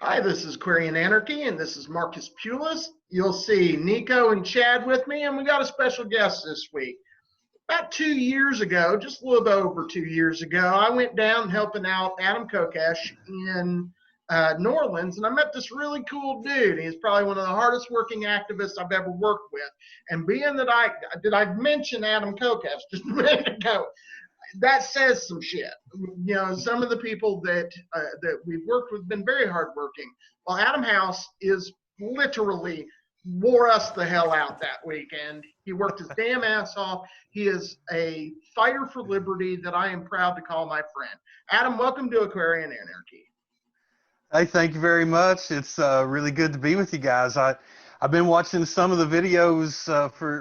Hi, this is Quarian Anarchy, and this is Marcus Pulis. You'll see Nicco and Chad with me, and we got a special guest this week. About 2 years ago, just a little bit over 2 years ago, I went down helping out Adam Kokesh in New Orleans, and I met this really cool dude. He's probably one of the hardest working activists I've ever worked with. And being that I mention Adam Kokesh just a minute ago, that says some shit. Some of the people that we've worked with have been very hardworking. Well, Adam House is literally wore us the hell out that weekend. He worked his damn ass off. He is a fighter for liberty that I am proud to call my friend. Adam, welcome to Aquarian Anarchy. Hey, thank you very much. It's really good to be with you guys. I've been watching some of the videos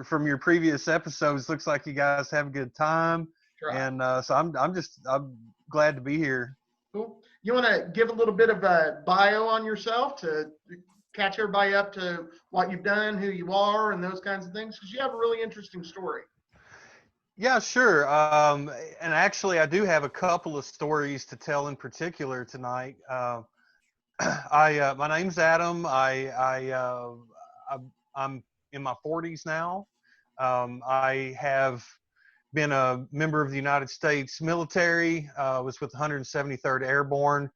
from your previous episodes. Looks like you guys have a good time, and so I'm glad to be here. Cool. You want to give a little bit of a bio on yourself to catch everybody up to what you've done, who you are, and those kinds of things, because you have a really interesting story. Yeah, sure. And actually, I do have a couple of stories to tell in particular tonight. My name's Adam. I'm in my 40s now. I have been a member of the United States military. Was with the 173rd Airborne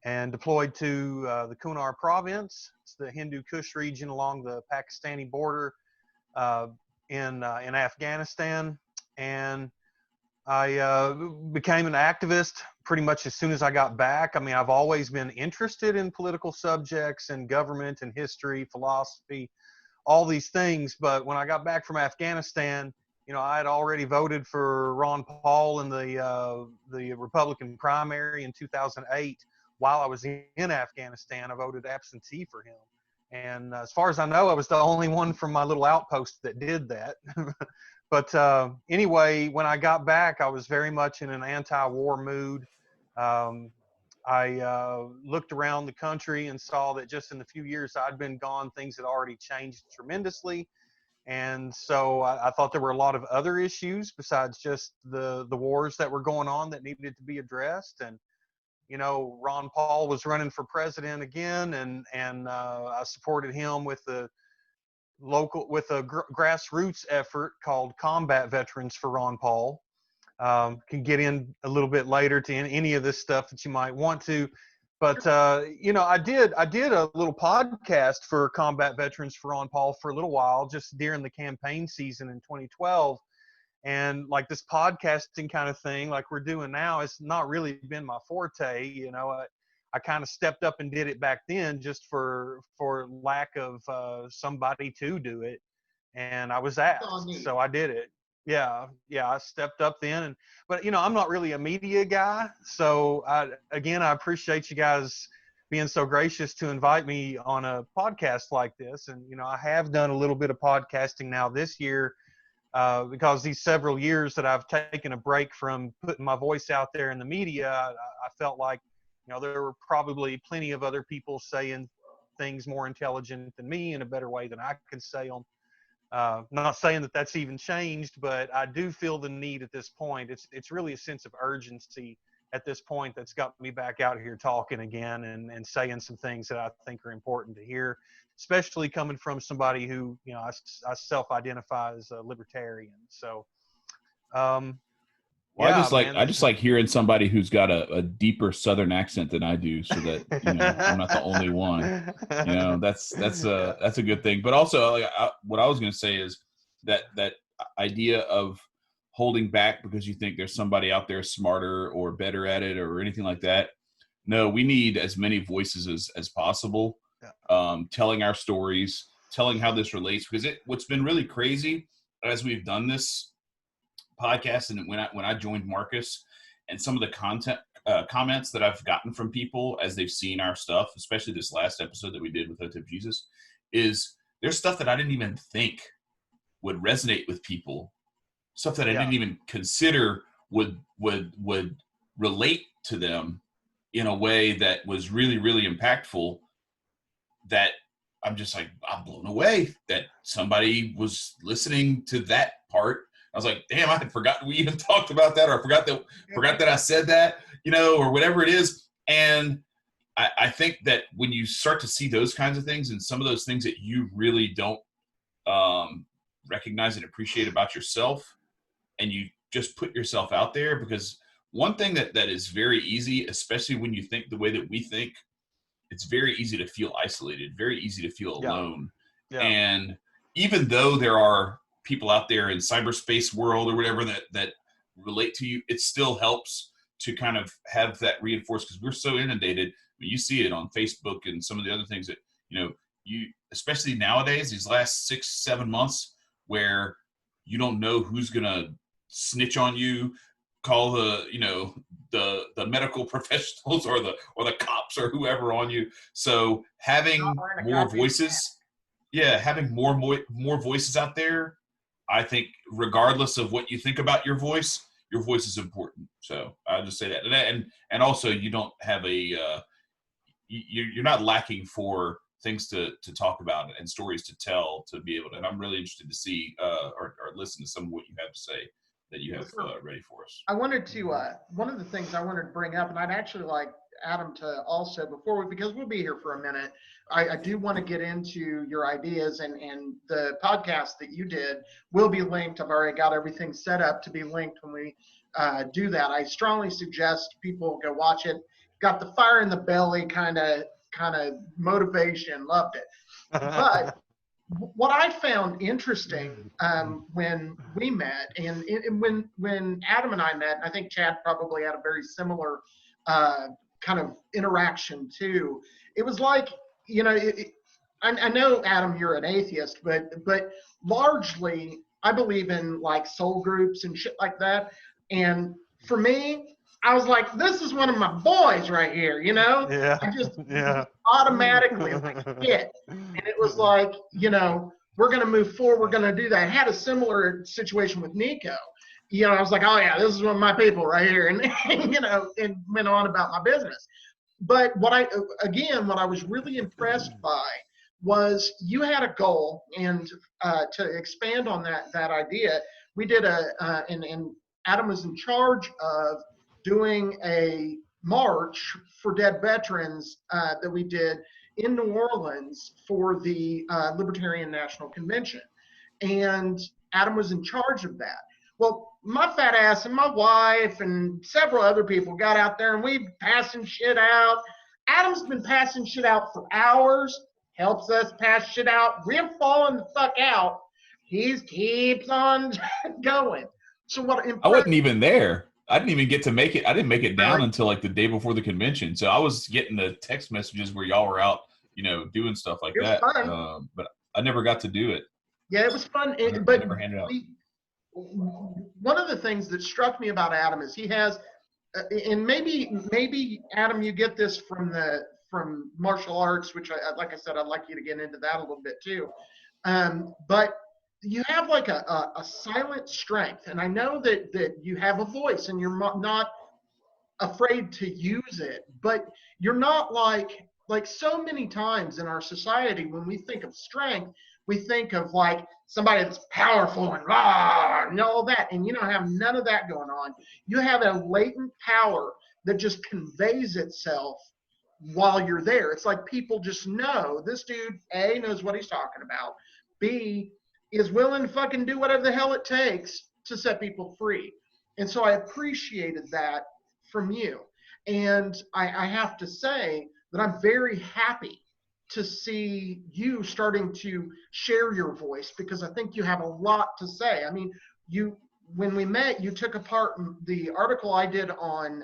and deployed to the Kunar province. It's the Hindu Kush region along the Pakistani border in Afghanistan. And I became an activist pretty much as soon as I got back. I mean, I've always been interested in political subjects and government and history, philosophy, all these things. But when I got back from Afghanistan, I had already voted for Ron Paul in the Republican primary in 2008. While I was in Afghanistan, I voted absentee for him. And as far as I know, I was the only one from my little outpost that did that. But anyway, when I got back, I was very much in an anti-war mood. I looked around the country and saw that just in the few years I'd been gone, things had already changed tremendously. And so I thought there were a lot of other issues besides just the wars that were going on that needed to be addressed. And Ron Paul was running for president again, and I supported him with a grassroots effort called Combat Veterans for Ron Paul. Can get in a little bit later to any of this stuff that you might want to, but I did a little podcast for Combat Veterans for Ron Paul for a little while, just during the campaign season in 2012. And like this podcasting kind of thing, like we're doing now, it's not really been my forte. I kind of stepped up and did it back then just for lack of somebody to do it. And I was asked, so I did it. Yeah, I stepped up then. But I'm not really a media guy. So I appreciate you guys being so gracious to invite me on a podcast like this. And, I have done a little bit of podcasting now this year. Because these several years that I've taken a break from putting my voice out there in the media, I felt like, there were probably plenty of other people saying things more intelligent than me in a better way than I could say them. Not saying that that's even changed, but I do feel the need at this point. It's really a sense of urgency at this point that's got me back out here talking again and saying some things that I think are important to hear, especially coming from somebody who, I self-identify as a libertarian. So, I just like hearing somebody who's got a deeper Southern accent than I do, so that I'm not the only one. That's a good thing. But also, what I was going to say is that idea of holding back because you think there's somebody out there smarter or better at it or anything like that. No, we need as many voices as possible, telling our stories, telling how this relates. Because what's been really crazy as we've done this podcast, and when I joined Marcus, and some of the comments that I've gotten from people as they've seen our stuff, especially this last episode that we did with Otep Jesus, is there's stuff that I didn't even think would resonate with people, stuff that I didn't even consider would relate to them in a way that was really, really impactful, that I'm just like, I'm blown away that somebody was listening to that part. I was like, damn, I had forgotten we even talked about that, or I forgot that I said that, or whatever it is. And I think that when you start to see those kinds of things and some of those things that you really don't recognize and appreciate about yourself, and you just put yourself out there, because one thing that is very easy, especially when you think the way that we think, it's very easy to feel isolated, very easy to feel alone. Yeah. And even though there are people out there in cyberspace world or whatever that relate to you, it still helps to kind of have that reinforced, because we're so inundated. I mean, you see it on Facebook and some of the other things that, you, especially nowadays, these last 6-7 months, where you don't know who's going to snitch on you, call the medical professionals or the cops or whoever on you. So having more voices, having more voices out there, I think regardless of what you think about your voice is important. So I'll just say that. And also, you don't have you're not lacking for things to talk about and stories to tell, to be able to, and I'm really interested to see or listen to some of what you have to say that you have ready for us. I wanted to, one of the things I wanted to bring up, and I'd actually like Adam to also, because we'll be here for a minute, I do want to get into your ideas, and the podcast that you did will be linked. I've already got everything set up to be linked when we do that. I strongly suggest people go watch it. Got the fire in the belly kind of motivation, loved it. But what I found interesting when we met, and when Adam and I met, I think Chad probably had a very similar kind of interaction too. It was like, I know, Adam, you're an atheist, but largely I believe in like soul groups and shit like that. And for me, I was like, this is one of my boys right here, Yeah. I just automatically like hit. And it was like, we're going to move forward. We're going to do that. I had a similar situation with Nicco. I was like, oh yeah, this is one of my people right here. And, and went on about my business. But what I was really impressed by was you had a goal, and to expand on that idea, we did and Adam was in charge of doing a march for dead veterans that we did in New Orleans for the Libertarian National Convention. And Adam was in charge of that. Well, my fat ass and my wife and several other people got out there, and we passing shit out. Adam's been passing shit out for hours, helps us pass shit out. We're falling the fuck out. He keeps on going. So I wasn't even there. I didn't even get to make it. I didn't make it down until like the day before the convention. So I was getting the text messages where y'all were out, doing stuff like that. But I never got to do it. Yeah, it was fun. But never handed out. One of the things that struck me about Adam is he has, and maybe Adam, you get this from martial arts, which like I said, I'd like you to get into that a little bit too. But you have like a silent strength, and I know that you have a voice and you're not afraid to use it, but you're not like so many times in our society when we think of strength, we think of like somebody that's powerful and rah and all that, and you don't have none of that going on. You have a latent power that just conveys itself while you're there. It's like people just know this dude, A, knows what he's talking about, B, is willing to fucking do whatever the hell it takes to set people free. And so I appreciated that from you. And I have to say that I'm very happy to see you starting to share your voice, because I think you have a lot to say. I mean, when we met, you took apart the article I did on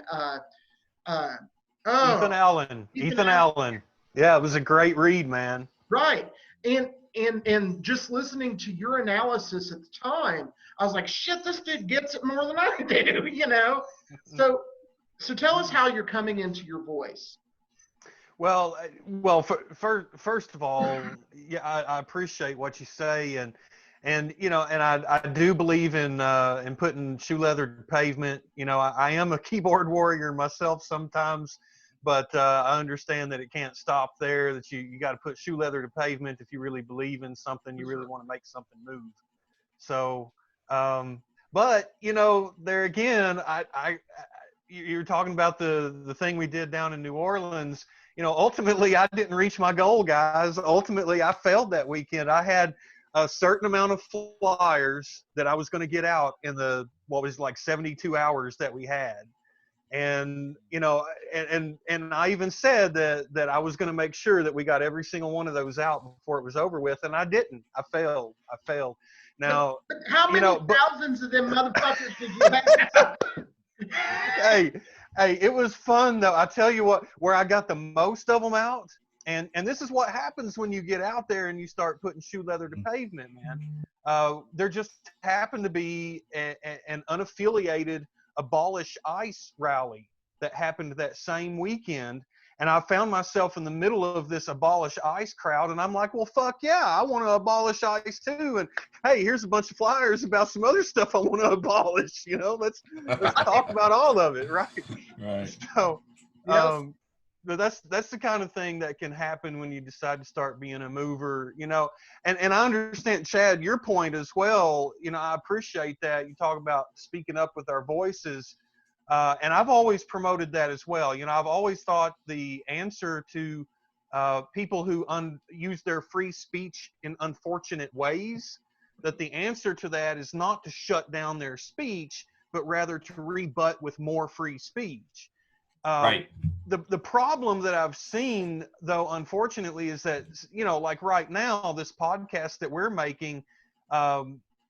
Ethan Allen. Ethan Allen. Yeah, it was a great read, man. Right. And just listening to your analysis at the time, I was like, shit, this dude gets it more than I do, So tell us how you're coming into your voice. Well, first of all, yeah, I appreciate what you say, and I do believe in putting shoe leather to pavement. I am a keyboard warrior myself sometimes, but I understand that it can't stop there, that you got to put shoe leather to pavement if you really believe in something, you really want to make something move. So, but there again, you're talking about the thing we did down in New Orleans. ultimately I didn't reach my goal, guys. Ultimately, I failed that weekend. I had a certain amount of flyers that I was going to get out in what was like 72 hours that we had. And, and I even said that I was going to make sure that we got every single one of those out before it was over with. And I didn't. I failed. Now, but how many thousands of them motherfuckers did you have? Hey, it was fun though. I tell you what, where I got the most of them out, and this is what happens when you get out there and you start putting shoe leather to pavement, man. There just happened to be an unaffiliated Abolish ICE rally that happened that same weekend. And I found myself in the middle of this Abolish ICE crowd, and I'm like, well, fuck yeah, I want to abolish ICE too. And hey, here's a bunch of flyers about some other stuff I want to abolish. Let's talk about all of it, right? Right. So, Yes. but that's the kind of thing that can happen when you decide to start being a mover, And I understand, Chad, your point as well. I appreciate that you talk about speaking up with our voices. And I've always promoted that as well. I've always thought the answer to people who use their free speech in unfortunate ways, that the answer to that is not to shut down their speech, but rather to rebut with more free speech. Right. The problem that I've seen, though, unfortunately, is that, like right now, this podcast that we're making, how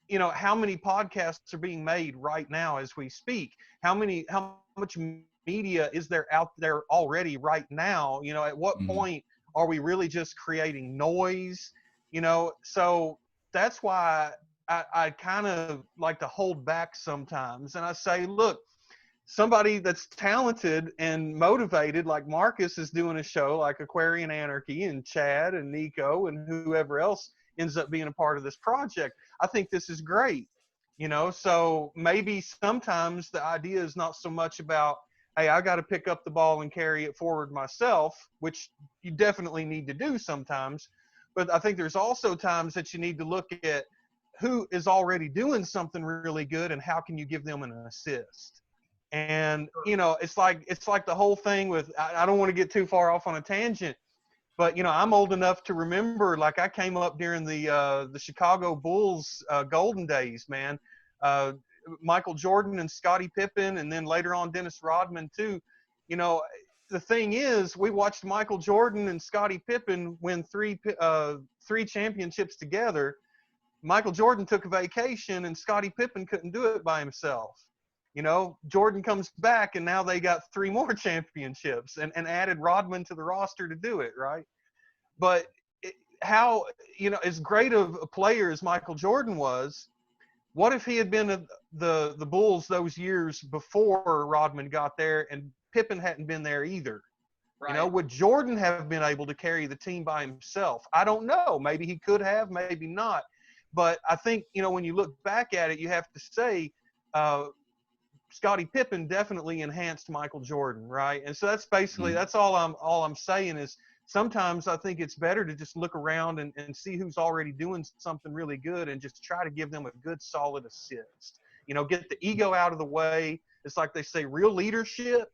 many podcasts are being made right now as we speak? How much media is there out there already right now? At what point are we really just creating noise? So that's why I kind of like to hold back sometimes. And I say, look, somebody that's talented and motivated, like Marcus is doing a show like Aquarian Anarchy, and Chad and Nicco and whoever else ends up being a part of this project. I think this is great. So maybe sometimes the idea is not so much about, hey, I got to pick up the ball and carry it forward myself, which you definitely need to do sometimes. But I think there's also times that you need to look at who is already doing something really good and how can you give them an assist. And, it's like the whole thing with, I don't want to get too far off on a tangent, but, I'm old enough to remember, like I came up during the Chicago Bulls golden days, man. Michael Jordan and Scottie Pippen, and then later on Dennis Rodman too. The thing is, we watched Michael Jordan and Scottie Pippen win three championships together. Michael Jordan took a vacation and Scottie Pippen couldn't do it by himself. Jordan comes back and now they got 3 more championships and added Rodman to the roster to do it, right? But how, as great of a player as Michael Jordan was, what if he had been the Bulls those years before Rodman got there and Pippen hadn't been there either? Right. Would Jordan have been able to carry the team by himself? I don't know. Maybe he could have, maybe not. But I think, when you look back at it, you have to say, Scottie Pippen definitely enhanced Michael Jordan, right? And so that's basically that's all I'm saying is sometimes I think it's better to just look around and see who's already doing something really good and just try to give them a good solid assist. Get the ego out of the way. It's like they say, real leadership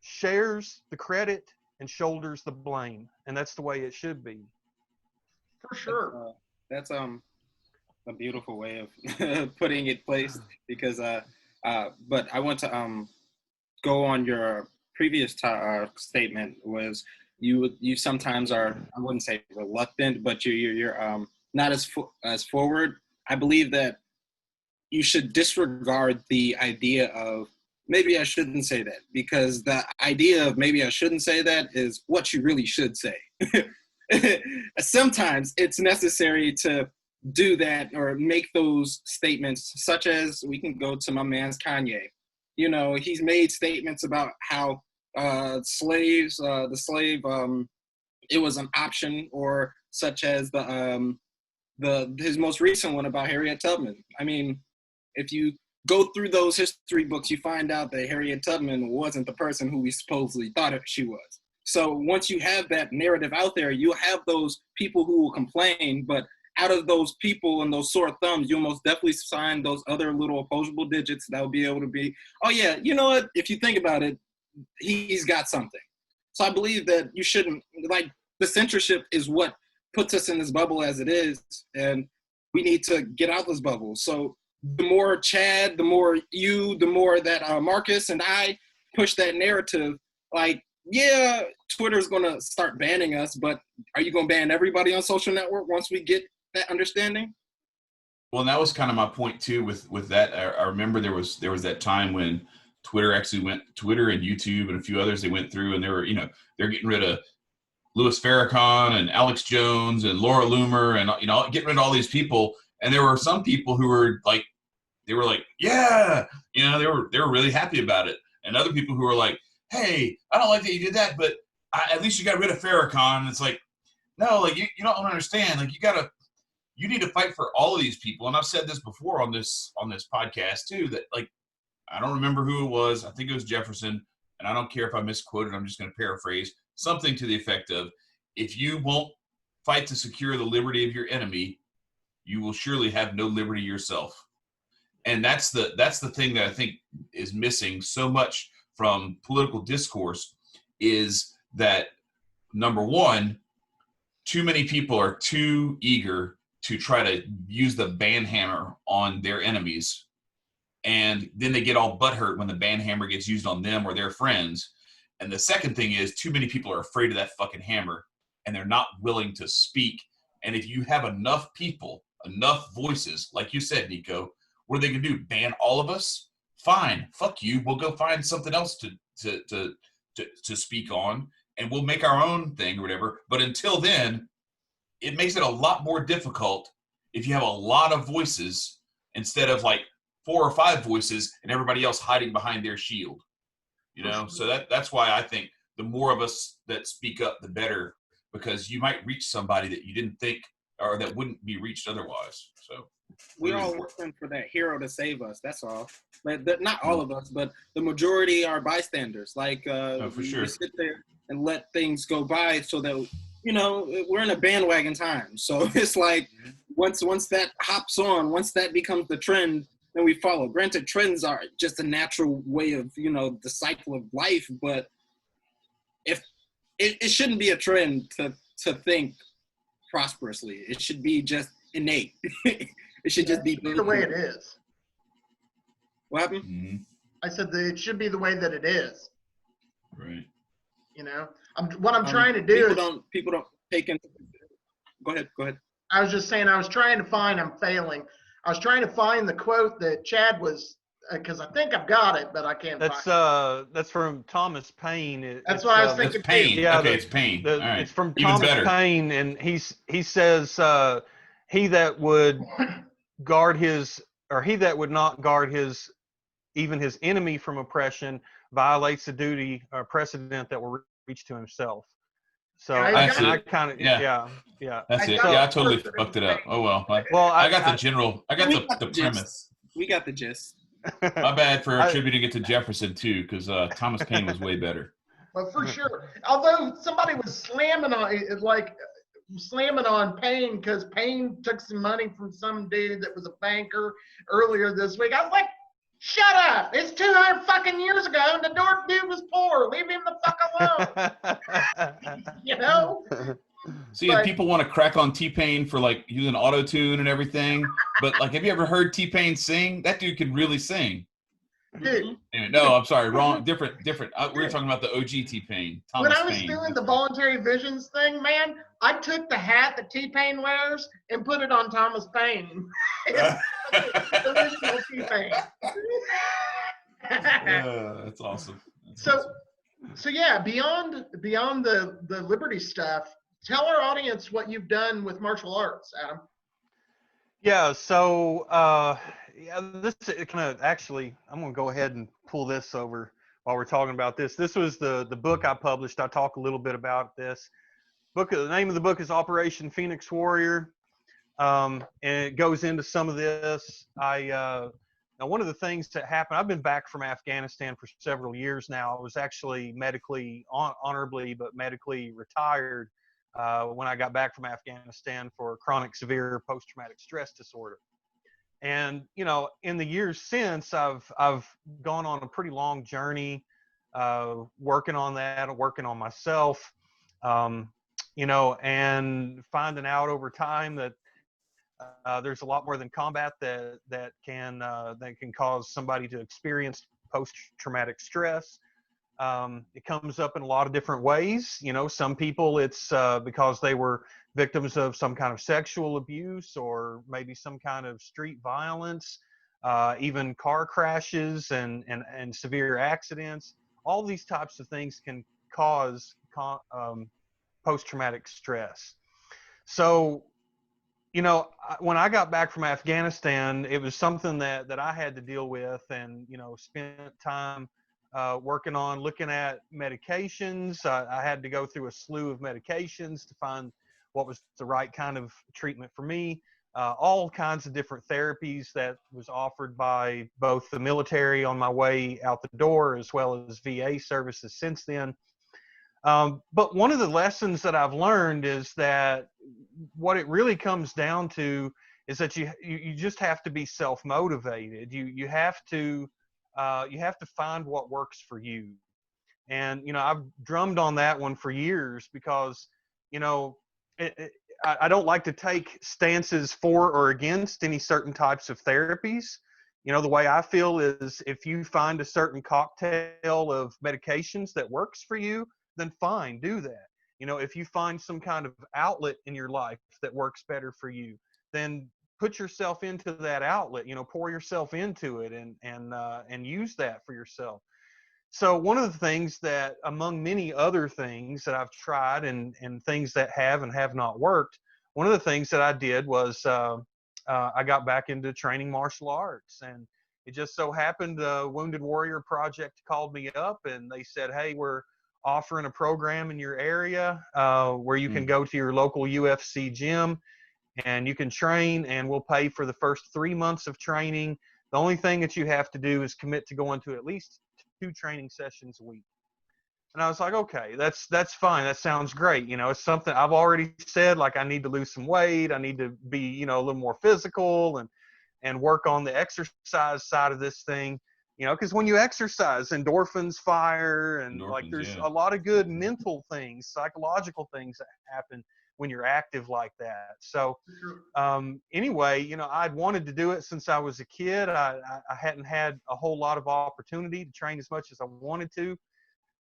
shares the credit and shoulders the blame, and that's the way it should be. For sure. That's a beautiful way of putting it placed, because but I want to go on your previous statement. Was you sometimes are, I wouldn't say reluctant, but you're not as forward. I believe that you should disregard the idea of maybe I shouldn't say that, because the idea of maybe I shouldn't say that is what you really should say. Sometimes it's necessary to do that or make those statements, such as we can go to my man's Kanye. He's made statements about how slaves, the slave, it was an option, or such as his most recent one about Harriet Tubman. I mean, if you go through those history books, you find out that Harriet Tubman wasn't the person who we supposedly thought she was. So once you have that narrative out there, you'll have those people who will complain, but out of those people and those sore thumbs, you'll most definitely find those other little opposable digits that will be able to be, oh yeah, you know what? If you think about it, he's got something. So I believe that you shouldn't, like, the censorship is what puts us in this bubble as it is, and we need to get out this bubble. So the more Chad, the more you, the more that Marcus and I push that narrative, like, yeah, Twitter's going to start banning us, but are you going to ban everybody on social network once we get that understanding? Well, and that was kind of my point too with that. I remember there was that time when Twitter and YouTube and a few others, they went through and they were, they're getting rid of Louis Farrakhan and Alex Jones and Laura Loomer and, getting rid of all these people. And there were some people who were like, yeah, they were really happy about it. And other people who were like, hey, I don't like that you did that, but at least you got rid of Farrakhan. And it's like, no, like you don't understand. Like you need to fight for all of these people. And I've said this before on this podcast too, that like, I don't remember who it was. I think it was Jefferson. And I don't care if I misquoted. I'm just going to paraphrase something to the effect of, if you won't fight to secure the liberty of your enemy, you will surely have no liberty yourself. And that's the thing that I think is missing so much from political discourse, is that, number one, too many people are too eager to try to use the ban hammer on their enemies. And then they get all butthurt when the ban hammer gets used on them or their friends. And the second thing is, too many people are afraid of that fucking hammer and they're not willing to speak. And if you have enough people, enough voices, like you said, Nicco, what are they gonna do? Ban all of us? Fine, fuck you. We'll go find something else to speak on, and we'll make our own thing or whatever. But until then, it makes it a lot more difficult if you have a lot of voices instead of like 4 or 5 voices and everybody else hiding behind their shield. So that's why I think the more of us that speak up, the better, because you might reach somebody that you didn't think, or that wouldn't be reached otherwise. So we're all looking for that hero to save us. That's all. But not all of us, but the majority are bystanders. Like, for sure, we sit there and let things go by so that, we're in a bandwagon time. So it's like, once that hops on, once that becomes the trend, then we follow. Granted, trends are just a natural way of, the cycle of life, but if it shouldn't be a trend to think prosperously. It should be just innate. It should just be the way it is. What happened? Mm-hmm. I said that it should be the way that it is. Right. What I'm trying to do people don't take into. Go ahead. I was just saying, I'm failing. I was trying to find the quote that Chad was, because I think I've got it, but I can't find it. That's from Thomas Paine. That's what I was thinking. It's Paine. Yeah, okay, it's Paine. All right. It's from Even Thomas better. Paine, and he says, he that would guard his, or he that would not guard even his enemy from oppression, violates the duty or precedent that will reach to himself. So I kind of yeah. That's it. So, I totally fucked it up. Oh well. I got the premise. We got the gist. My bad for attributing it to Jefferson too, because Thomas Paine was way better. Well, for sure. Although somebody was slamming on Paine because Paine took some money from some dude that was a banker earlier this week. I was like, shut up! It's 200 fucking years ago, and the dude was poor. Leave him the fuck alone. See, and people want to crack on T-Pain for like using auto-tune and everything, but like, have you ever heard T-Pain sing? That dude can really sing. Dude. Anyway, no, I'm sorry, wrong, different. We were talking about the OG T-Pain. When I was doing the voluntary visions thing, man, I took the hat that T-Pain wears and put it on Thomas Paine. The original T-Pain. That's awesome. So yeah, beyond the liberty stuff, tell our audience what you've done with martial arts, Adam. Yeah, so this kind of actually, I'm going to go ahead and pull this over while we're talking about this. This was the book I published. I talk a little bit about this. The name of the book is Operation Phoenix Warrior, and it goes into some of this. Now, one of the things that happened, I've been back from Afghanistan for several years now. I was actually honorably, but medically retired when I got back from Afghanistan for chronic severe post-traumatic stress disorder. And, in the years since, I've gone on a pretty long journey working on that, working on myself, and finding out over time that there's a lot more than combat that can cause somebody to experience post-traumatic stress. It comes up in a lot of different ways. Some people it's because they were victims of some kind of sexual abuse or maybe some kind of street violence, even car crashes and severe accidents. All these types of things can cause post-traumatic stress. So, when I got back from Afghanistan, it was something that I had to deal with, and spent time working on looking at medications. I had to go through a slew of medications to find what was the right kind of treatment for me. All kinds of different therapies that was offered by both the military on my way out the door, as well as VA services since then. But one of the lessons that I've learned is that what it really comes down to is that you just have to be self-motivated. You have to find what works for you. And I've drummed on that one for years because I don't like to take stances for or against any certain types of therapies. The way I feel is if you find a certain cocktail of medications that works for you, then fine, do that. If you find some kind of outlet in your life that works better for you, then put yourself into that outlet, pour yourself into it and use that for yourself. So one of the things that, among many other things that I've tried and things that have and have not worked, one of the things that I did was I got back into training martial arts. And it just so happened Wounded Warrior Project called me up and they said, hey, we're offering a program in your area where you can go to your local UFC gym and you can train, and we'll pay for the first 3 months of training. The only thing that you have to do is commit to going to at least 2 training sessions a week. And I was like, okay, that's fine. That sounds great. It's something I've already said, like I need to lose some weight. I need to be, a little more physical and work on the exercise side of this thing. Because when you exercise, endorphins fire, and there's a lot of good mental things, psychological things that happen when you're active like that. So anyway, I'd wanted to do it since I was a kid. I hadn't had a whole lot of opportunity to train as much as I wanted to.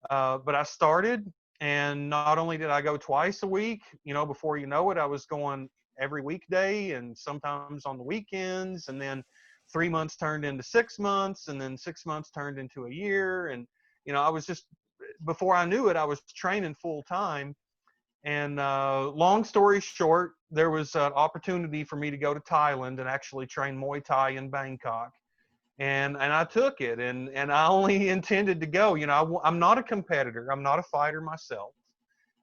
But I started, and not only did I go twice a week, before you know it, I was going every weekday and sometimes on the weekends. And then 3 months turned into 6 months, and then 6 months turned into a year. And, I was just, before I knew it, I was training full time. And long story short, there was an opportunity for me to go to Thailand and actually train Muay Thai in Bangkok. And I took it, and I only intended to go. I'm not a competitor. I'm not a fighter myself,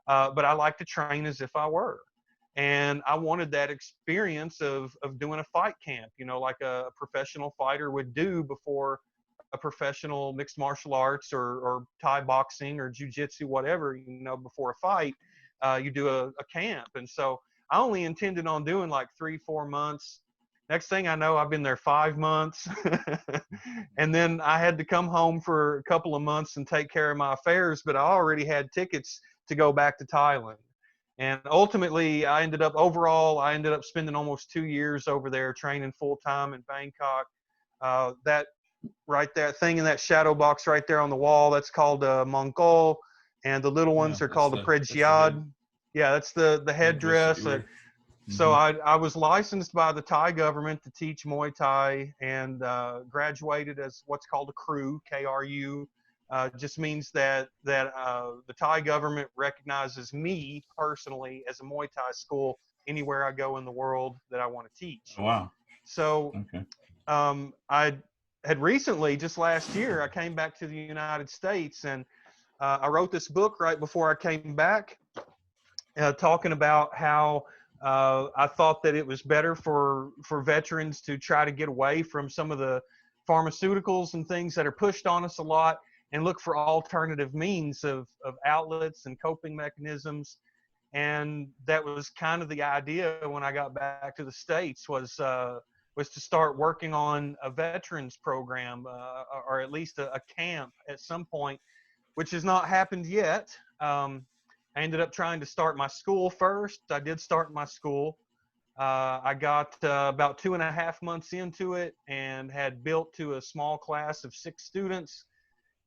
but I like to train as if I were. And I wanted that experience of doing a fight camp, like a professional fighter would do before a professional mixed martial arts or Thai boxing or jiu-jitsu, whatever, before a fight, you do a camp. And so I only intended on doing like 3-4 months. Next thing I know, I've been there 5 months. And then I had to come home for a couple of months and take care of my affairs, but I already had tickets to go back to Thailand. And ultimately, I ended up spending almost 2 years over there training full time in Bangkok. That right there, thing in that shadow box right there on the wall, that's called a Mongol. And the little ones are called a Prejiad. Yeah, that's the headdress. So I was licensed by the Thai government to teach Muay Thai, and graduated as what's called a KRU, K-R-U. Just means that the Thai government recognizes me personally as a Muay Thai school anywhere I go in the world that I want to teach. Oh, wow. So I had recently, just last year, I came back to the United States, and I wrote this book right before I came back, talking about how I thought that it was better for veterans to try to get away from some of the pharmaceuticals and things that are pushed on us a lot and look for alternative means of outlets and coping mechanisms. And that was kind of the idea when I got back to the States, was to start working on a veterans program, or at least a camp at some point, which has not happened yet. I ended up trying to start my school first. I did start my school. I got about 2.5 months into it and had built to a small class of 6 students.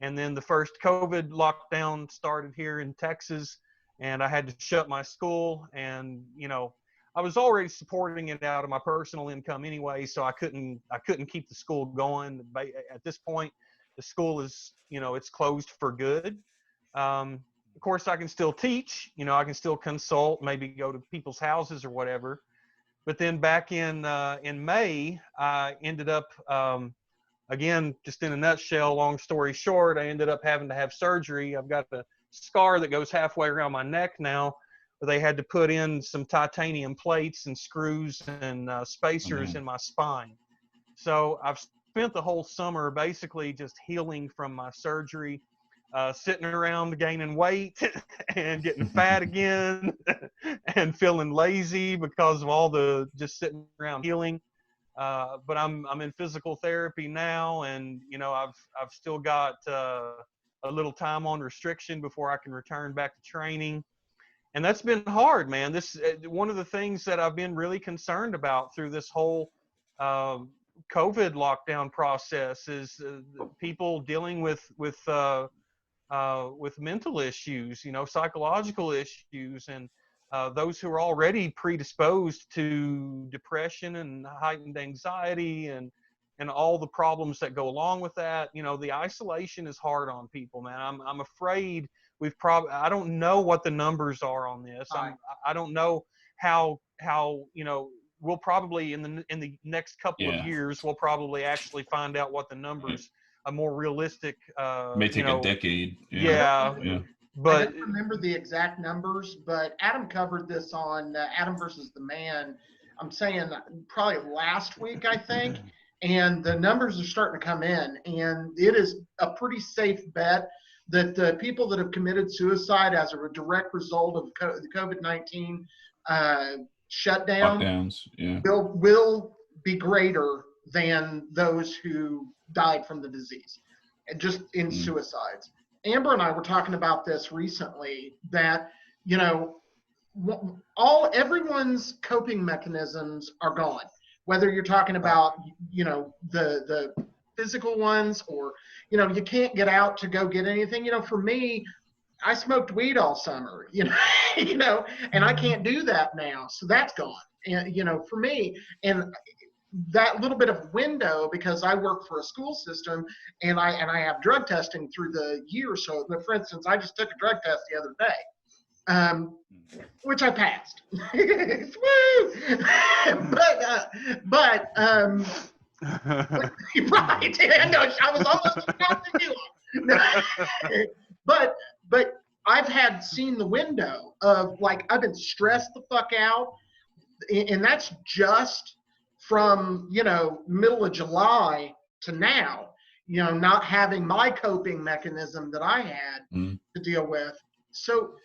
And then the first COVID lockdown started here in Texas, and I had to shut my school. And, you know, I was already supporting it out of my personal income anyway, so I couldn't keep the school going. At this point, the school is, you know, it's closed for good. Of course, I can still teach, you know, I can still consult, maybe go to people's houses or whatever. But then back in May, I ended up, again, just in a nutshell, long story short, I ended up having to have surgery. I've got a scar that goes halfway around my neck now, where they had to put in some titanium plates and screws and spacers in my spine. So I've spent the whole summer basically just healing from my surgery, sitting around gaining weight and getting fat again and feeling lazy because of all the just sitting around healing. But I'm in physical therapy now, and you know I've still got a little time on restriction before I can return back to training, and that's been hard, man. This one of the things that I've been really concerned about through this whole COVID lockdown process is people dealing with mental issues, you know, psychological issues, and those who are already predisposed to depression and heightened anxiety and all the problems that go along with that. You know, the isolation is hard on people, man. I'm afraid I don't know what the numbers are on this. I don't know how you know, we'll probably in the next couple of years we'll probably actually find out what the numbers, a more realistic may take a decade. Yeah. But I don't remember the exact numbers, but Adam covered this on Adam versus the Man. I'm saying probably last week, I think, and the numbers are starting to come in, and it is a pretty safe bet that the people that have committed suicide as a direct result of the COVID-19 shutdown will be greater than those who died from the disease, and just in suicides. Amber and I were talking about this recently, that, you know, everyone's coping mechanisms are gone, whether you're talking about, you know, the physical ones, or, you know, you can't get out to go get anything. You know, for me, I smoked weed all summer, you know, you know, and I can't do that now. So that's gone. And, you know, for me, and that little bit of window, because I work for a school system and I have drug testing through the year. So, for instance, I just took a drug test the other day, which I passed. but right, I was almost about to do it. But I've seen the window of, like, I've been stressed the fuck out, and that's just from, you know, middle of July to now, you know, not having my coping mechanism that I had to deal with. So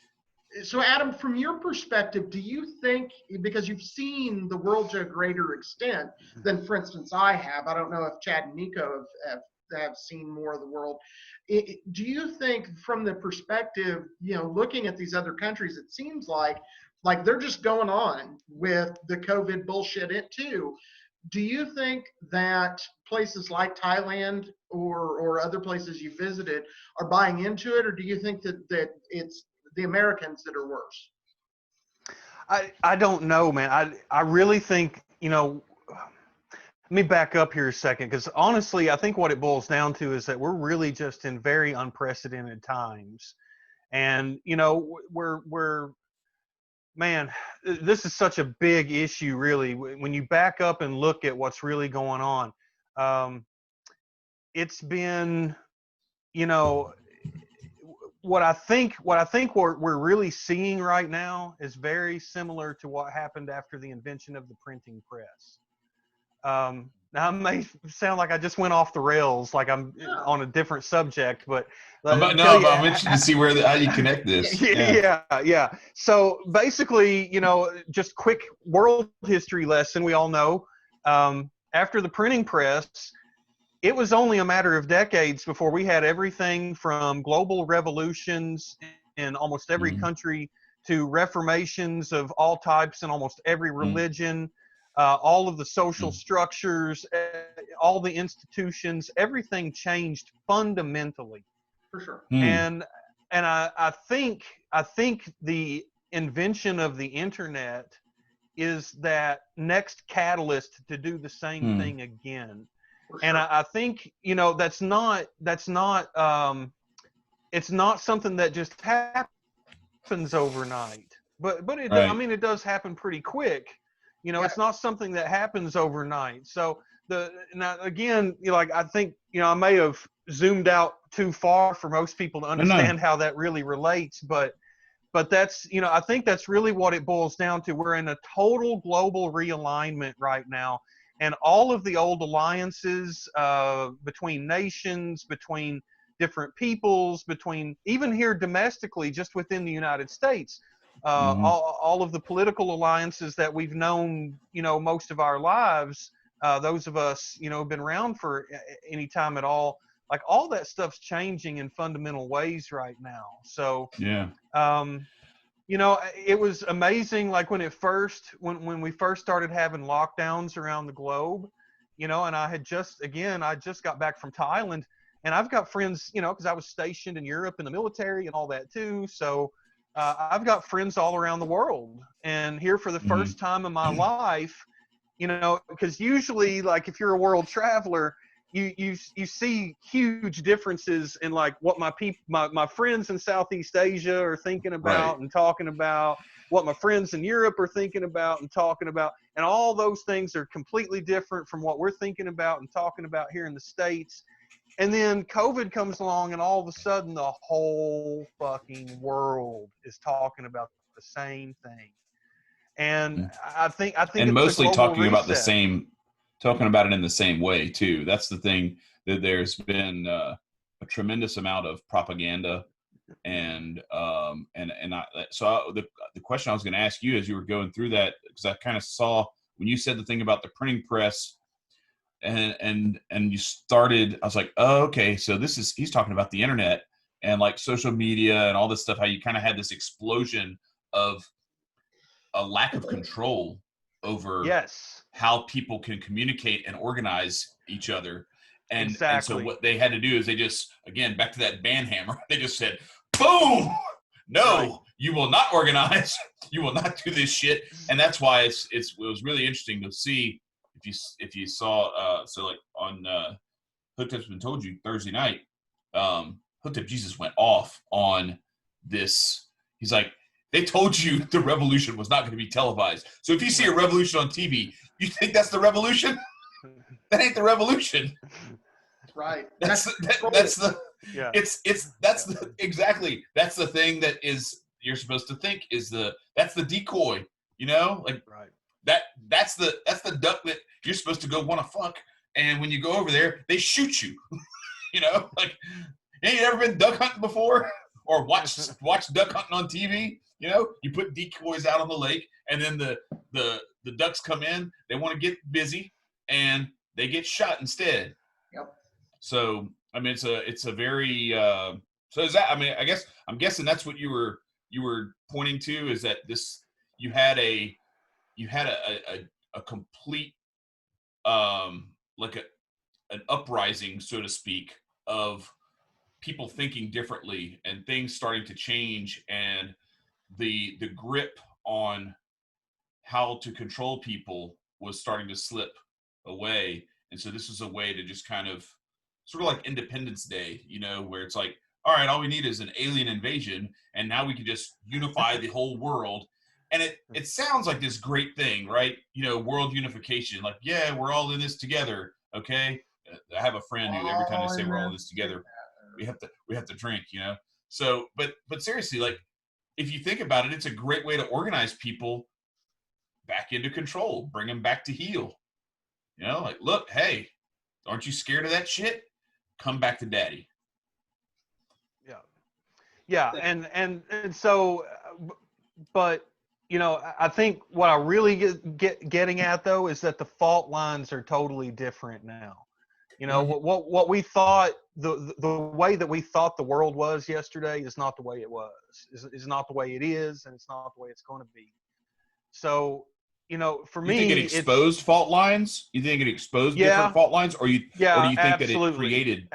Adam, from your perspective, do you think, because you've seen the world to a greater extent than, for instance, I have, I don't know if Chad and Nicco have seen more of the world. Do you think, from the perspective, you know, looking at these other countries, it seems like they're just going on with the COVID bullshit too? Do you think that places like Thailand or other places you visited are buying into it, or do you think that it's the Americans that are worse? I don't know, man. I really think, you know, let me back up here a second, because honestly, I think what it boils down to is that we're really just in very unprecedented times. And, you know, man, this is such a big issue, really. When you back up and look at what's really going on, it's been, you know, what I think we're really seeing right now is very similar to what happened after the invention of the printing press. Now, it may sound like I just went off the rails, like I'm on a different subject, but I'm interested to see how you connect this. Yeah. So basically, you know, just quick world history lesson. We all know, after the printing press, it was only a matter of decades before we had everything from global revolutions in almost every country to reformations of all types in almost every religion, all of the social structures, all the institutions, everything changed fundamentally. For sure. And I think the invention of the internet is that next catalyst to do the same thing again. For And sure. I think, you know, it's not something that just happens overnight, but it, I mean, it does happen pretty quick. You know, it's not something that happens overnight. So now again, you know, like, I think, you know, I may have zoomed out too far for most people to understand how that really relates, but that's, you know, I think that's really what it boils down to. We're in a total global realignment right now. And all of the old alliances between nations, between different peoples, between even here domestically, just within the United States, all of the political alliances that we've known, you know, most of our lives, those of us, you know, been around for any time at all, like, all that stuff's changing in fundamental ways right now. So, you know, it was amazing, like, when we first started having lockdowns around the globe, you know, and I just got back from Thailand, and I've got friends, you know, because I was stationed in Europe in the military and all that too. So I've got friends all around the world, and here for the first time in my life, you know, because usually, like, if you're a world traveler, you see huge differences in, like, what my friends in Southeast Asia are thinking about and talking about, what my friends in Europe are thinking about and talking about, and all those things are completely different from what we're thinking about and talking about here in the States. And then COVID comes along, and all of a sudden the whole fucking world is talking about the same thing. And I think and it was mostly a global talking about reset. talking about it in the same way too. That's the thing, that there's been a tremendous amount of propaganda, and the question I was going to ask you as you were going through that, because I kind of saw when you said the thing about the printing press, and you started, I was like, oh, okay, so he's talking about the internet and, like, social media and all this stuff, how you kind of had this explosion of a lack of control over how people can communicate and organize each other. And so what they had to do is they just, again, back to that band hammer, they just said, boom, no, you will not organize. You will not do this shit. And that's why it was really interesting to see if you saw, so, like, on Hooked Up's Been Told You Thursday night, Hooked Up Jesus went off on this. He's like, they told you the revolution was not going to be televised. So if you see a revolution on TV, you think that's the revolution? That ain't the revolution. Right. That's the thing that is, you're supposed to think is that's the decoy, you know, like, that's the duck that you're supposed to go want to fuck. And when you go over there, they shoot you, you know, like, hey, you ever been duck hunting before or watch duck hunting on TV? You know, you put decoys out on the lake, and then the ducks come in. They want to get busy, and they get shot instead. Yep. So, I mean, it's a very so is that, I mean, I'm guessing that's what you were pointing to, is that you had a complete like an uprising, so to speak, of people thinking differently and things starting to change, and the grip on how to control people was starting to slip away. And so this was a way to just kind of, sort of like Independence Day, you know, where it's like, all right, all we need is an alien invasion, and now we can just unify the whole world. And it sounds like this great thing, right? You know, world unification, like, yeah, we're all in this together, okay? I have a friend who, every time they say we're all in this together, we have to drink, you know? So, but seriously, like, if you think about it, it's a great way to organize people back into control, bring them back to heel. You know, like, look, hey, aren't you scared of that shit? Come back to daddy. Yeah. And so, but, you know, I think what I really getting at, though, is that the fault lines are totally different now. You know, what we thought, the way that we thought the world was yesterday is not the way it was, is not the way it is, and it's not the way it's going to be. So, you know, for me, you think it exposed fault lines? You think it exposed different fault lines, or do you think that it created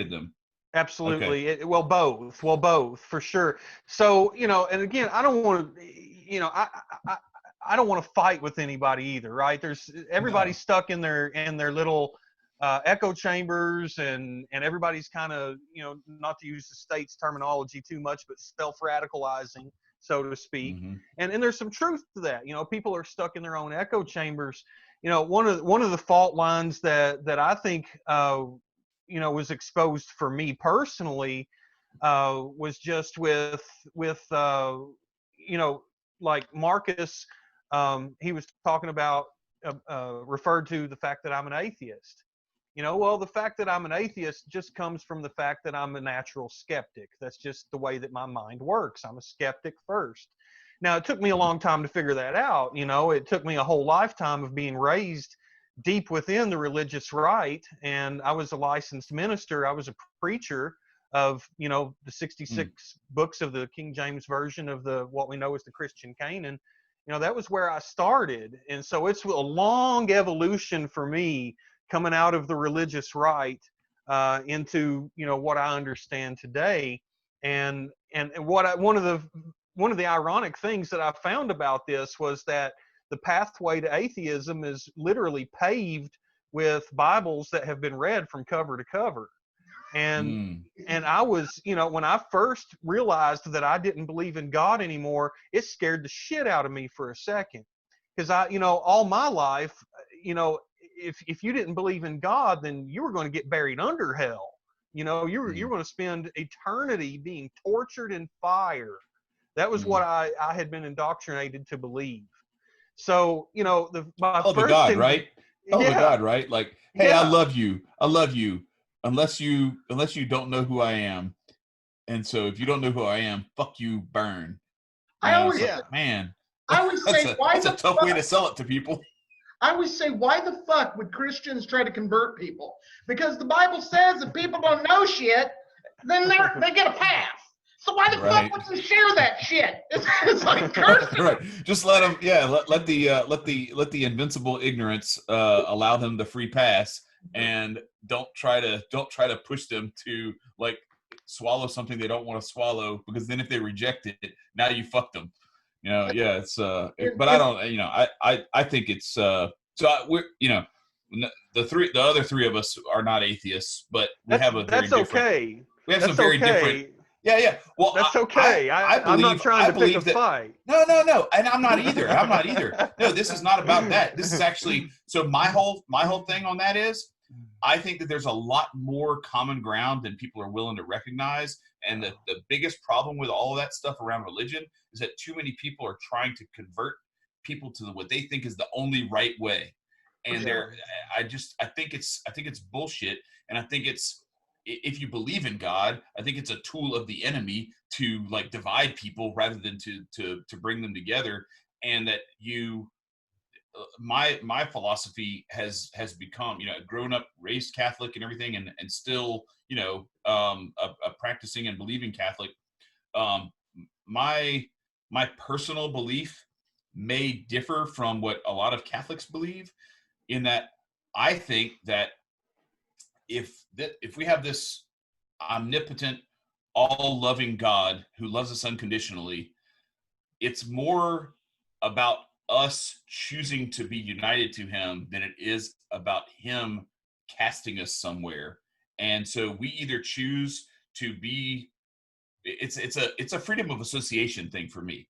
them? Absolutely. Okay. Well, both for sure. So, you know, and again, I don't want to, you know, I don't want to fight with anybody either, right? Everybody's stuck in their little echo chambers, and everybody's kind of, you know, not to use the state's terminology too much, but self-radicalizing, so to speak. Mm-hmm. And there's some truth to that. You know, people are stuck in their own echo chambers. You know, one of the fault lines that I think you know, was exposed for me personally was just with you know, like Marcus, he was talking about referred to the fact that I'm an atheist. You know, well, the fact that I'm an atheist just comes from the fact that I'm a natural skeptic. That's just the way that my mind works. I'm a skeptic first. Now, it took me a long time to figure that out. You know, it took me a whole lifetime of being raised deep within the religious right. And I was a licensed minister. I was a preacher of, you know, the 66 books of the King James Version of what we know as the Christian Canon. You know, that was where I started. And so it's a long evolution for me coming out of the religious right into, you know, what I understand today. And one of the ironic things that I found about this was that the pathway to atheism is literally paved with Bibles that have been read from cover to cover. And I was, you know, when I first realized that I didn't believe in God anymore, it scared the shit out of me for a second. Because you know, all my life, you know, if you didn't believe in God, then you were going to get buried under hell. You know, you were going to spend eternity being tortured in fire. That was what I had been indoctrinated to believe. So, you know, Hell of a God, right? Hell of a God, right? Like, hey, I love you, unless you don't know who I am. And so if you don't know who I am, fuck you, burn. I always, man, I always say, that's a tough way to sell it to people. I always say, why the fuck would Christians try to convert people? Because the Bible says if people don't know shit, then they get a pass. So why the fuck would you share that shit? It's like cursing. Right. Just let them. Yeah. Let the invincible ignorance allow them the free pass, and don't try to push them to like swallow something they don't want to swallow, because then if they reject it, now you fucked them. You know. Yeah. It's but I don't. You know. I think it's so we're, you know, the other three of us are not atheists, but we have a very different. Okay. We have some very different. Yeah. Well, that's okay. I'm not trying to pick a fight. No. And I'm not either. No, this is not about that. This is actually, so my whole thing on that is, I think that there's a lot more common ground than people are willing to recognize. And the biggest problem with all of that stuff around religion is that too many people are trying to convert people to what they think is the only right way. And I think it's bullshit. And I think it's, if you believe in God, I think it's a tool of the enemy to like divide people rather than to bring them together. And that my philosophy has become, you know, grown up, raised Catholic and everything, and still, you know, a practicing and believing Catholic. My personal belief may differ from what a lot of Catholics believe, in that I think that if we have this omnipotent, all-loving God who loves us unconditionally, it's more about us choosing to be united to him than it is about him casting us somewhere. And so we either choose to be, it's a freedom of association thing for me,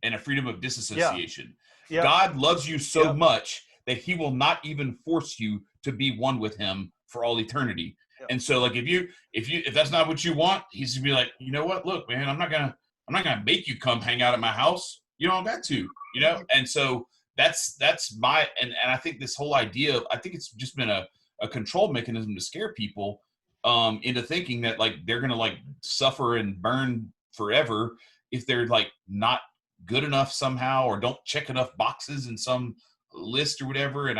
and a freedom of disassociation. Yeah. God loves you so much that he will not even force you to be one with him for all eternity. Yep. And so like if that's not what you want, he's gonna be like, you know what, look, man, I'm not gonna make you come hang out at my house. You don't got to, you know? And so that's my, and I think this whole idea of, I think it's just been a control mechanism to scare people into thinking that like they're gonna like suffer and burn forever if they're like not good enough somehow, or don't check enough boxes in some list or whatever. And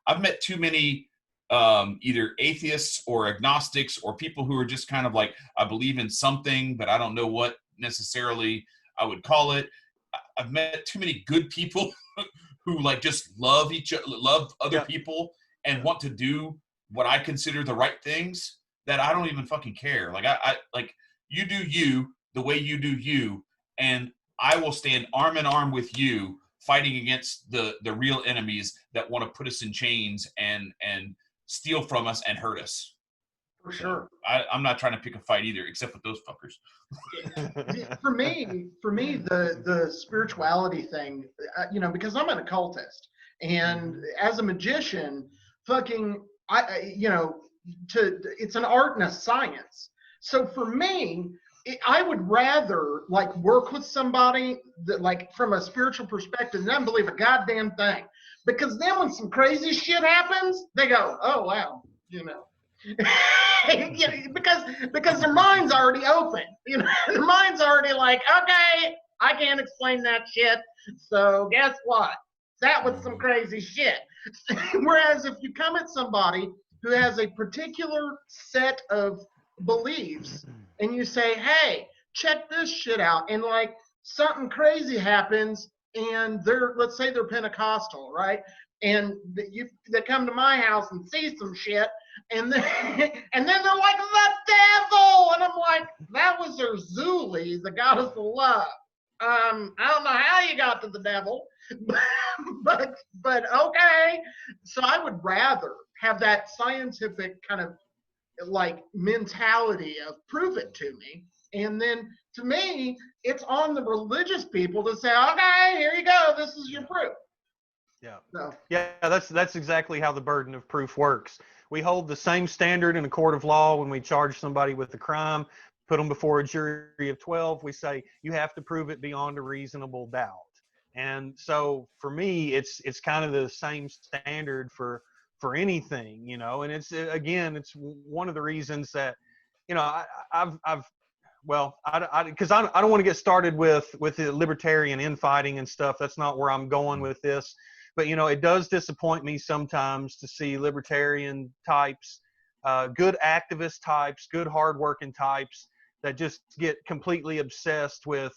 I've met too many either atheists or agnostics or people who are just kind of like, I believe in something, but I don't know what necessarily I would call it. I've met too many good people who like just love love other people and want to do what I consider the right things, that I don't even fucking care. Like I like, you do you the way you do you, and I will stand arm in arm with you fighting against the real enemies that want to put us in chains and steal from us and hurt us. For sure. I'm not trying to pick a fight either, except with those fuckers. For me, the spirituality thing, you know, because I'm an occultist, and as a magician, fucking, you know, it's an art and a science. So for me, I would rather like work with somebody that, like, from a spiritual perspective, than believe a goddamn thing. Because then when some crazy shit happens, they go, oh wow, you know. because their mind's already open, you know. Their mind's already like, okay, I can't explain that shit, so guess what? That was some crazy shit. Whereas if you come at somebody who has a particular set of beliefs and you say, hey, check this shit out, and like something crazy happens, and let's say they're Pentecostal, right? And they come to my house and see some shit, and then and then they're like, the devil, and I'm like, that was their Zuli, the goddess of love. I don't know how you got to the devil, but okay. So I would rather have that scientific kind of like mentality of prove it to me, and then to me, it's on the religious people to say, okay, here you go, this is your proof. Yeah. So. Yeah, that's exactly how the burden of proof works. We hold the same standard in a court of law when we charge somebody with a crime, put them before a jury of 12. We say you have to prove it beyond a reasonable doubt. And so for me, it's kind of the same standard for anything, you know. And it's one of the reasons that, you know, because I don't want to get started with the libertarian infighting and stuff. That's not where I'm going with this. But, you know, it does disappoint me sometimes to see libertarian types, good activist types, good hardworking types that just get completely obsessed with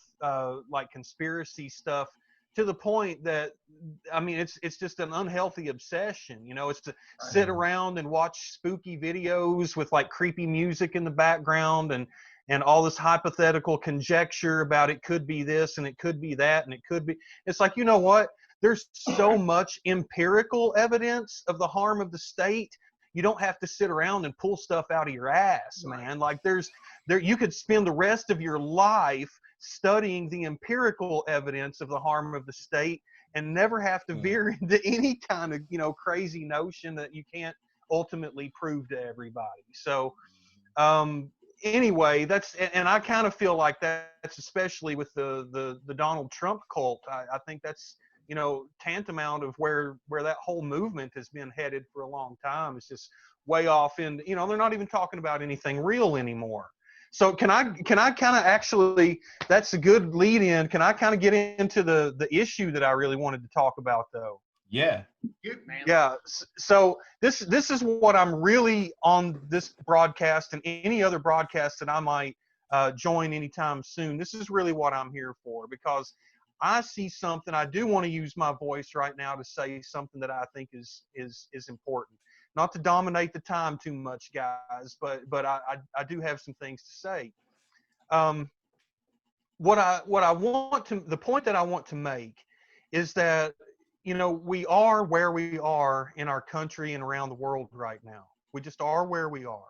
like conspiracy stuff, to the point that, I mean, it's just an unhealthy obsession. You know, it's to sit around and watch spooky videos with like creepy music in the background and all this hypothetical conjecture about it could be this and it could be that and it could be. It's like, you know what? There's so much empirical evidence of the harm of the state. You don't have to sit around and pull stuff out of your ass, man. Like you could spend the rest of your life studying the empirical evidence of the harm of the state and never have to veer into any kind of, you know, crazy notion that you can't ultimately prove to everybody. So, anyway, and I kind of feel like that's especially with the Donald Trump cult. I think that's, you know, tantamount of where that whole movement has been headed for a long time. It's just way off in, you know, they're not even talking about anything real anymore. So can I kind of actually, that's a good lead in. Can I kind of get into the issue that I really wanted to talk about though? Yeah. Yeah. So this is what I'm really on this broadcast and any other broadcast that I might join anytime soon. This is really what I'm here for, because I see something. I do want to use my voice right now to say something that I think is important. Not to dominate the time too much, guys, but I do have some things to say. The point that I want to make is that, you know, we are where we are in our country and around the world right now. We just are where we are.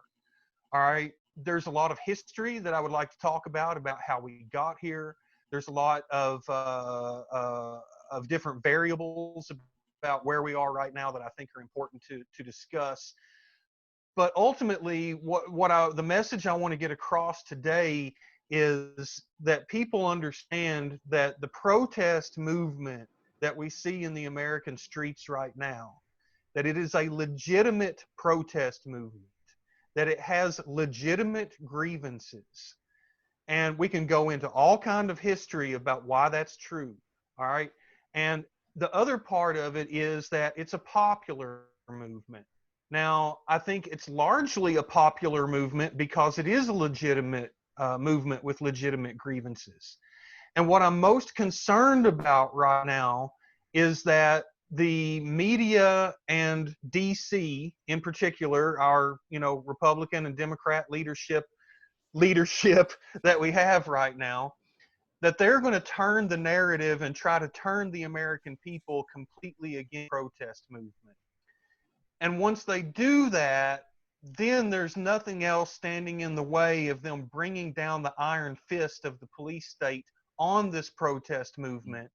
All right. There's a lot of history that I would like to talk about how we got here. There's a lot of different variables about where we are right now that I think are important to discuss. But ultimately, the message I want to get across today is that people understand that the protest movement that we see in the American streets right now, that it is a legitimate protest movement, that it has legitimate grievances. And we can go into all kind of history about why that's true. All right. And the other part of it is that it's a popular movement. Now, I think it's largely a popular movement because it is a legitimate movement with legitimate grievances. And what I'm most concerned about right now is that the media and DC in particular, our, Republican and Democrat leadership that we have right now, that they're going to turn the narrative and try to turn the American people completely against the protest movement. And once they do that, then there's nothing else standing in the way of them bringing down the iron fist of the police state on this protest movement.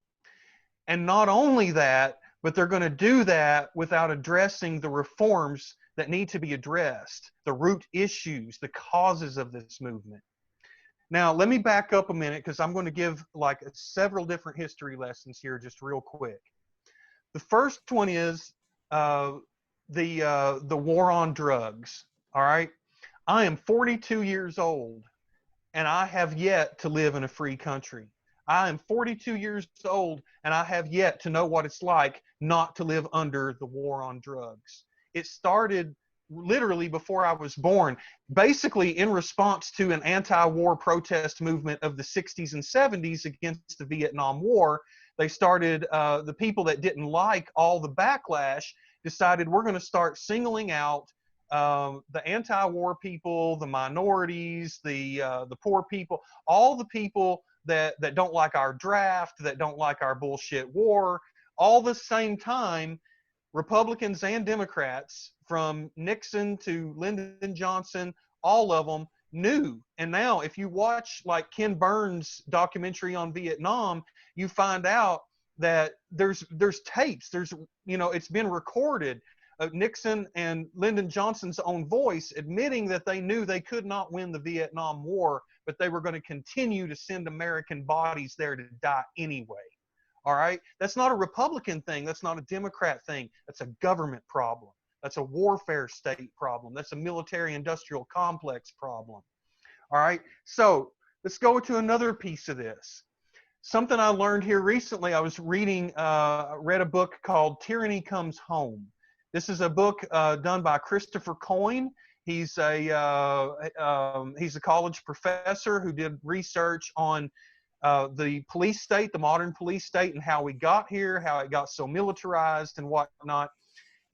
And not only that, but they're going to do that without addressing the reforms that need to be addressed, the root issues, the causes of this movement. Now, let me back up a minute because I'm going to give like several different history lessons here just real quick. The first one is the war on drugs. All right. I am 42 years old and I have yet to live in a free country. I am 42 years old and I have yet to know what it's like not to live under the war on drugs. It started literally before I was born, basically in response to an anti-war protest movement of the 60s and 70s against the Vietnam War. They started, the people that didn't like all the backlash decided we're going to start singling out the anti-war people, the minorities, the poor people, all the people that don't like our draft, that don't like our bullshit war. All the same time, Republicans and Democrats, from Nixon to Lyndon Johnson, all of them knew. And now if you watch like Ken Burns' documentary on Vietnam, you find out that there's tapes, it's been recorded of Nixon and Lyndon Johnson's own voice admitting that they knew they could not win the Vietnam War, but they were going to continue to send American bodies there to die anyway. All right? That's not a Republican thing. That's not a Democrat thing. That's a government problem. That's a warfare state problem. That's a military-industrial complex problem. All right? So let's go to another piece of this. Something I learned here recently, I was read a book called Tyranny Comes Home. This is a book done by Christopher Coyne. He's a college professor who did research on the police state, the modern police state, and how we got here, how it got so militarized and whatnot.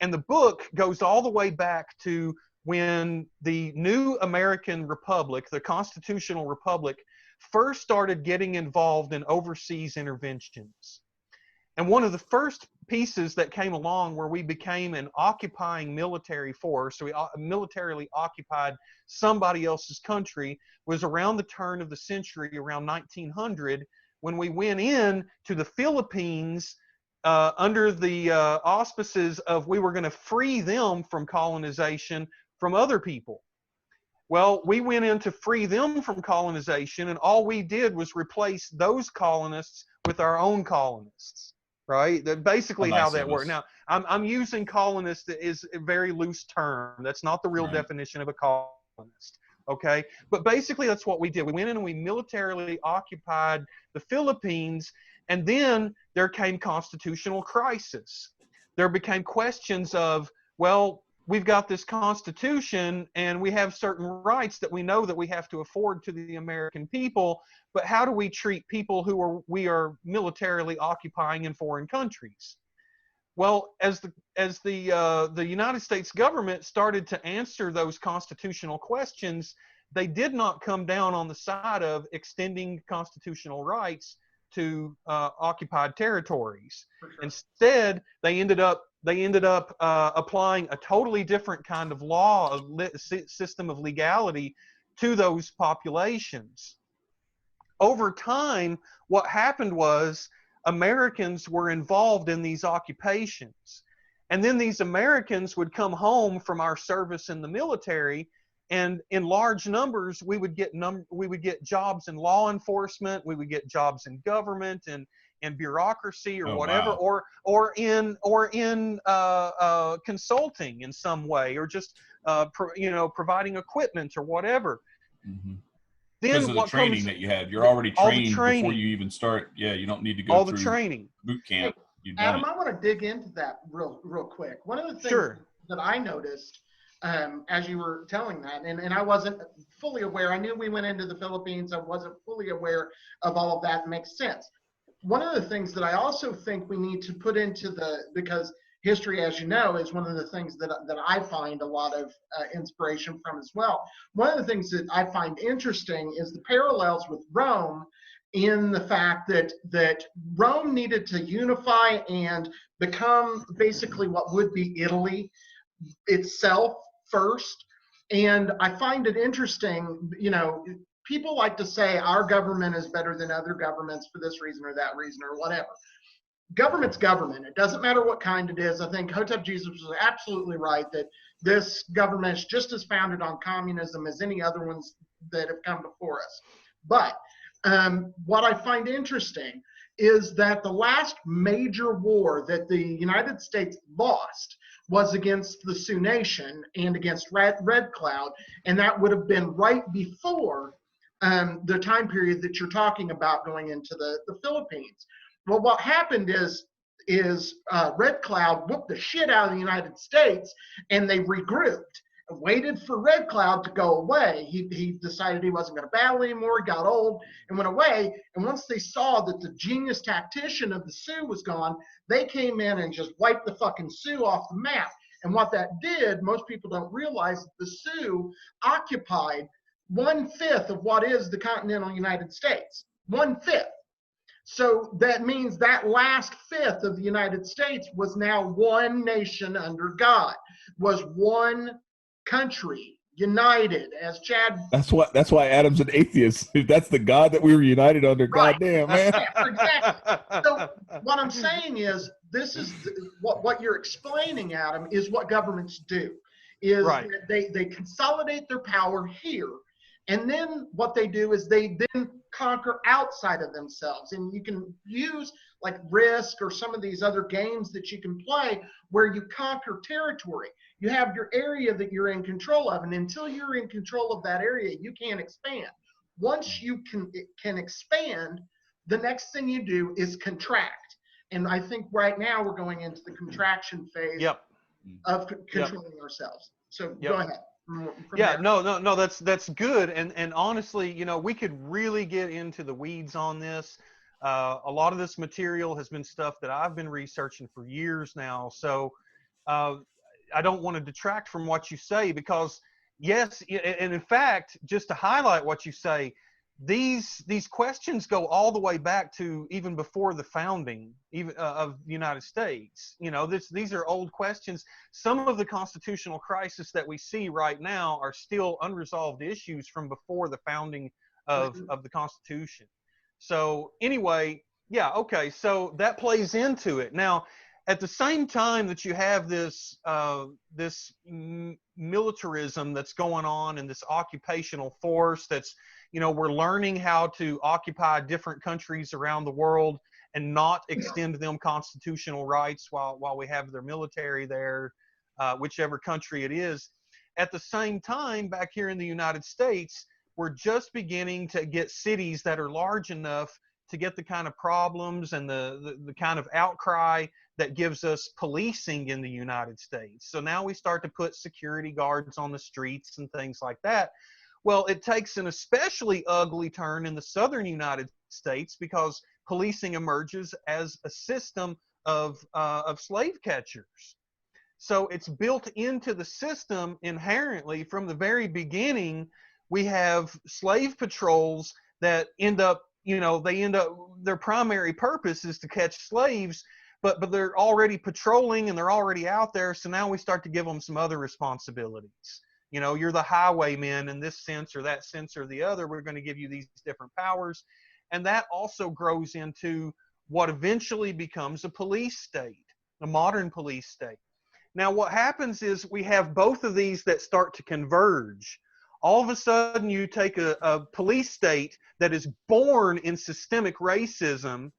And the book goes all the way back to when the new American Republic, the constitutional republic, first started getting involved in overseas interventions. And one of the first pieces that came along where we became an occupying military force, so we militarily occupied somebody else's country, was around the turn of the century, around 1900, when we went in to the Philippines under the auspices of we were going to free them from colonization from other people. Well, we went in to free them from colonization, and all we did was replace those colonists with our own colonists. Right? That's basically how that worked. Now, I'm using colonist is a very loose term. That's not the real definition of a colonist. Okay? But basically, that's what we did. We went in and we militarily occupied the Philippines, and then there came constitutional crisis. There became questions of, well, we've got this constitution and we have certain rights that we know that we have to afford to the American people, but how do we treat people who we are militarily occupying in foreign countries? Well, as the United States government started to answer those constitutional questions, they did not come down on the side of extending constitutional rights to occupied territories. Sure. Instead, they ended up applying a totally different kind of law, a system of legality to those populations. Over time, what happened was Americans were involved in these occupations. And then these Americans would come home from our service in the military, and in large numbers, we would get jobs in law enforcement, we would get jobs in government and bureaucracy or whatever, wow. or in consulting in some way, or just providing equipment or whatever. Mm-hmm. Then because of the training that you have, you're already trained before you even start. Yeah, you don't need to go all through the training boot camp. Hey, Adam, I want to dig into that real quick. One of the things that I noticed as you were telling that, and I wasn't fully aware. I knew we went into the Philippines. I wasn't fully aware of all of that. It makes sense. One of the things that I also think we need to put into because history, as you know, is one of the things that I find a lot of inspiration from as well. One of the things that I find interesting is the parallels with Rome, in the fact that Rome needed to unify and become basically what would be Italy itself first. And I find it interesting, people like to say our government is better than other governments for this reason or that reason or whatever. Government's government. It doesn't matter what kind it is. I think Hotep Jesus was absolutely right that this government is just as founded on communism as any other ones that have come before us. But what I find interesting is that the last major war that the United States lost was against the Sioux Nation and against Red Cloud, and that would have been right before the time period that you're talking about going into the Philippines. Well, what happened is Red Cloud whooped the shit out of the United States, and they regrouped, waited for Red Cloud to go away. He decided he wasn't going to battle anymore, got old, and went away. And once they saw that the genius tactician of the Sioux was gone, they came in and just wiped the fucking Sioux off the map. And what that did, most people don't realize, that the Sioux occupied 1/5 of what is the continental United States. 1/5. So that means that last fifth of the United States was now one nation under God, was one country, united, as Chad. That's why Adam's an atheist. If that's the God that we were united under, Right. goddamn, man. Yeah, exactly. So what I'm saying is, this is what you're explaining, Adam, is what governments do. Is Right. they consolidate their power here, and then what they do is they then conquer outside of themselves. And you can use like Risk or some of these other games that you can play where you conquer territory. You have your area that you're in control of, and until you're in control of that area, you can't expand. Once you can expand, the next thing you do is contract. And I think right now we're going into the contraction phase of controlling ourselves. So go ahead. Yeah, no, that's good. And honestly, we could really get into the weeds on this. A lot of this material has been stuff that I've been researching for years now. So I don't want to detract from what you say, because yes, and in fact, just to highlight what you say, these questions go all the way back to even before the founding of the United States. These are old questions. Some of the constitutional crisis that we see right now are still unresolved issues from before the founding of the Constitution. So anyway, yeah, okay, so that plays into it. Now, at the same time that you have this militarism that's going on, and this occupational force that's, we're learning how to occupy different countries around the world and not extend them constitutional rights while we have their military there, whichever country it is. At the same time, back here in the United States, we're just beginning to get cities that are large enough to get the kind of problems and the kind of outcry that gives us policing in the United States. So now we start to put security guards on the streets and things like that. Well, it takes an especially ugly turn in the southern United States, because policing emerges as a system of slave catchers. So it's built into the system inherently from the very beginning. We have slave patrols that end up, their primary purpose is to catch slaves, but they're already patrolling and they're already out there. So now we start to give them some other responsibilities. You're the highwayman in this sense or that sense or the other. We're going to give you these different powers. And that also grows into what eventually becomes a police state, a modern police state. Now, what happens is we have both of these that start to converge. All of a sudden, you take a police state that is born in systemic racism,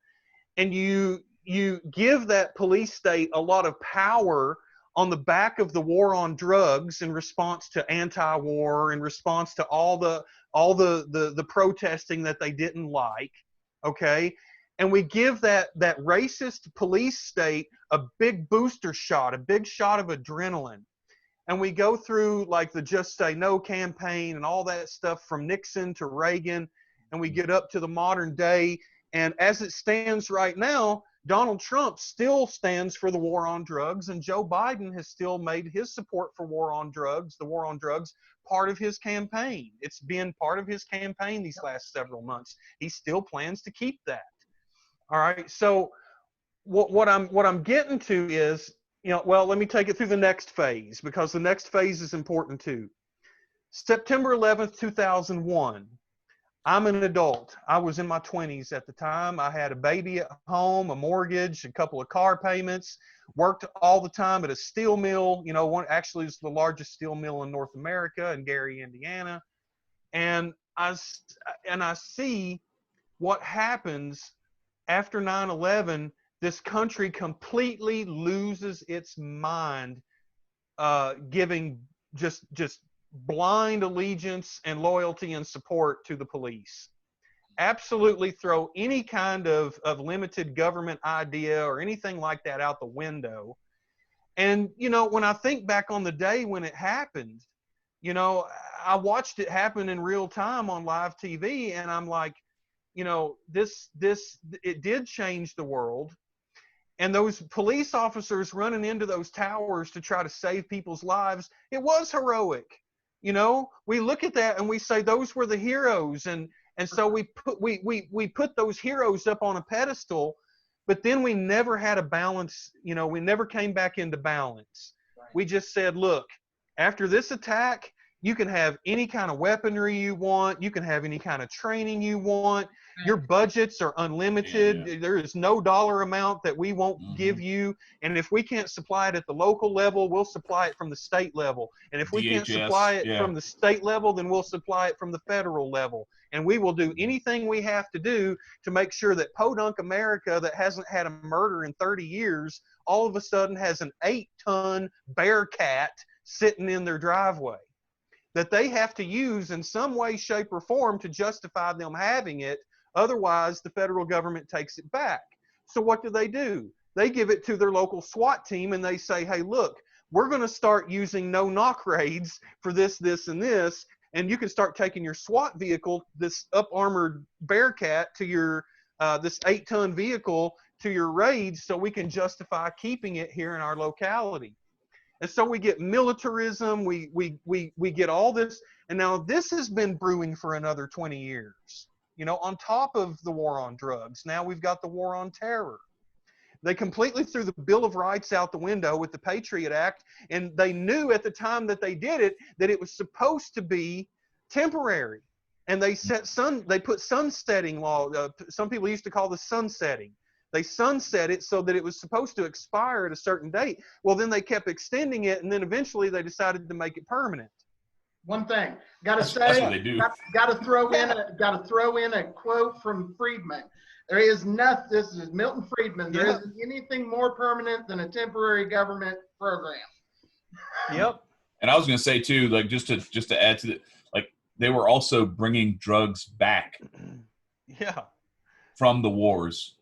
and you give that police state a lot of power on the back of the war on drugs, in response to anti-war, in response to all the protesting that they didn't like, okay? And we give that racist police state a big booster shot, a big shot of adrenaline. and we go through like the Just Say No campaign and all that stuff from Nixon to Reagan, and we get up to the modern day. And as it stands right now, Donald Trump still stands for the war on drugs, and Joe Biden has still made his support for the war on drugs, part of his campaign. It's been part of his campaign these last several months. He still plans to keep that. All right. So what I'm getting to is, well, let me take it through the next phase, because the next phase is important too. September 11th, 2001. I'm an adult. I was in my 20s at the time. I had a baby at home, a mortgage, a couple of car payments, worked all the time at a steel mill. Actually it's the largest steel mill in North America in Gary, Indiana. And I see what happens after 9/11. This country completely loses its mind, giving just blind allegiance and loyalty and support to the police. Absolutely throw any kind of limited government idea or anything like that out the window. And, when I think back on the day when it happened, I watched it happen in real time on live TV, and I'm like, it did change the world. And those police officers running into those towers to try to save people's lives, it was heroic. We look at that and we say those were the heroes, and so we put those heroes up on a pedestal, but then we never had a balance. We never came back into balance. Right. We just said, look, after this attack, you can have any kind of weaponry you want. You can have any kind of training you want. Your budgets are unlimited. Yeah. There is no dollar amount that we won't give you. And if we can't supply it at the local level, we'll supply it from the state level. And if we can't supply it from the state level, then we'll supply it from the federal level. And we will do anything we have to do to make sure that podunk America, that hasn't had a murder in 30 years, all of a sudden has an 8-ton Bearcat sitting in their driveway that they have to use in some way, shape, or form to justify them having it. Otherwise, the federal government takes it back. So what do? They give it to their local SWAT team, and they say, hey, look, we're going to start using no-knock raids for this, this, and this, and you can start taking your SWAT vehicle, this up-armored Bearcat, to your this 8-ton vehicle to your raids, so we can justify keeping it here in our locality. And so we get militarism, we get all this, and now this has been brewing for another 20 years. On top of the war on drugs, now we've got the war on terror. They completely threw the Bill of Rights out the window with the Patriot Act, and they knew at the time that they did it that it was supposed to be temporary. And they put sunsetting law. Some people used to call this sunsetting. They sunset it so that it was supposed to expire at a certain date. Well, then they kept extending it, and then eventually they decided to make it permanent. One thing, that's what they do. Got to throw in a quote from Friedman. There is nothing. This is Milton Friedman. There isn't anything more permanent than a temporary government program. Yep. And I was going to say too, like just to add to it, like they were also bringing drugs back. Yeah. From the wars.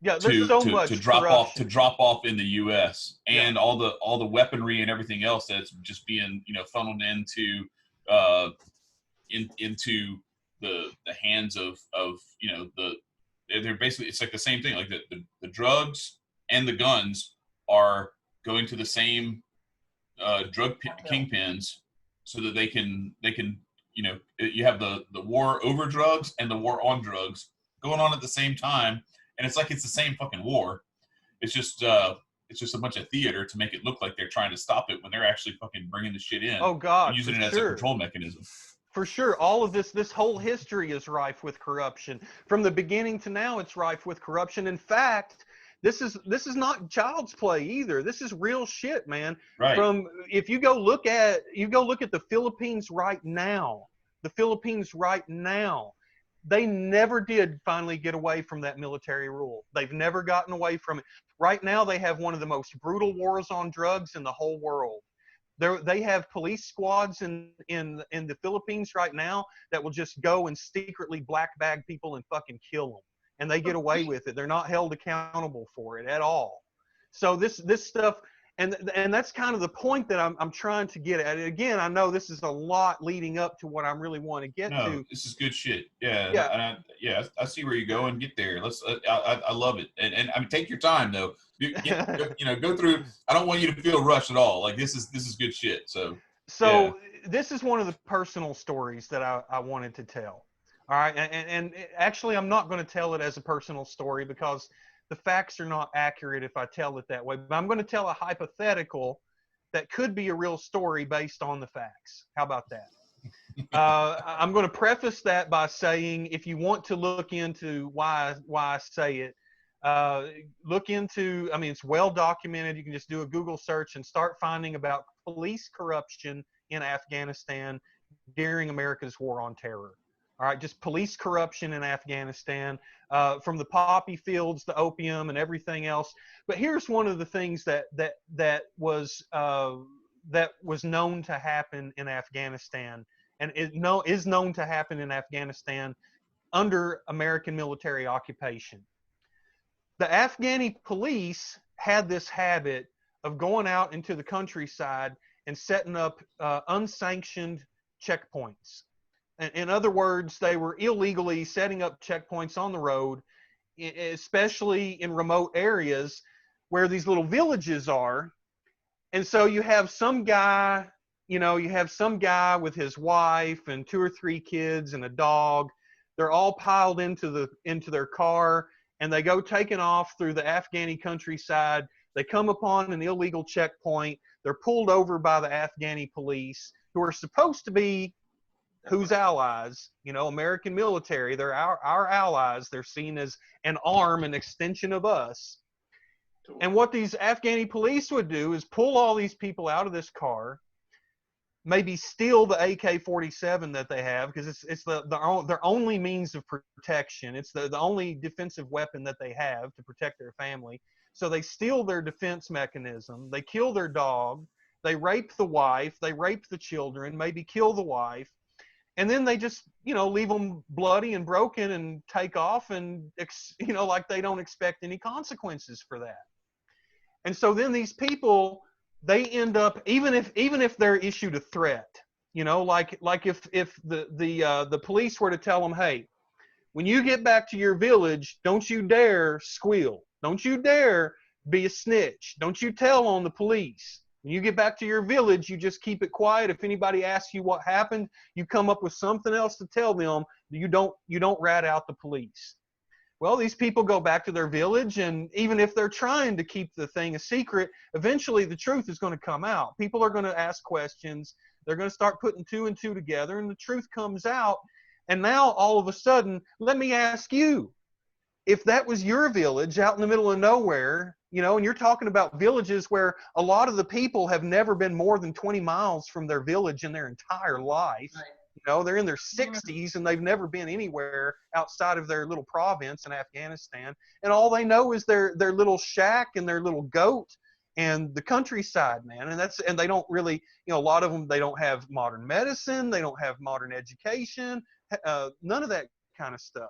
Yeah, there's so much to drop off in the U.S. and all the weaponry and everything else that's just being funneled into the hands of they're basically, it's like the same thing, like the drugs and the guns are going to the same drug kingpins, so that they can you have the war over drugs and the war on drugs going on at the same time. And it's like it's the same fucking war. It's just a bunch of theater to make it look like they're trying to stop it when they're actually fucking bringing the shit in. Oh God, and using it as a control mechanism. For sure, all of this whole history is rife with corruption. From the beginning to now, it's rife with corruption. In fact, this is not child's play either. This is real shit, man. Right. If you go look at the Philippines right now, they never did finally get away from that military rule. They've never gotten away from it. Right now, they have one of the most brutal wars on drugs in the whole world. They have police squads in the Philippines right now that will just go and secretly black bag people and fucking kill them. And they get away with it. They're not held accountable for it at all. So this stuff, And that's kind of the point that I'm trying to get at. Again, I know this is a lot leading up to what I really want to get No, to. this is good shit. Yeah, Yeah. I see where you go and get there. Let's. I love it. And I mean, take your time though. Go through. I don't want you to feel rushed at all. Like this is good shit. So. Yeah. So this is one of the personal stories that I wanted to tell. All right, and actually, I'm not going to tell it as a personal story because the facts are not accurate if I tell it that way. But I'm going to tell a hypothetical that could be a real story based on the facts. How about that? I'm going to preface that by saying, if you want to look into why I say it, look into. I mean, it's well documented. You can just do a Google search and start finding about police corruption in Afghanistan during America's war on terror. All right, just police corruption in Afghanistan, from the poppy fields, the opium, and everything else. But here's one of the things that was known to happen in Afghanistan, and is known to happen in Afghanistan under American military occupation. The Afghani police had this habit of going out into the countryside and setting up unsanctioned checkpoints. In other words, they were illegally setting up checkpoints on the road, especially in remote areas where these little villages are. And so you have some guy, with his wife and 2 or 3 kids and a dog. They're all piled into their car, and they go taking off through the Afghani countryside. They come upon an illegal checkpoint. They're pulled over by the Afghani police, who are supposed to be whose allies, American military. They're our allies. They're seen as an arm, an extension of us. And what these Afghani police would do is pull all these people out of this car, maybe steal the AK-47 that they have, because it's their only means of protection. It's the only defensive weapon that they have to protect their family. So they steal their defense mechanism. They kill their dog. They rape the wife. They rape the children, maybe kill the wife. And then they just, leave them bloody and broken and take off, and, like they don't expect any consequences for that. And so then these people, they end up, even if they're issued a threat, like if the police were to tell them, hey, when you get back to your village, don't you dare squeal. Don't you dare be a snitch. Don't you tell on the police. When you get back to your village, you just keep it quiet. If anybody asks you what happened, you come up with something else to tell them. You don't rat out the police. Well, these people go back to their village, and even if they're trying to keep the thing a secret, eventually the truth is going to come out. People are going to ask questions. They're going to start putting 2 and 2 together, and the truth comes out. And now all of a sudden, let me ask you, if that was your village out in the middle of nowhere, and you're talking about villages where a lot of the people have never been more than 20 miles from their village in their entire life. Right. They're in their 60s and they've never been anywhere outside of their little province in Afghanistan. And all they know is their little shack and their little goat and the countryside, man. And they don't really, a lot of them, they don't have modern medicine. They don't have modern education, none of that kind of stuff.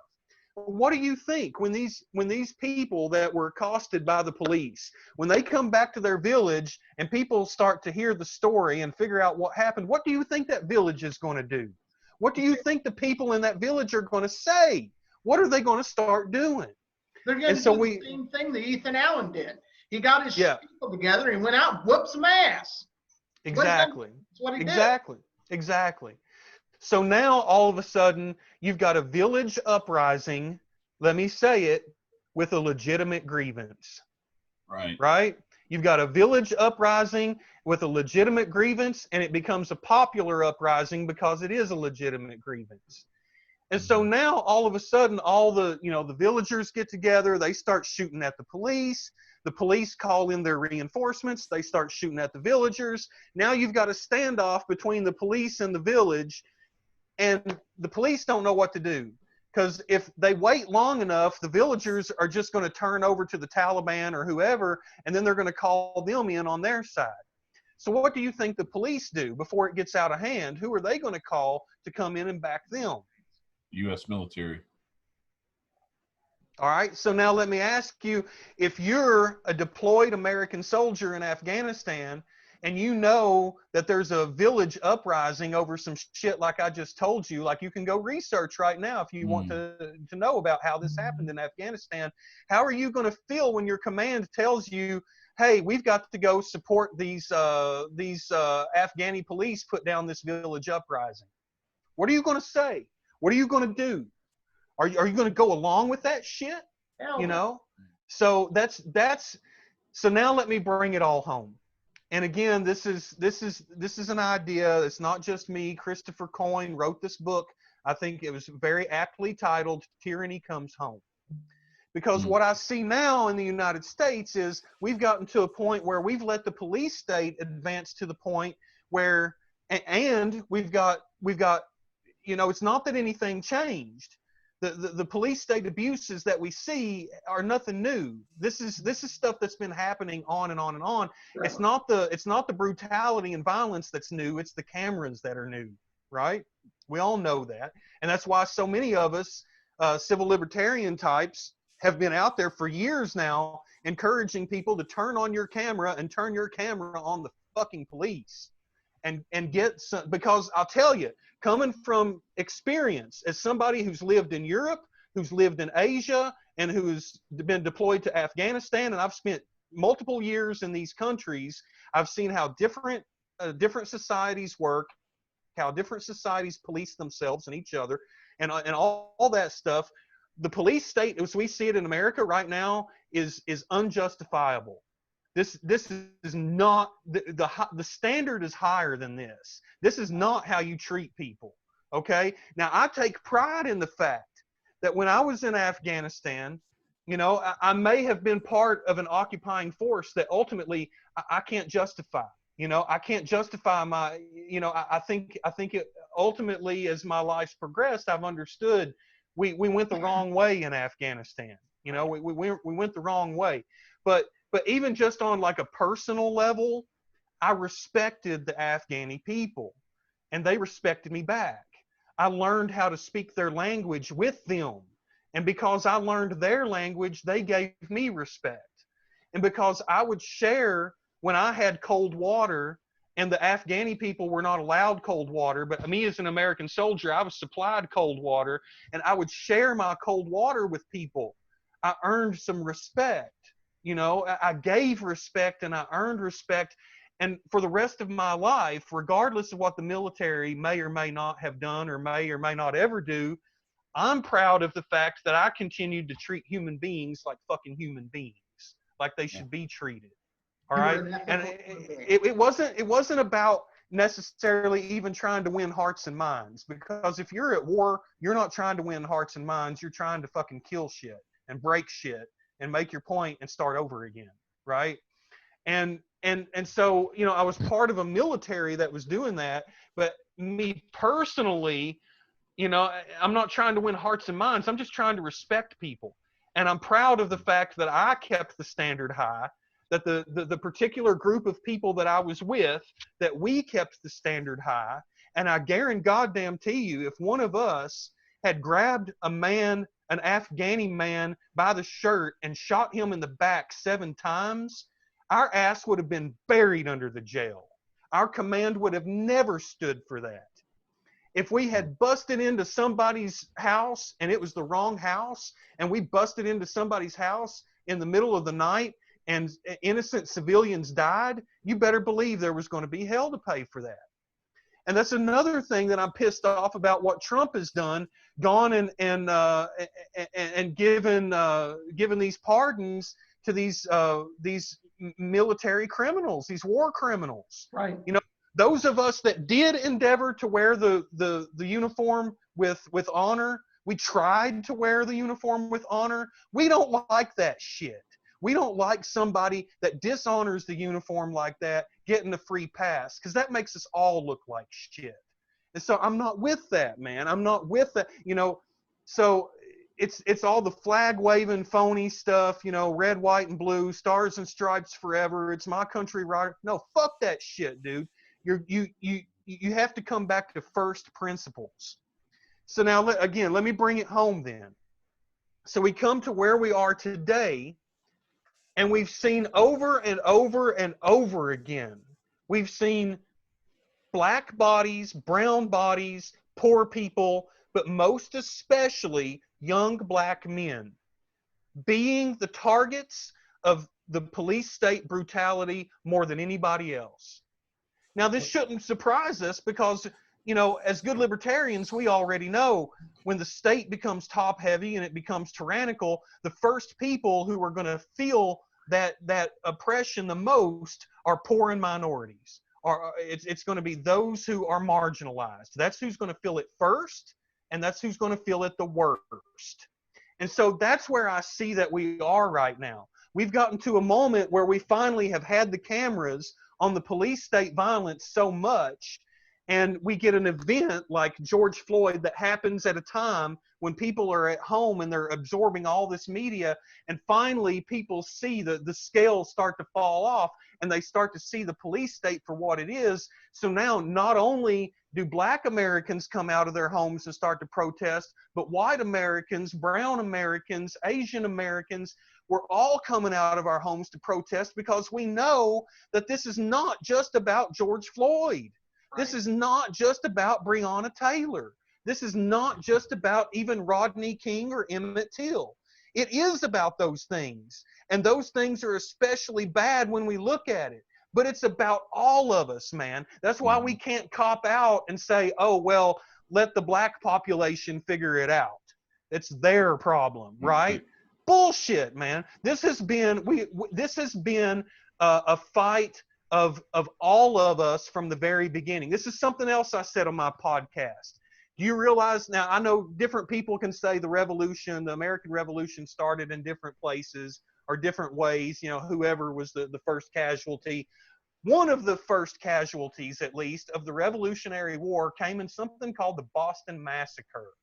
What do you think when these people that were accosted by the police, when they come back to their village and people start to hear the story and figure out what happened, what do you think that village is going to do? What do you think the people in that village are going to say? What are they going to start doing? They're going to do the same thing that Ethan Allen did. He got his people together and went out and whooped some ass. Exactly. That's what he did. Exactly. So now all of a sudden you've got a village uprising, let me say it, with a legitimate grievance. Right? You've got a village uprising with a legitimate grievance, and it becomes a popular uprising because it is a legitimate grievance. And so now all of a sudden all the villagers get together, they start shooting at the police. The police call in their reinforcements, they start shooting at the villagers. Now you've got a standoff between the police and the village. And the police don't know what to do, because if they wait long enough, the villagers are just going to turn over to the Taliban or whoever, and then they're going to call them in on their side. So what do you think the police do before it gets out of hand? Who are they going to call to come in and back them? U.S. military. All right. So now let me ask you, if you're a deployed American soldier in Afghanistan and you know that there's a village uprising over some shit like I just told you, like you can go research right now if you want to know about how this happened in Afghanistan, how are you going to feel when your command tells you, hey, we've got to go support these Afghani police put down this village uprising? What are you going to say? What are you going to do? Are you going to go along with that shit? Hell You no. know? So so now let me bring it all home. And again, this is an idea. It's not just me. Christopher Coyne wrote this book. I think it was very aptly titled Tyranny Comes Home. Because what I see now in the United States is we've gotten to a point where we've let the police state advance to the point where, and we've got, it's not that anything changed. The police state abuses that we see are nothing new. This is stuff that's been happening on and on and on. Right. It's not the brutality and violence that's new. It's the cameras that are new, right? We all know that, and that's why so many of us civil libertarian types have been out there for years now, encouraging people to turn on your camera and turn your camera on the fucking police, and get some, because I'll tell you, coming from experience as somebody who's lived in Europe, who's lived in Asia, and who's been deployed to Afghanistan, and I've spent multiple years in these countries, I've seen how different societies work, how different societies police themselves and each other, and all that stuff. The police state, as we see it in America right now, is unjustifiable. This is not, the standard is higher than this. This is not how you treat people. Okay. Now I take pride in the fact that when I was in Afghanistan, I may have been part of an occupying force that ultimately I can't justify. I can't justify my, I think it ultimately, as my life's progressed, I've understood we went the wrong way in Afghanistan. We went the wrong way. But even just on like a personal level, I respected the Afghani people and they respected me back. I learned how to speak their language with them. And because I learned their language, they gave me respect. And because I would share when I had cold water and the Afghani people were not allowed cold water, but me as an American soldier, I was supplied cold water, and I would share my cold water with people. I earned some respect. I gave respect and I earned respect. And for the rest of my life, regardless of what the military may or may not have done or may not ever do, I'm proud of the fact that I continued to treat human beings like fucking human beings, like they should be treated. All right. And it wasn't about necessarily even trying to win hearts and minds, because if you're at war, you're not trying to win hearts and minds. You're trying to fucking kill shit and break shit and make your point and start over again. Right. And so, I was part of a military that was doing that, but me personally, I'm not trying to win hearts and minds. I'm just trying to respect people. And I'm proud of the fact that I kept the standard high, that the particular group of people that I was with, that we kept the standard high. And I guarantee you, if one of us had grabbed an Afghani man by the shirt and shot him in the back 7 times, our ass would have been buried under the jail. Our command would have never stood for that. If we had busted into somebody's house and it was the wrong house, and we busted into somebody's house in the middle of the night and innocent civilians died, you better believe there was going to be hell to pay for that. And that's another thing that I'm pissed off about what Trump has done, gone and given these pardons to these military criminals, these war criminals. Right. Those of us that did endeavor to wear the uniform with honor, we tried to wear the uniform with honor. We don't like that shit. We don't like somebody that dishonors the uniform like that getting a free pass, because that makes us all look like shit. And so I'm not with that, man. I'm not with that. So it's all the flag waving phony stuff, red, white, and blue, stars and stripes forever. It's my country, right? No, fuck that shit, dude. You have to come back to first principles. So now, again, let me bring it home then. So we come to where we are today, and we've seen over and over and over again, we've seen black bodies, brown bodies, poor people, but most especially young black men being the targets of the police state brutality more than anybody else. Now, this shouldn't surprise us because, you know, as good libertarians, we already know when the state becomes top heavy and it becomes tyrannical, the first people who are going to feel that oppression the most are poor and minorities. Or it's going to be those who are marginalized. That's who's going to feel it first, and that's who's going to feel it the worst. And so that's where I see that we are right now. We've gotten to a moment where we finally have had the cameras on the police state violence so much, and we get an event like George Floyd that happens at a time when people are at home and they're absorbing all this media, and finally people see the scales start to fall off and they start to see the police state for what it is. So now not only do black Americans come out of their homes and start to protest, but white Americans, brown Americans, Asian Americans, we're all coming out of our homes to protest because we know that this is not just about George Floyd. This is not just about Breonna Taylor. This is not just about even Rodney King or Emmett Till. It is about those things. And those things are especially bad when we look at it. But it's about all of us, man. That's why we can't cop out and say, oh, well, let the black population figure it out. It's their problem, right? Bullshit, man. This has been a fight of all of us from the very beginning. This is something else I said on my podcast. Do you realize now? I know different people can say the revolution, the American Revolution, started in different places or different ways. You know, whoever was the first casualty. One of the first casualties, at least, of the Revolutionary War came in something called the Boston Massacre.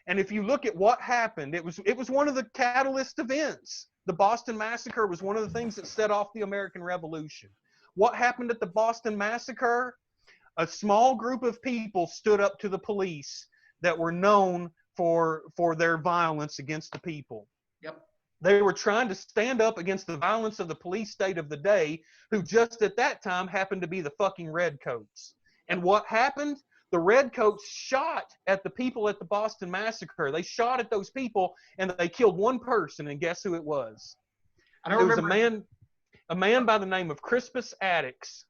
And if you look at what happened, it was one of the catalyst events. The Boston Massacre was one of the things that set off the American Revolution. What happened at the Boston Massacre? A small group of people stood up to the police that were known for their violence against the people. Yep. They were trying to stand up against the violence of the police state of the day, who just at that time happened to be the fucking redcoats. And what happened? The redcoats shot at the people at the Boston Massacre. They shot at those people and they killed one person, and guess who it was? It was a man by the name of Crispus Attucks.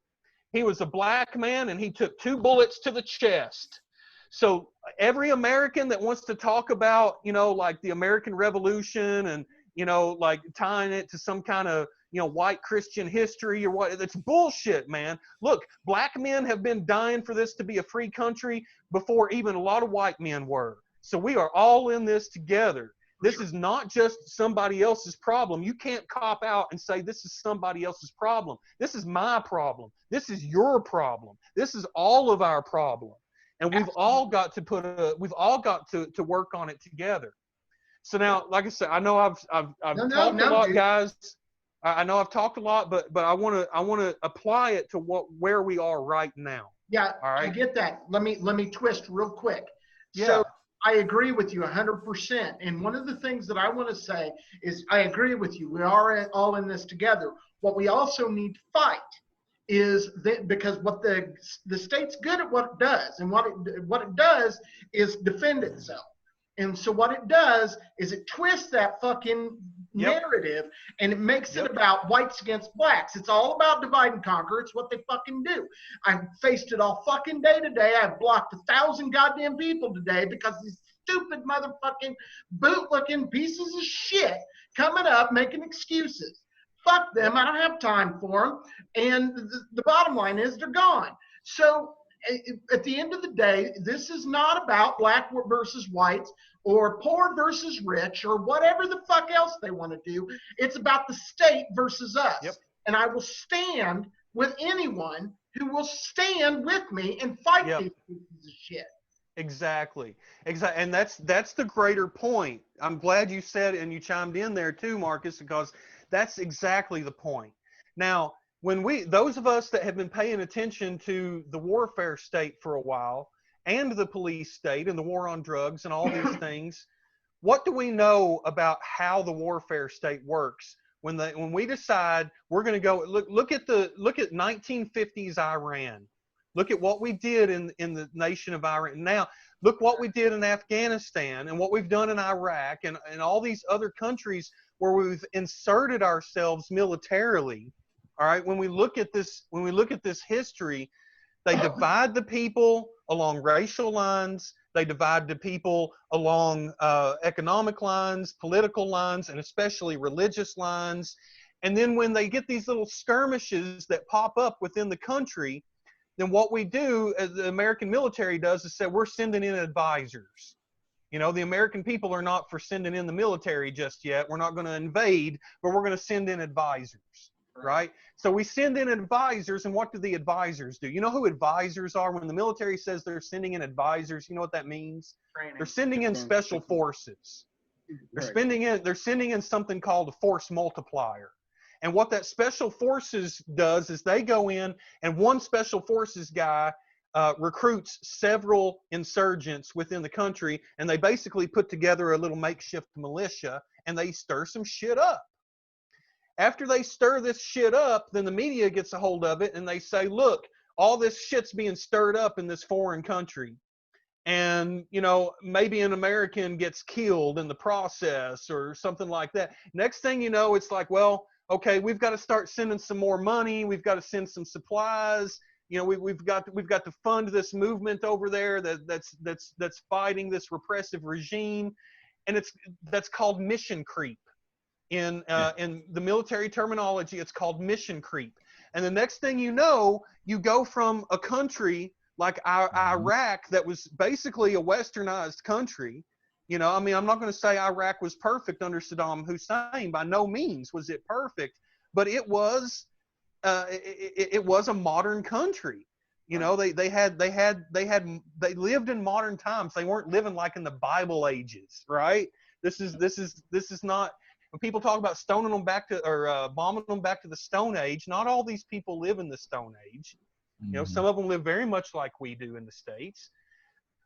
He was a black man and he took 2 bullets to the chest. So every American that wants to talk about, you know, like the American Revolution and, you know, like tying it to some kind of, you know, white Christian history or what, it's bullshit, man. Look, black men have been dying for this to be a free country before even a lot of white men were. So we are all in this together. This is not just somebody else's problem. You can't cop out and say this is somebody else's problem. This is my problem. This is your problem. This is all of our problem. And we've all got to work on it together. So now, like I said, I know I've talked a lot, dude. Guys. I know I've talked a lot, but I want to apply it to where we are right now. Yeah, all right? I get that. Let me twist real quick. Yeah. So I agree with you 100%. And one of the things that I want to say is I agree with you. We are all in this together. What we also need to fight is that, because what the state's good at what it does, and what it does is defend itself. And so what it does is it twists that fucking narrative, and it makes it about whites against blacks. It's all about divide and conquer. It's what they fucking do. I've faced it all fucking day today. I've blocked 1,000 goddamn people today because these stupid motherfucking boot-looking pieces of shit coming up making excuses. Fuck them. I don't have time for them. And the bottom line is they're gone. So at the end of the day, this is not about black versus whites or poor versus rich or whatever the fuck else they want to do. It's about the state versus us. Yep. And I will stand with anyone who will stand with me and fight these pieces of shit. Exactly. And that's the greater point. I'm glad you said, and you chimed in there too, Marcus, because that's exactly the point. Now, when those of us that have been paying attention to the warfare state for a while, and the police state and the war on drugs and all these things, what do we know about how the warfare state works when we decide we're going to go look at 1950s Iran. Look at what we did in the nation of Iran. Now, look what we did in Afghanistan and what we've done in Iraq and all these other countries where we've inserted ourselves militarily. All right, when we look at this history, they divide the people along racial lines. They divide the people along economic lines, political lines, and especially religious lines. And then when they get these little skirmishes that pop up within the country, then what we do, as the American military does, is say we're sending in advisors. You know, the American people are not for sending in the military just yet. We're not going to invade, but we're going to send in advisors, right? So we send in advisors, and what do the advisors do? You know who advisors are? When the military says they're sending in advisors, you know what that means? Training. They're sending in special forces. They're sending in something called a force multiplier. And what that special forces does is they go in, and one special forces guy recruits several insurgents within the country, and they basically put together a little makeshift militia, and they stir some shit up. After they stir this shit up, then the media gets a hold of it, and they say, look, all this shit's being stirred up in this foreign country. And, you know, maybe an American gets killed in the process or something like that. Next thing you know, it's like, well, okay, we've got to start sending some more money. We've got to send some supplies. You know, we've got to fund this movement over there that's fighting this repressive regime, and that's called mission creep. In the military terminology, it's called mission creep. And the next thing you know, you go from a country like Iraq that was basically a westernized country. You know, I mean, I'm not going to say Iraq was perfect under Saddam Hussein. By no means was it perfect, but it was a modern country. You know, they lived in modern times. They weren't living like in the Bible ages, right? This is not. When people talk about stoning them back to or bombing them back to the Stone Age, not all these people live in the Stone Age. You know, some of them live very much like we do in the States.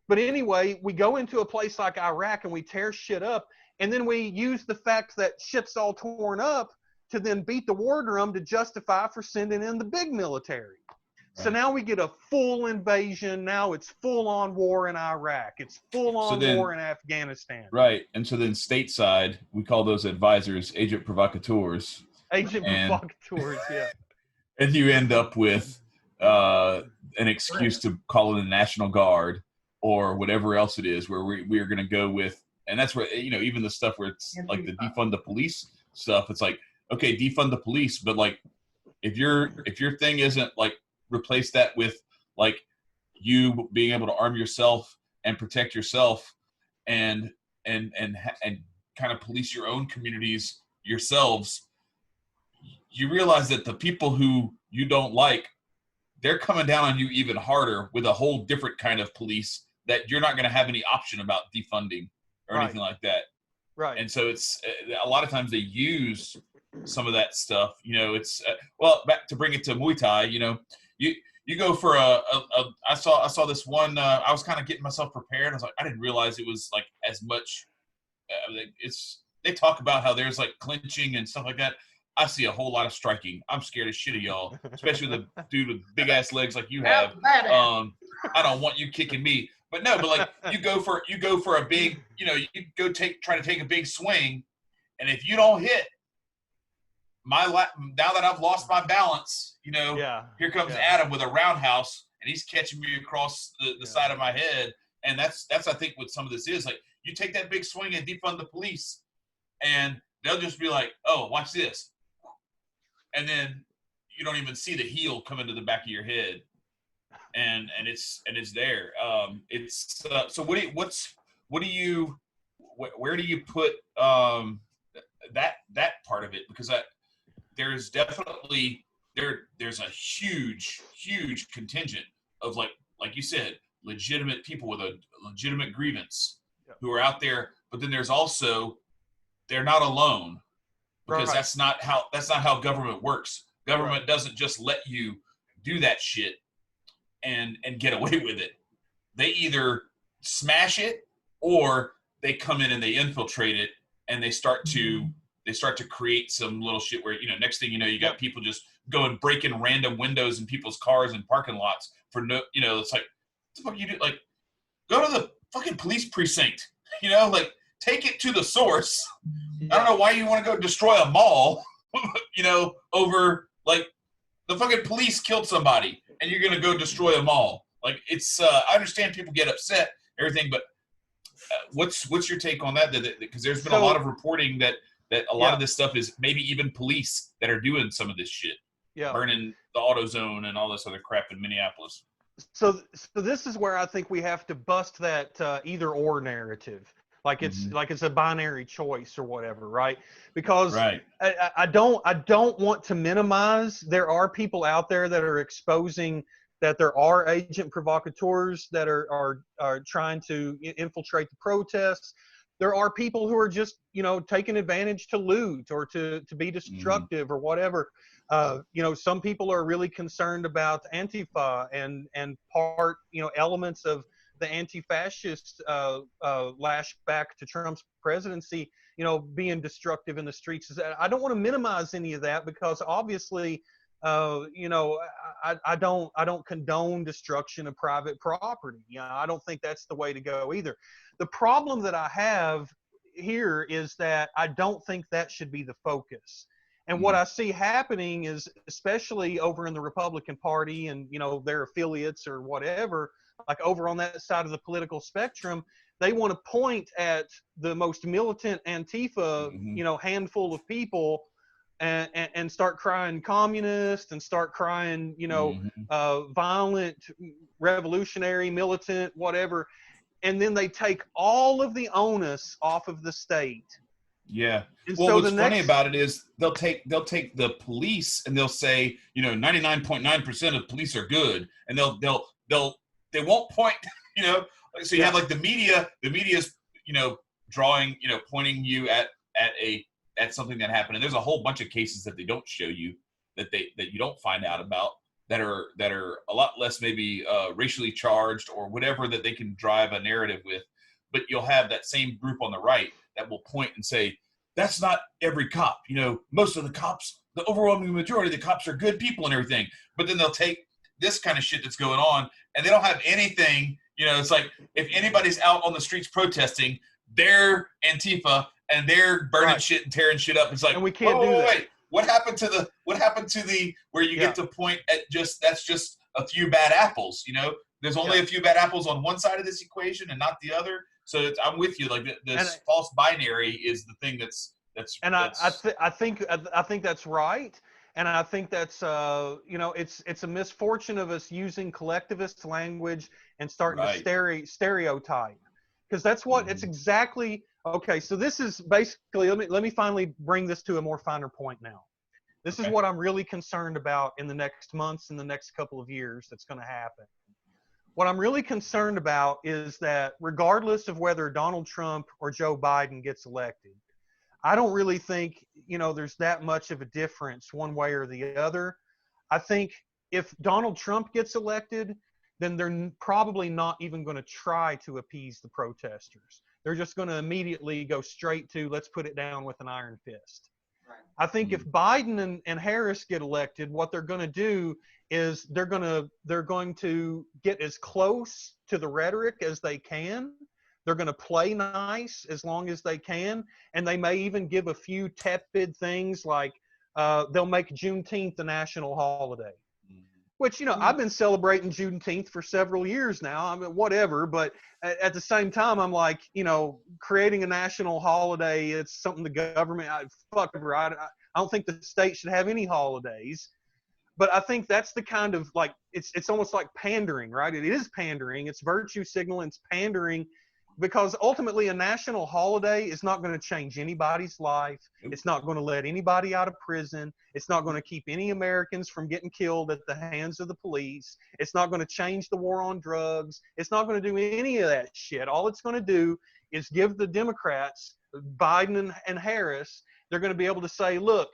But anyway, we go into a place like Iraq and we tear shit up, and then we use the fact that shit's all torn up to then beat the war drum to justify for sending in the big military. Right. So now we get a full invasion. Now it's full-on war in Iraq. It's full-on war in Afghanistan. Right. And so then stateside, we call those advisors agent provocateurs. Provocateurs, yeah. And you end up with an excuse to call in the National Guard or whatever else it is, where we are going to go with, and that's where, you know, even the stuff where it's like the defund the police stuff, it's like, okay, defund the police, but like if your thing isn't like replace that with like you being able to arm yourself and protect yourself and kind of police your own communities yourselves, you realize that the people who you don't like, they're coming down on you even harder with a whole different kind of police that you're not going to have any option about defunding or anything like that. Right. And so it's a lot of times they use some of that stuff, you know, it's well, back to bring it to Muay Thai, you know, you go for I saw this one, I was kind of getting myself prepared. I was like, I didn't realize it was like as much, they talk about how there's like clinching and stuff like that. I see a whole lot of striking. I'm scared as shit of y'all, especially with a dude with big ass legs like you have. I don't want you kicking me. But no, but like you go for a big, you know, you go try to take a big swing, and if you don't hit, now that I've lost my balance, you know, here comes Adam with a roundhouse, and he's catching me across the side of my head, and that's I think what some of this is. Like you take that big swing and defund the police, and they'll just be like, oh, watch this. And then you don't even see the heel come into the back of your head, and it's there. It's so where do you put that part of it? Because there's definitely there's a huge contingent of like you said, legitimate people with a legitimate grievance who are out there, but then there's also they're not alone. Because that's not how government works. Government doesn't just let you do that shit and get away with it. They either smash it or they come in and they infiltrate it, and they start to create some little shit where, next thing you know, you got people just going breaking random windows in people's cars and parking lots for no, it's like, what the fuck you do? Like, go to the fucking police precinct, like, take it to the source. I don't know why you want to go destroy a mall, over, like, the fucking police killed somebody and you're going to go destroy a mall. Like, it's, I understand people get upset, everything, but what's your take on that? Because there's been a lot of reporting that a lot of this stuff is maybe even police that are doing some of this shit, burning the AutoZone and all this other crap in Minneapolis. So this is where I think we have to bust that either or narrative. Like it's a binary choice or whatever, right? Because I don't want to minimize. There are people out there that are exposing that there are agent provocateurs that are trying to infiltrate the protests. There are people who are just, taking advantage to loot or to be destructive or whatever. Some people are really concerned about Antifa and elements of the anti-fascist lash back to Trump's presidency, being destructive in the streets. I don't want to minimize any of that because obviously, I don't condone destruction of private property. I don't think that's the way to go either. The problem that I have here is that I don't think that should be the focus. And what I see happening is, especially over in the Republican Party and, their affiliates or whatever, like over on that side of the political spectrum, they want to point at the most militant Antifa, handful of people and start crying communist and start crying, violent, revolutionary, militant, whatever. And then they take all of the onus off of the state. Yeah. And well, what's funny about it is they'll take the police and they'll say, 99.9% of police are good, and they won't point, so you have like the media's, drawing, pointing you at something that happened, and there's a whole bunch of cases that they don't show you that you don't find out about that are a lot less maybe racially charged or whatever that they can drive a narrative with. But you'll have that same group on the right that will point and say, that's not every cop. Most of the cops, the overwhelming majority of the cops are good people and everything. But then they'll take this kind of shit that's going on and they don't have anything. It's like if anybody's out on the streets protesting, they're Antifa and they're burning shit and tearing shit up. It's like, and we can't do that. Wait. What happened to the where you get to point at that's just a few bad apples, There's only a few bad apples on one side of this equation and not the other. So I'm with you. Like this false binary is the thing that's. And I think that's right. And I think that's it's a misfortune of us using collectivist language and starting to stereotype, because that's what it's exactly. Okay, so this is basically, let me finally bring this to a more finer point now. This is what I'm really concerned about in the next months and the next couple of years that's going to happen. What I'm really concerned about is that regardless of whether Donald Trump or Joe Biden gets elected, I don't really think, there's that much of a difference one way or the other. I think if Donald Trump gets elected, then they're probably not even going to try to appease the protesters. They're just going to immediately go straight to, let's put it down with an iron fist. Right. I think if Biden and Harris get elected, what they're going to do is they're going to get as close to the rhetoric as they can. They're going to play nice as long as they can. And they may even give a few tepid things like they'll make Juneteenth a national holiday. Which, I've been celebrating Juneteenth for several years now. I mean, whatever. But at the same time, I'm like, creating a national holiday, it's something the government, I don't think the state should have any holidays. But I think that's the kind of, like, it's almost like pandering, right? It is pandering. It's virtue signaling. It's pandering. Because ultimately a national holiday is not going to change anybody's life. It's not going to let anybody out of prison. It's not going to keep any Americans from getting killed at the hands of the police. It's not going to change the war on drugs. It's not going to do any of that shit. All it's going to do is give the Democrats, Biden and Harris, they're going to be able to say, look,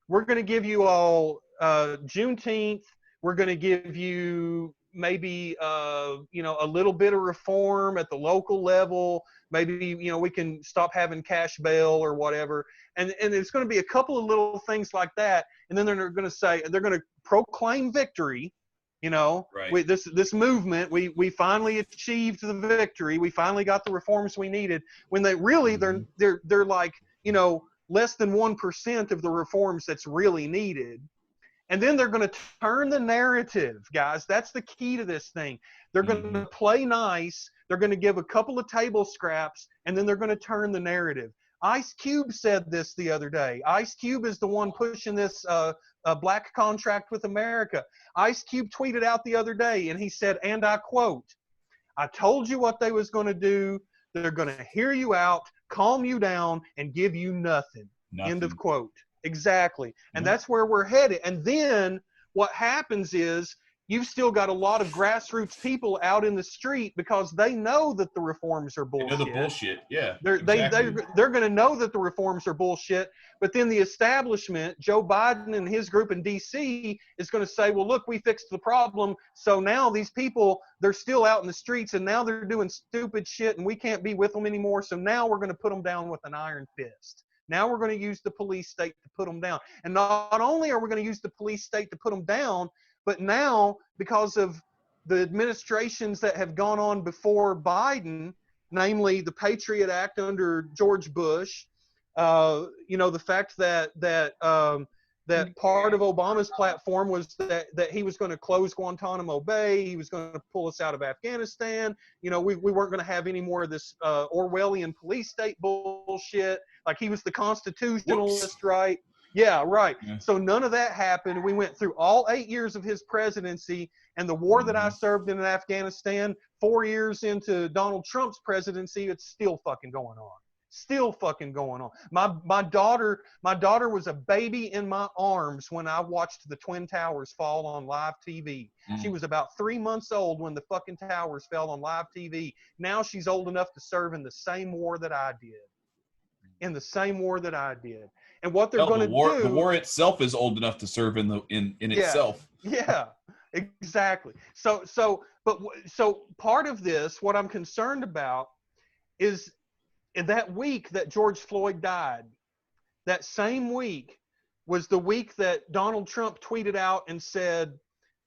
we're going to give you all Juneteenth. We're going to give you maybe a little bit of reform at the local level. Maybe we can stop having cash bail or whatever. And it's going to be a couple of little things like that. And then they're going to proclaim victory. Right. This movement, we finally achieved the victory. We finally got the reforms we needed. When they really they're like less than 1% of the reforms that's really needed. And then they're going to turn the narrative, guys. That's the key to this thing. They're going to play nice. They're going to give a couple of table scraps, and then they're going to turn the narrative. Ice Cube said this the other day. Ice Cube is the one pushing this black contract with America. Ice Cube tweeted out the other day, and he said, and I quote, "I told you what they was going to do. They're going to hear you out, calm you down, and give you nothing." End of quote. Exactly. And that's where we're headed. And then what happens is you've still got a lot of grassroots people out in the street because they know that the reforms are bullshit. They know the bullshit. Yeah. They're going to know that the reforms are bullshit. But then the establishment, Joe Biden and his group in D.C. is going to say, well, look, we fixed the problem. So now these people, they're still out in the streets and now they're doing stupid shit and we can't be with them anymore. So now we're going to put them down with an iron fist. Now we're going to use the police state to put them down. And not only are we going to use the police state to put them down, but now because of the administrations that have gone on before Biden, namely the Patriot Act under George Bush, the fact that part of Obama's platform was that he was going to close Guantanamo Bay, he was going to pull us out of Afghanistan. We weren't going to have any more of this Orwellian police state bullshit. Like he was the constitutionalist, right? Yeah, right. Yeah. So none of that happened. We went through all 8 years of his presidency and the war that I served in Afghanistan. 4 years into Donald Trump's presidency, it's still fucking going on. Still fucking going on. My daughter was a baby in my arms when I watched the Twin Towers fall on live TV. She was about 3 months old when the fucking towers fell on live TV. Now she's old enough to serve in the same war that I did. And what they're going to do, the war itself is old enough to serve in itself. Yeah, exactly. So part of this, what I'm concerned about is that week that George Floyd died, that same week was the week that Donald Trump tweeted out and said,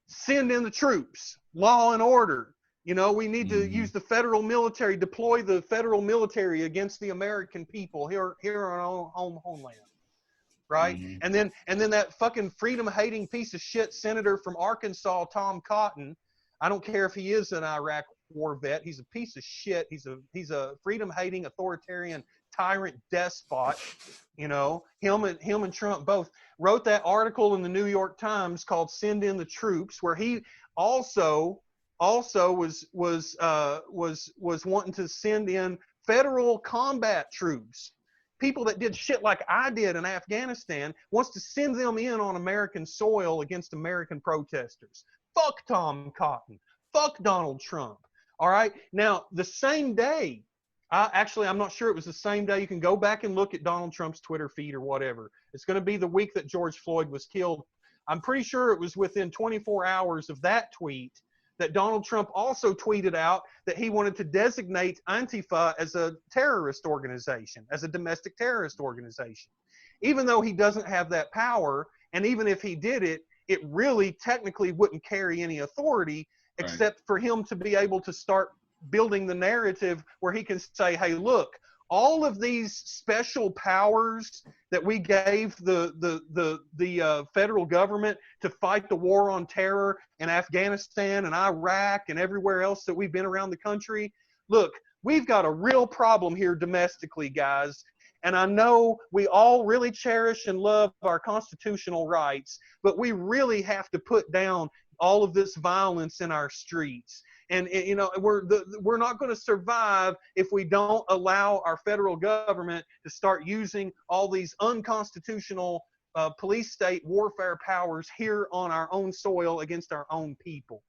send in the troops, law and order. We need to use the federal military, deploy the federal military against the American people here in our own homeland. Right. And then that fucking freedom hating piece of shit senator from Arkansas, Tom Cotton. I don't care if he is an Iraq war vet. He's a piece of shit. He's a freedom hating authoritarian tyrant despot. Him and Trump both wrote that article in the New York Times called "Send in the Troops," where he also was wanting to send in federal combat troops. People that did shit like I did in Afghanistan, wants to send them in on American soil against American protesters. Fuck Tom Cotton. Fuck Donald Trump. All right. Now, the same day, I'm not sure it was the same day. You can go back and look at Donald Trump's Twitter feed or whatever. It's going to be the week that George Floyd was killed. I'm pretty sure it was within 24 hours of that tweet that Donald Trump also tweeted out that he wanted to designate Antifa as a terrorist organization, as a domestic terrorist organization. Even though he doesn't have that power, and even if he did it, it really technically wouldn't carry any authority except for him to be able to start building the narrative where he can say, hey, look, all of these special powers that we gave the federal government to fight the war on terror in Afghanistan and Iraq and everywhere else that we've been around the country. Look, we've got a real problem here domestically, guys. And I know we all really cherish and love our constitutional rights, but we really have to put down all of this violence in our streets. And we're not going to survive if we don't allow our federal government to start using all these unconstitutional police state warfare powers here on our own soil against our own people.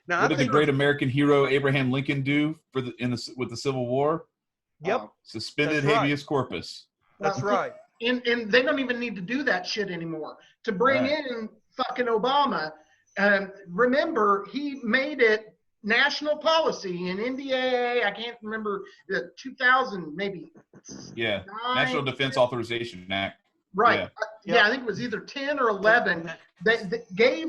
Now, what did the great American hero Abraham Lincoln do with the Civil War? Yep. Suspended habeas corpus. That's right. And they don't even need to do that shit anymore. To bring in fucking Obama, remember, he made it national policy in NDAA. I can't remember the 2000 maybe. Yeah, 9, National Defense Authorization Act. Right. Yeah. Yeah, I think it was either 10 or 11 that gave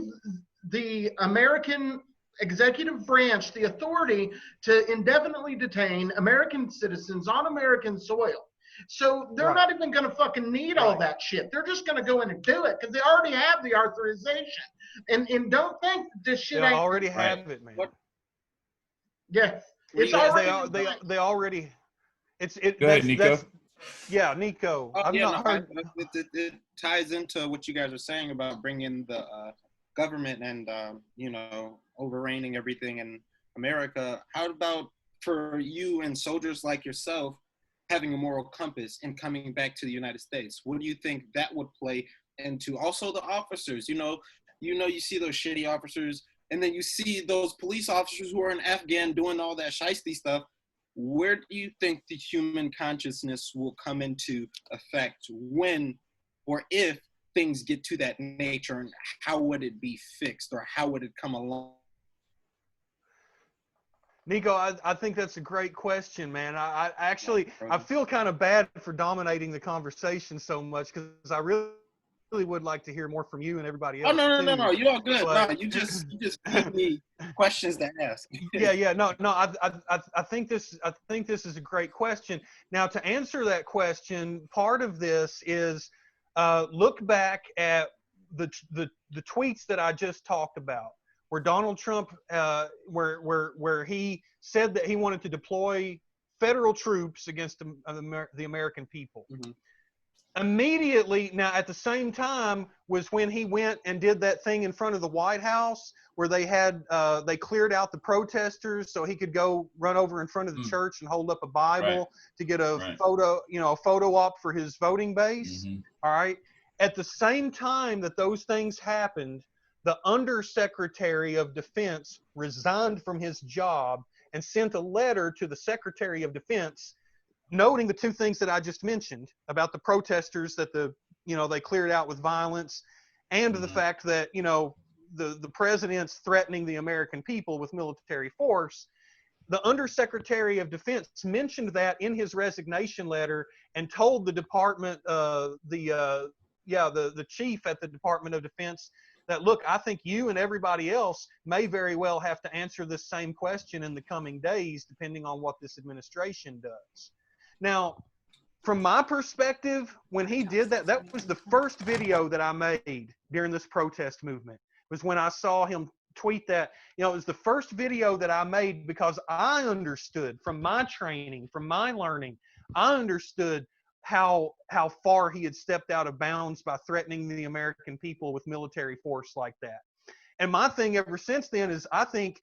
the American executive branch the authority to indefinitely detain American citizens on American soil. So they're not even going to fucking need all that shit. They're just going to go in and do it because they already have the authorization. And don't think this shit They ain't. already have it, man. Yeah, it's Yeah, already. They already. Go ahead, Nicco. Yeah, Nicco. Oh, I've yeah, not heard. it ties into what you guys are saying about bringing the government and overreigning everything in America. How about for you and soldiers like yourself having a moral compass and coming back to the United States? What do you think that would play into? Also, the officers. You see those shitty officers, and then you see those police officers who are in Afghan doing all that shiesty stuff. Where do you think the human consciousness will come into effect when or if things get to that nature, and how would it be fixed or how would it come along? Nicco, I think that's a great question, man. I actually feel kind of bad for dominating the conversation so much because I really would like to hear more from you and everybody else. Oh, no, too. you're all good. But, No, you just give me questions to ask. No. I think this is a great question. Now, to answer that question, part of this is look back at the tweets that I just talked about, where Donald Trump, where he said that he wanted to deploy federal troops against the American people. Mm-hmm. Immediately, now at the same time was when he went and did that thing in front of the White House where they had they cleared out the protesters so he could go run over in front of the church and hold up a Bible to get a photo op for his voting base. All right. At the same time that those things happened, the Undersecretary of Defense resigned from his job and sent a letter to the Secretary of Defense noting the two things that I just mentioned about the protesters that they cleared out with violence, and the fact that the president's threatening the American people with military force. The Undersecretary of Defense mentioned that in his resignation letter and told the department, the chief at the Department of Defense, that look, I think you and everybody else may very well have to answer this same question in the coming days, depending on what this administration does. Now, from my perspective, when he did that, that was the first video that I made during this protest movement, was when I saw him tweet that. It was the first video that I made because I understood from my training, from my learning, I understood how far he had stepped out of bounds by threatening the American people with military force like that. And my thing ever since then is I think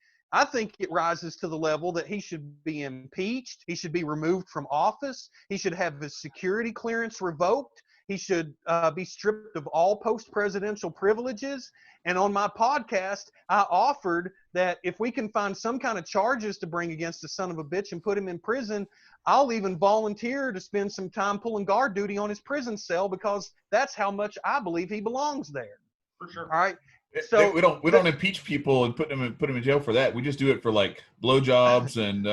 it rises to the level that he should be impeached. He should be removed from office. He should have his security clearance revoked. He should be stripped of all post-presidential privileges. And on my podcast, I offered that if we can find some kind of charges to bring against the son of a bitch and put him in prison, I'll even volunteer to spend some time pulling guard duty on his prison cell because that's how much I believe he belongs there. For sure. All right. So we don't impeach people and put them in jail for that. We just do it for like blowjobs and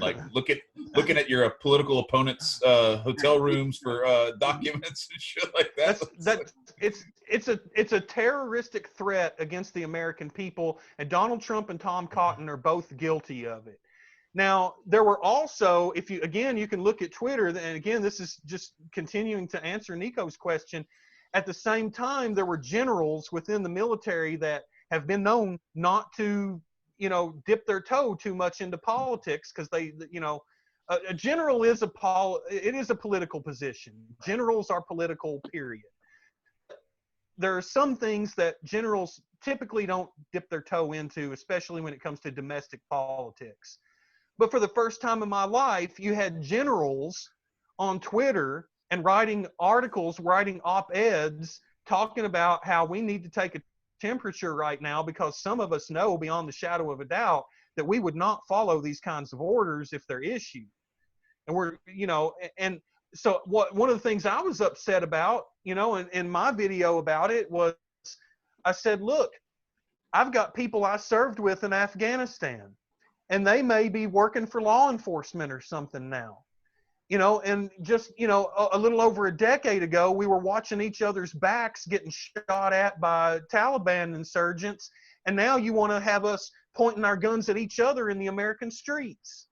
like looking at your political opponent's hotel rooms for documents and shit like that. It's a terroristic threat against the American people, and Donald Trump and Tom Cotton are both guilty of it. Now, there were also, you can look at Twitter, and again, this is just continuing to answer Nicco's question. At the same time, there were generals within the military that have been known not to, dip their toe too much into politics because a general is a political position. Generals are political, period. There are some things that generals typically don't dip their toe into, especially when it comes to domestic politics. But for the first time in my life, you had generals on Twitter and writing articles, writing op-eds, talking about how we need to take a temperature right now because some of us know beyond the shadow of a doubt that we would not follow these kinds of orders if they're issued. And so one of the things I was upset about, in my video about it was I said, look, I've got people I served with in Afghanistan, and they may be working for law enforcement or something now. You know, and just, you know, a little over a decade ago, we were watching each other's backs getting shot at by Taliban insurgents, and now you want to have us pointing our guns at each other in the American streets.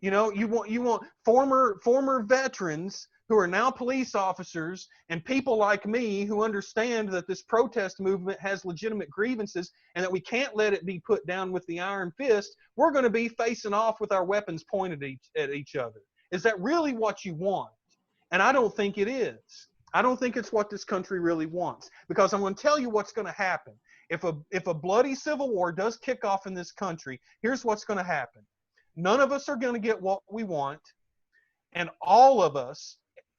You know, you want former veterans who are now police officers and people like me who understand that this protest movement has legitimate grievances and that we can't let it be put down with the iron fist. We're going to be facing off with our weapons pointed at each other. Is that really what you want? And I don't think it is. I don't think it's what this country really wants, because I'm going to tell you what's going to happen. If a bloody civil war does kick off in this country, here's what's going to happen. None of us are going to get what we want, and all of us,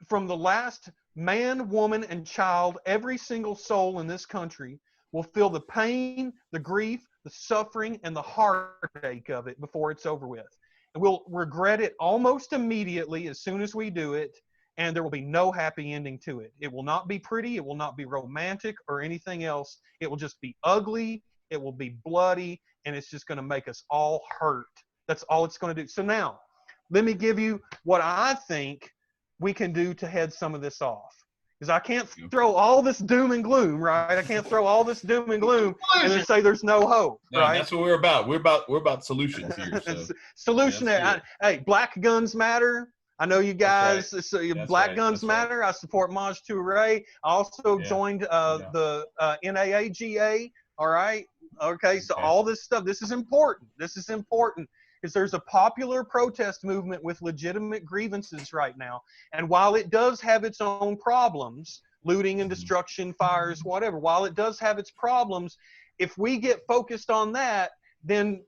from the last man, woman, and child, every single soul in this country will feel the pain, the grief, the suffering, and the heartache of it before it's over with. And we'll regret it almost immediately as soon as we do it, and there will be no happy ending to it. It will not be pretty, it will not be romantic or anything else. It will just be ugly, it will be bloody, and it's just going to make us all hurt. That's all it's going to do. So now, let me give you what I think we can do to head some of this off. Because I can't throw all this doom and gloom, right? I can't throw all this doom and gloom and then say there's no hope, right? That's what we're about. We're about solutions here. So. Solution. Hey, Black Guns Matter. I know you guys. That's So That's Black right. Guns That's Matter. Right. I support Maj Touré. I also joined the NAAGA. All right. Okay. So all this stuff. This is important. This is important. Because there's a popular protest movement with legitimate grievances right now. And while it does have its own problems, looting and destruction, fires, whatever, while it does have its problems, if we get focused on that, then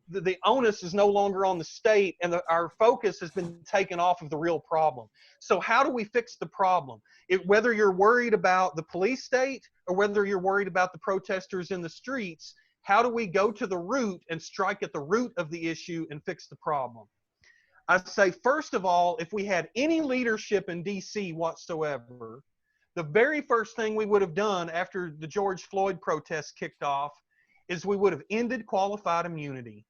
the onus is no longer on the state, and our focus has been taken off of the real problem. So how do we fix the problem? Whether you're worried about the police state or whether you're worried about the protesters in the streets, how do we go to the root and strike at the root of the issue and fix the problem? I'd say, first of all, if we had any leadership in DC whatsoever, the very first thing we would have done after the George Floyd protests kicked off is we would have ended qualified immunity.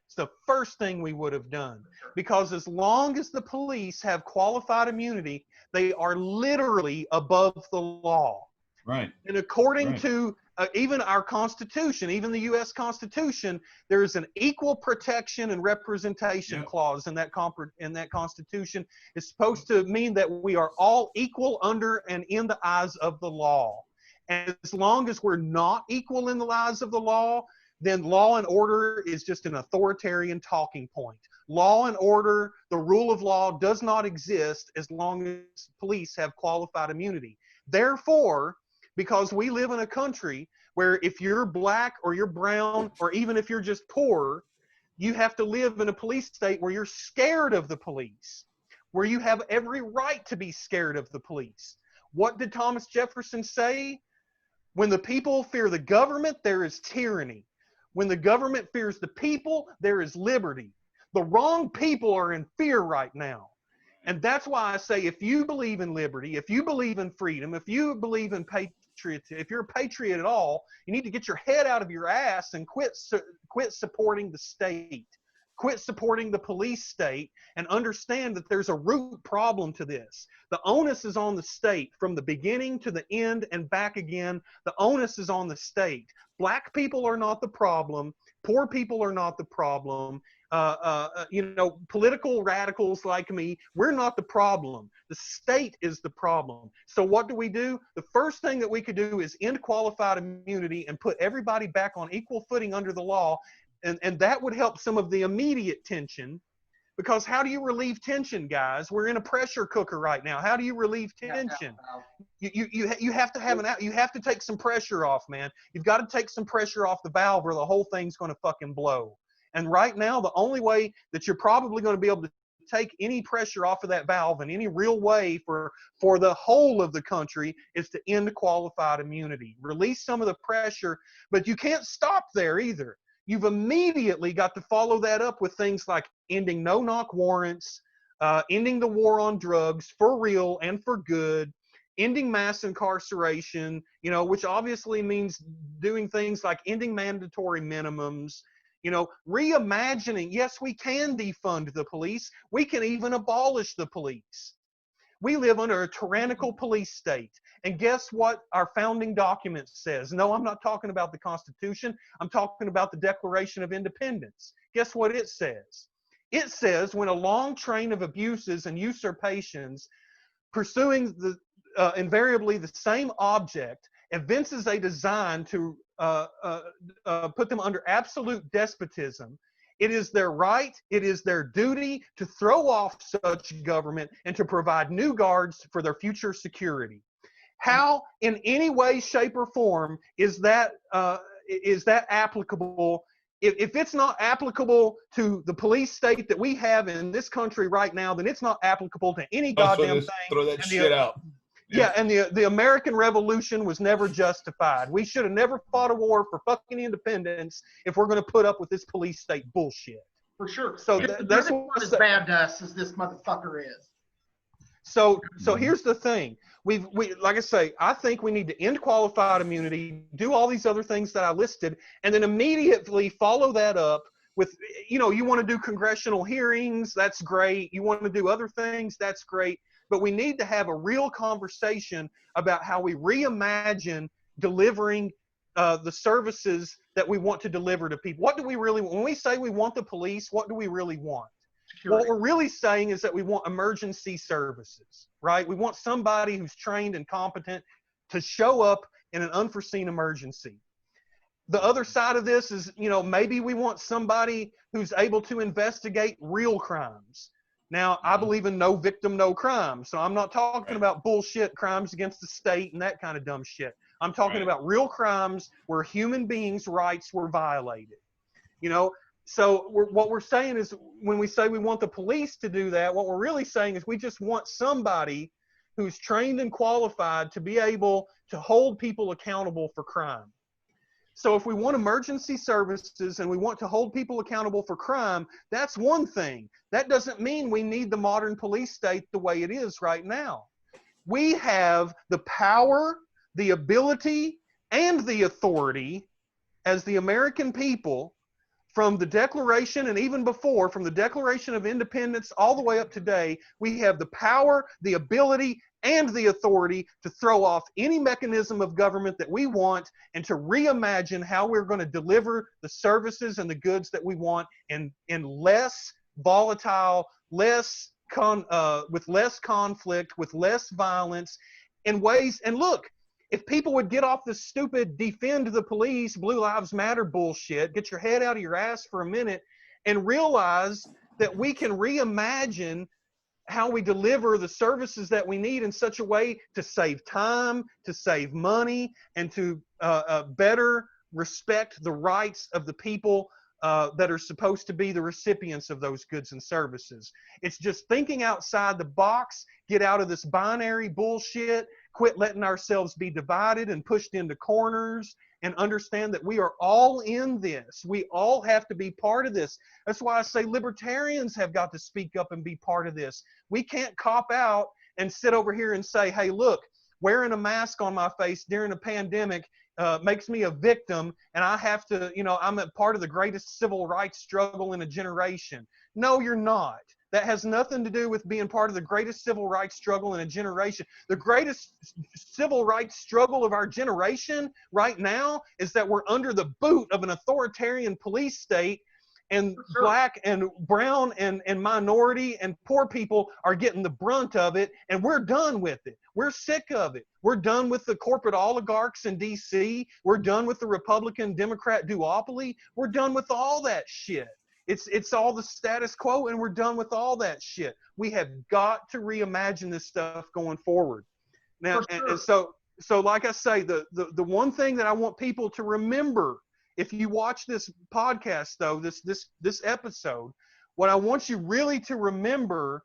It's the first thing we would have done, because as long as the police have qualified immunity, they are literally above the law. Right. And according to even our Constitution, even the U.S. Constitution, there's an equal protection and representation clause in that Constitution. It's supposed to mean that we are all equal under and in the eyes of the law. And as long as we're not equal in the eyes of the law, then law and order is just an authoritarian talking point. Law and order, the rule of law, does not exist as long as police have qualified immunity. Therefore, because we live in a country where if you're black or you're brown or even if you're just poor, you have to live in a police state where you're scared of the police, where you have every right to be scared of the police. What did Thomas Jefferson say? When the people fear the government, there is tyranny. When the government fears the people, there is liberty. The wrong people are in fear right now. And that's why I say, if you believe in liberty, if you believe in freedom, if you believe in patriotism, if you're a patriot at all, you need to get your head out of your ass and quit supporting the state. Quit supporting the police state and understand that there's a root problem to this. The onus is on the state from the beginning to the end and back again. The onus is on the state. Black people are not the problem. Poor people are not the problem. Political radicals like me, we're not the problem. The state is the problem. So what do? The first thing that we could do is end qualified immunity and put everybody back on equal footing under the law. And that would help some of the immediate tension, because how do you relieve tension, guys? We're in a pressure cooker right now. How do you relieve tension? You have to have you have to take some pressure off, man. You've got to take some pressure off the valve or the whole thing's going to fucking blow. And right now, the only way that you're probably going to be able to take any pressure off of that valve in any real way for the whole of the country is to end qualified immunity. Release some of the pressure, but you can't stop there either. You've immediately got to follow that up with things like ending no-knock warrants, ending the war on drugs for real and for good, ending mass incarceration, which obviously means doing things like ending mandatory minimums, reimagining. Yes, we can defund the police. We can even abolish the police. We live under a tyrannical police state. And guess what our founding document says? No, I'm not talking about the Constitution. I'm talking about the Declaration of Independence. Guess what it says? It says when a long train of abuses and usurpations pursuing invariably the same object evinces a design to put them under absolute despotism, it is their right, it is their duty to throw off such government and to provide new guards for their future security. How, in any way, shape, or form, is that applicable? If it's not applicable to the police state that we have in this country right now, then it's not applicable to any goddamn thing. Throw that shit out. Yeah, and the American Revolution was never justified. We should have never fought a war for fucking independence if we're going to put up with this police state bullshit. For sure. So that's what as bad to us as this motherfucker is. So here's the thing. We like I say, I think we need to end qualified immunity, do all these other things that I listed, and then immediately follow that up with, you want to do congressional hearings, that's great. You want to do other things, that's great. But we need to have a real conversation about how we reimagine delivering the services that we want to deliver to people. What do we really want? When we say we want the police, what do we really want? Security. What we're really saying is that we want emergency services, right? We want somebody who's trained and competent to show up in an unforeseen emergency. The other side of this is, maybe we want somebody who's able to investigate real crimes. Now, I believe in no victim, no crime. So I'm not talking about bullshit crimes against the state and that kind of dumb shit. I'm talking about real crimes where human beings' rights were violated. So what we're saying is when we say we want the police to do that, what we're really saying is we just want somebody who's trained and qualified to be able to hold people accountable for crime. So if we want emergency services and we want to hold people accountable for crime, that's one thing. That doesn't mean we need the modern police state the way it is right now. We have the power, the ability, and the authority as the American people from the Declaration and even before, from the Declaration of Independence all the way up today, we have the power, the ability, and the authority to throw off any mechanism of government that we want and to reimagine how we're going to deliver the services and the goods that we want in less volatile, with less conflict, with less violence, in ways. And look, if people would get off this stupid defend the police, Blue Lives Matter bullshit, get your head out of your ass for a minute and realize that we can reimagine how we deliver the services that we need in such a way to save time, to save money, and to better respect the rights of the people that are supposed to be the recipients of those goods and services. It's just thinking outside the box, get out of this binary bullshit, quit letting ourselves be divided and pushed into corners, and understand that we are all in this. We all have to be part of this. That's why I say libertarians have got to speak up and be part of this. We can't cop out and sit over here and say, hey, look, wearing a mask on my face during a pandemic makes me a victim, and I have to, I'm a part of the greatest civil rights struggle in a generation. No, you're not. That has nothing to do with being part of the greatest civil rights struggle in a generation. The greatest civil rights struggle of our generation right now is that we're under the boot of an authoritarian police state, and black and brown and minority and poor people are getting the brunt of it, and we're done with it. We're sick of it. We're done with the corporate oligarchs in D.C. We're done with the Republican-Democrat duopoly. We're done with all that shit. It's all the status quo, and we're done with all that shit. We have got to reimagine this stuff going forward. Now, and so like I say, the one thing that I want people to remember, if you watch this podcast, though, this episode, what I want you really to remember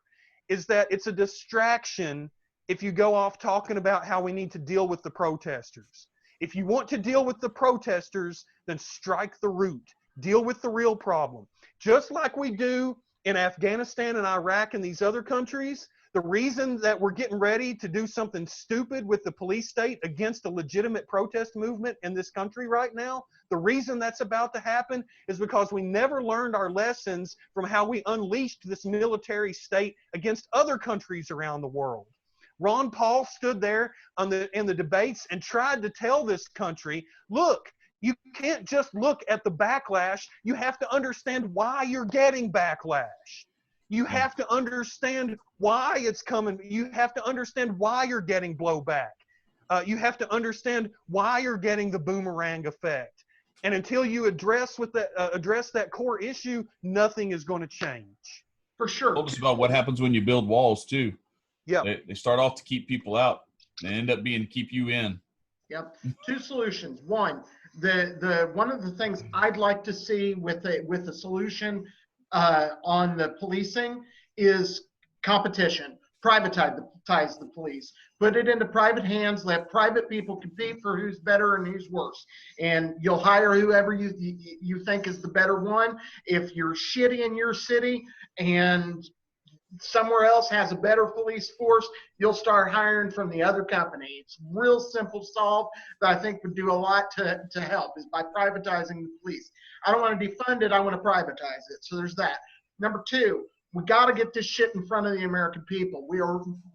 is that it's a distraction if you go off talking about how we need to deal with the protesters. If you want to deal with the protesters, then strike the root. Deal with the real problem. Just like we do in Afghanistan and Iraq and these other countries, The reason that we're getting ready to do something stupid with the police state against a legitimate protest movement in this country right now, the reason that's about to happen is because we never learned our lessons from how we unleashed this military state against other countries around the world. Ron Paul stood there in the debates and tried to tell this country, look, you can't just look at the backlash. You have to understand why you're getting backlash. You have to understand why it's coming. You have to understand why you're getting blowback. You have to understand why you're getting the boomerang effect. And until you address that core issue, nothing is going to change. For sure. Told us about what happens when you build walls too. Yeah. They start off to keep people out. They end up being to keep you in. Yep. Two solutions. One, one of the things I'd like to see with a solution on the policing is competition. Privatize the police. Put it into private hands. Let private people compete for who's better and who's worse. And you'll hire whoever you think is the better one. If you're shitty in your city and somewhere else has a better police force, you'll start hiring from the other company. It's real simple solve that I think would do a lot to help, is by privatizing the police. I don't want to defund it, I want to privatize it. So there's that. Number two, we got to get this shit in front of the American people.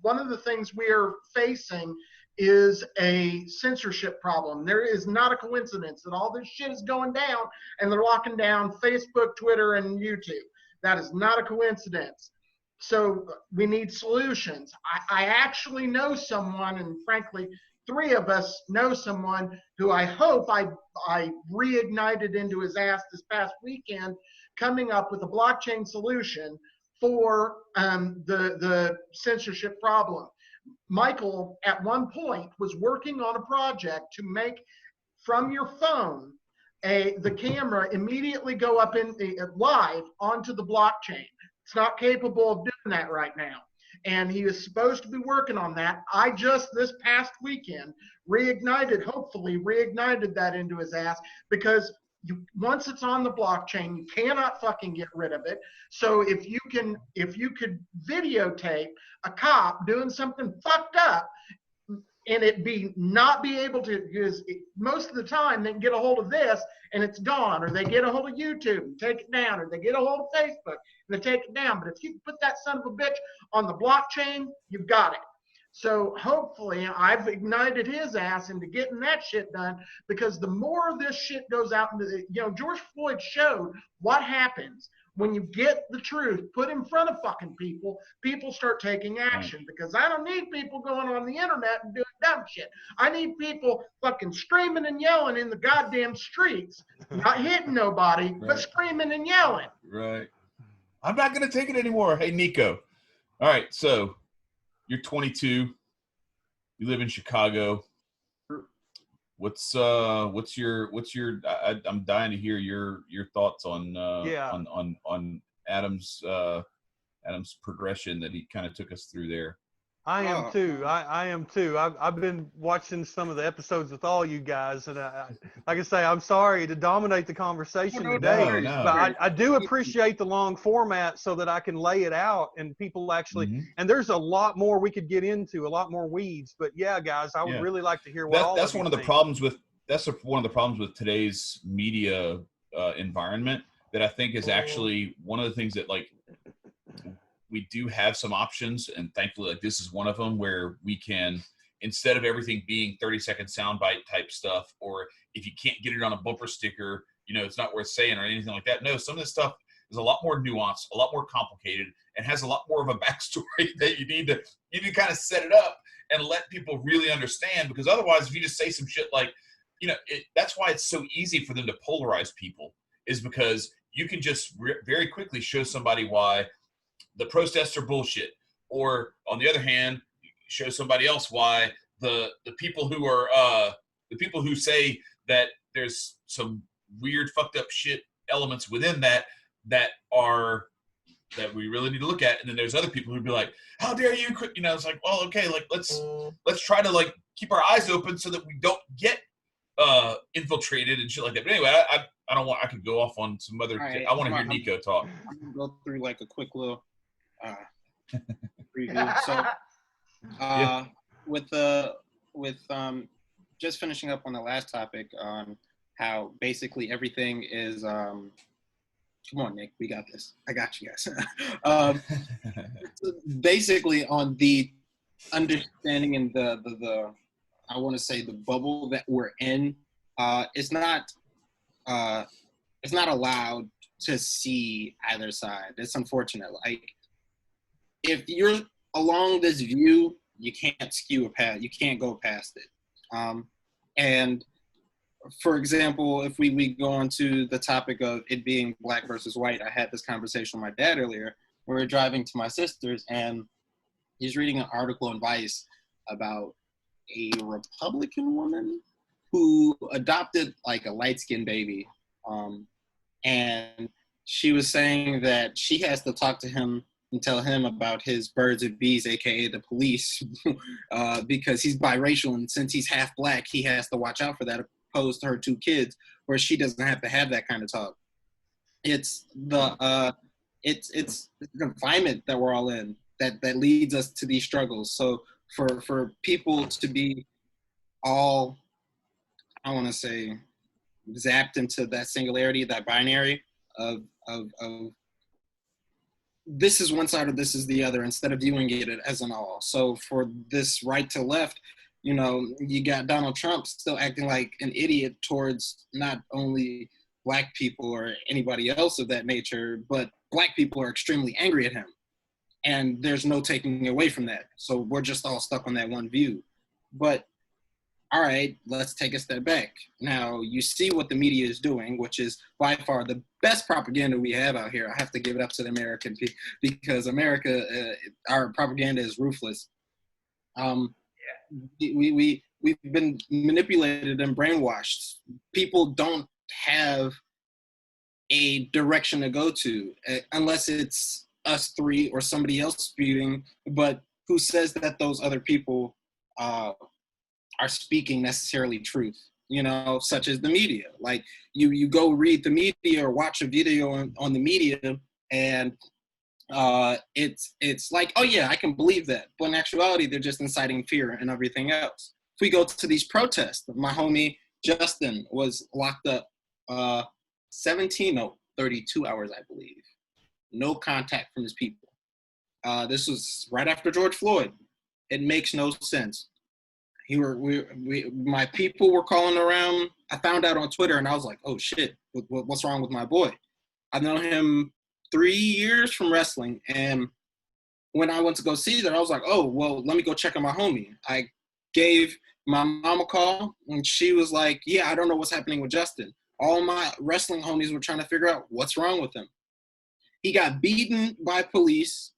One of the things we are facing is a censorship problem. There is not a coincidence that all this shit is going down and they're locking down Facebook, Twitter, and YouTube. That is not a coincidence. So we need solutions. I actually know someone, and frankly, three of us know someone who I hope I reignited into his ass this past weekend, coming up with a blockchain solution for the censorship problem. Michael, at one point, was working on a project to make, from your phone, the camera immediately go up live onto the blockchain. It's not capable of doing that right now. And he is supposed to be working on that. I just, this past weekend, hopefully reignited that into his ass, because once it's on the blockchain, you cannot fucking get rid of it. So if you could videotape a cop doing something fucked up, and not be able to, because most of the time they can get a hold of this and it's gone, or they get a hold of YouTube and take it down, or they get a hold of Facebook and they take it down. But if you put that son of a bitch on the blockchain, you've got it. So hopefully I've ignited his ass into getting that shit done, because the more of this shit goes out into George Floyd showed what happens when you get the truth put in front of fucking people. People start taking action, because I don't need people going on the internet and doing dumb shit. I need people fucking screaming and yelling in the goddamn streets, not hitting nobody, but screaming and yelling. Right. I'm not going to take it anymore. Hey, Nicco. All right. So you're 22. You live in Chicago. What's your I'm dying to hear your thoughts on Adam's progression that he kind of took us through there. I am too. I am too. I've been watching some of the episodes with all you guys, and like I say, I'm sorry to dominate the conversation today, but I do appreciate the long format so that I can lay it out and people actually. And there's a lot more we could get into, a lot more weeds. But yeah, guys, I would really like to hear what that's one of the problems with today's media environment, that I think is actually one of the things that, like, we do have some options, and thankfully, like, this is one of them, where we can, instead of everything being 30-second soundbite type stuff, or if you can't get it on a bumper sticker, it's not worth saying or anything like that. No, some of this stuff is a lot more nuanced, a lot more complicated, and has a lot more of a backstory that you need to kind of set it up and let people really understand. Because otherwise, if you just say some shit like, that's why it's so easy for them to polarize people, is because you can just very quickly show somebody why the protests are bullshit, or on the other hand, show somebody else why the people who are the people who say that there's some weird fucked up shit elements within that we really need to look at, and then there's other people who'd be like, how dare you, it's like, well, okay, like let's try to, like, keep our eyes open so that we don't get infiltrated and shit like that. But anyway, I could go off on some other. Right, I want to hear Nicco talk. I'm gonna go through like a quick little preview. So Yeah. with just finishing up on the last topic on how basically everything is come on, Nick, we got this. I got you guys. Basically on the understanding and the I want to say the bubble that we're in, it's not allowed to see either side. It's unfortunate. Like if you're along this view, you can't skew a path. You can't go past it. And for example, if we go on to the topic of it being black versus white, I had this conversation with my dad earlier. We were driving to my sister's, and he's reading an article in Vice about a Republican woman who adopted like a light-skinned baby. And she was saying that she has to talk to him and tell him about his birds and bees, aka the police, because he's biracial, and since he's half black, he has to watch out for that, opposed to her 2 kids, where she doesn't have to have that kind of talk. It's the confinement that we're all in that leads us to these struggles. So for people to be all, I want to say, zapped into that singularity, that binary of this is one side or this is the other, instead of viewing it as an all. So for this right to left, you know, you got Donald Trump still acting like an idiot towards not only black people or anybody else of that nature, but black people are extremely angry at him. And there's no taking away from that. So we're just all stuck on that one view. But all right, let's take a step back. Now, you see what the media is doing, which is by far the best propaganda we have out here. I have to give it up to the American people, because America, our propaganda is ruthless. We've been manipulated and brainwashed. People don't have a direction to go to, unless it's us 3 or somebody else spewing, but who says that those other people are speaking necessarily truth, you know, such as the media. Like you go read the media or watch a video on the media, and it's like, oh yeah, I can believe that. But in actuality, they're just inciting fear and everything else. If we go to these protests, my homie Justin was locked up 32 hours, I believe. No contact from his people. This was right after George Floyd. It makes no sense. My people were calling around. I found out on Twitter, and I was like, oh shit, what's wrong with my boy? I've known him 3 years from wrestling, and when I went to go see that, I was like, oh, well, let me go check on my homie. I gave my mom a call, and she was like, yeah, I don't know what's happening with Justin. All my wrestling homies were trying to figure out what's wrong with him. He got beaten by police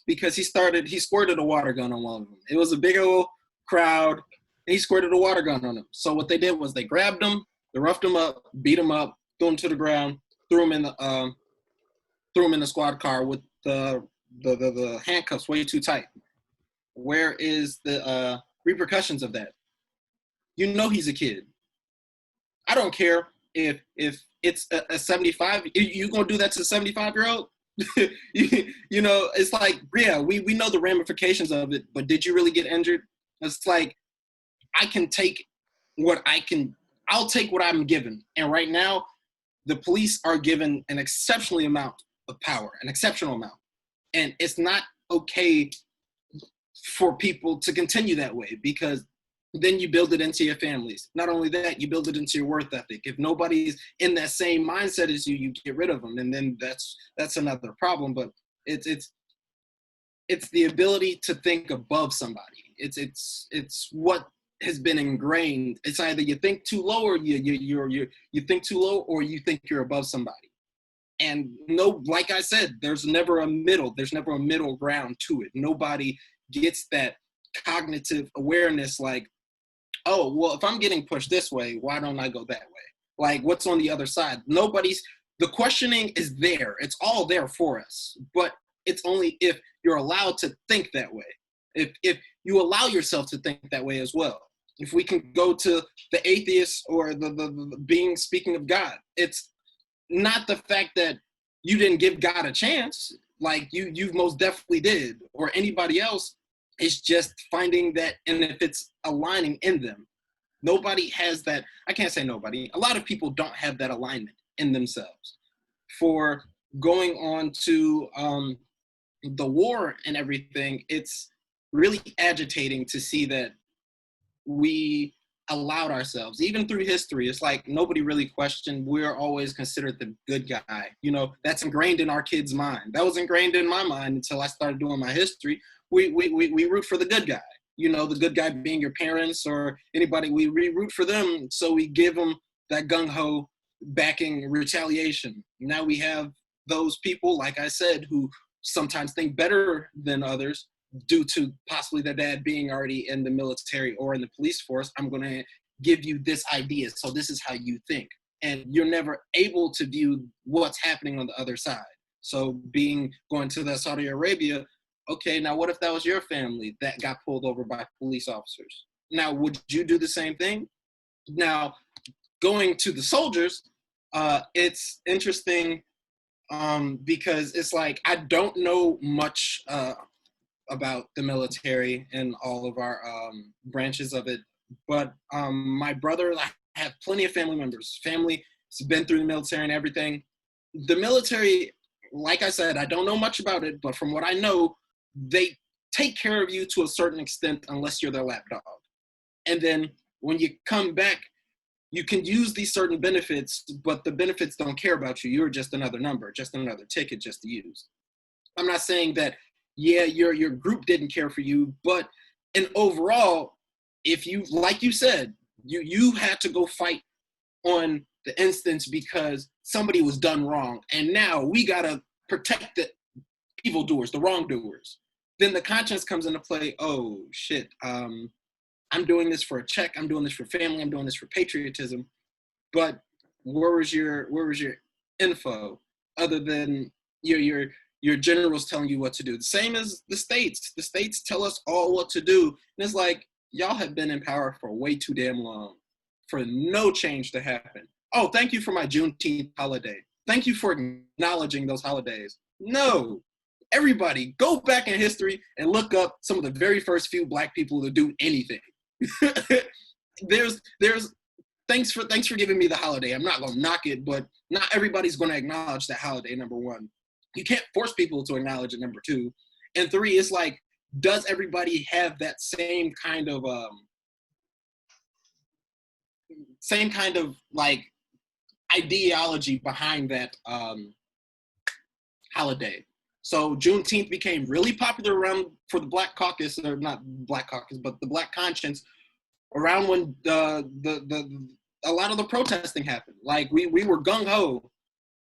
because he squirted a water gun on one of them. It was a big old crowd, and he squirted a water gun on him. So what they did was they grabbed him, they roughed him up, beat him up, threw him to the ground, threw him in the squad car with the handcuffs way too tight. Where is the repercussions of that? You know he's a kid. I don't care if it's a 75. You gonna do that to a 75-year-old? you know, it's like, yeah, we know the ramifications of it, but did you really get injured? It's like, I'll take what I'm given. And right now, the police are given an exceptional amount of power, an exceptional amount. And it's not okay for people to continue that way, because then you build it into your families. Not only that, you build it into your worth ethic. If nobody's in that same mindset as you, you get rid of them. And then that's another problem. But it's the ability to think above somebody. It's what has been ingrained. It's either you think too low, or you think too low, or you think you're above somebody. And no, like I said, there's never a middle. There's never a middle ground to it. Nobody gets that cognitive awareness like, oh, well, if I'm getting pushed this way, why don't I go that way? Like, what's on the other side? The questioning is there. It's all there for us. But it's only if you're allowed to think that way. If you allow yourself to think that way as well. If we can go to the atheist or the being speaking of God, it's not the fact that you didn't give God a chance. like you most definitely did, or anybody else. It's just finding that, and if it's aligning in them. Nobody has that. I can't say nobody. A lot of people don't have that alignment in themselves. For going on to the war and everything, it's really agitating to see that we allowed ourselves, even through history, it's like nobody really questioned. We're always considered the good guy. You know, that's ingrained in our kids' mind. That was ingrained in my mind until I started doing my history. We root for the good guy. You know, the good guy being your parents or anybody. We root for them, so we give them that gung-ho backing retaliation. Now we have those people, like I said, who sometimes think better than others due to possibly their dad being already in the military or in the police force. I'm going to give you this idea, so this is how you think. And you're never able to view what's happening on the other side. So going to the Saudi Arabia, okay, now what if that was your family that got pulled over by police officers? Now, would you do the same thing? Now, going to the soldiers, it's interesting because it's like I don't know much about the military and all of our branches of it, but my brother, I have plenty of family members. Family has been through the military and everything. The military, like I said, I don't know much about it, but from what I know, they take care of you to a certain extent unless you're their lapdog. And then when you come back, you can use these certain benefits, but the benefits don't care about you. You're just another number, just another ticket just to use. I'm not saying that, yeah, your group didn't care for you, but in overall, if you, like you said, you had to go fight on the instance because somebody was done wrong. And now we got to protect the evildoers, the wrongdoers. Then the conscience comes into play. Oh, shit. I'm doing this for a check. I'm doing this for family. I'm doing this for patriotism. But where was your info other than your generals telling you what to do? The same as the states. The states tell us all what to do. And it's like, y'all have been in power for way too damn long for no change to happen. Oh, thank you for my Juneteenth holiday. Thank you for acknowledging those holidays. No. Everybody, go back in history and look up some of the very first few Black people to do anything. there's thanks for giving me the holiday. I'm not gonna knock it, but not everybody's gonna acknowledge that holiday. Number one, you can't force people to acknowledge it. Number two, and three, it's like, does everybody have that same kind of like ideology behind that holiday? So Juneteenth became really popular around for the Black Caucus, or not Black Caucus, but the Black conscience around when a lot of the protesting happened. Like we were gung ho,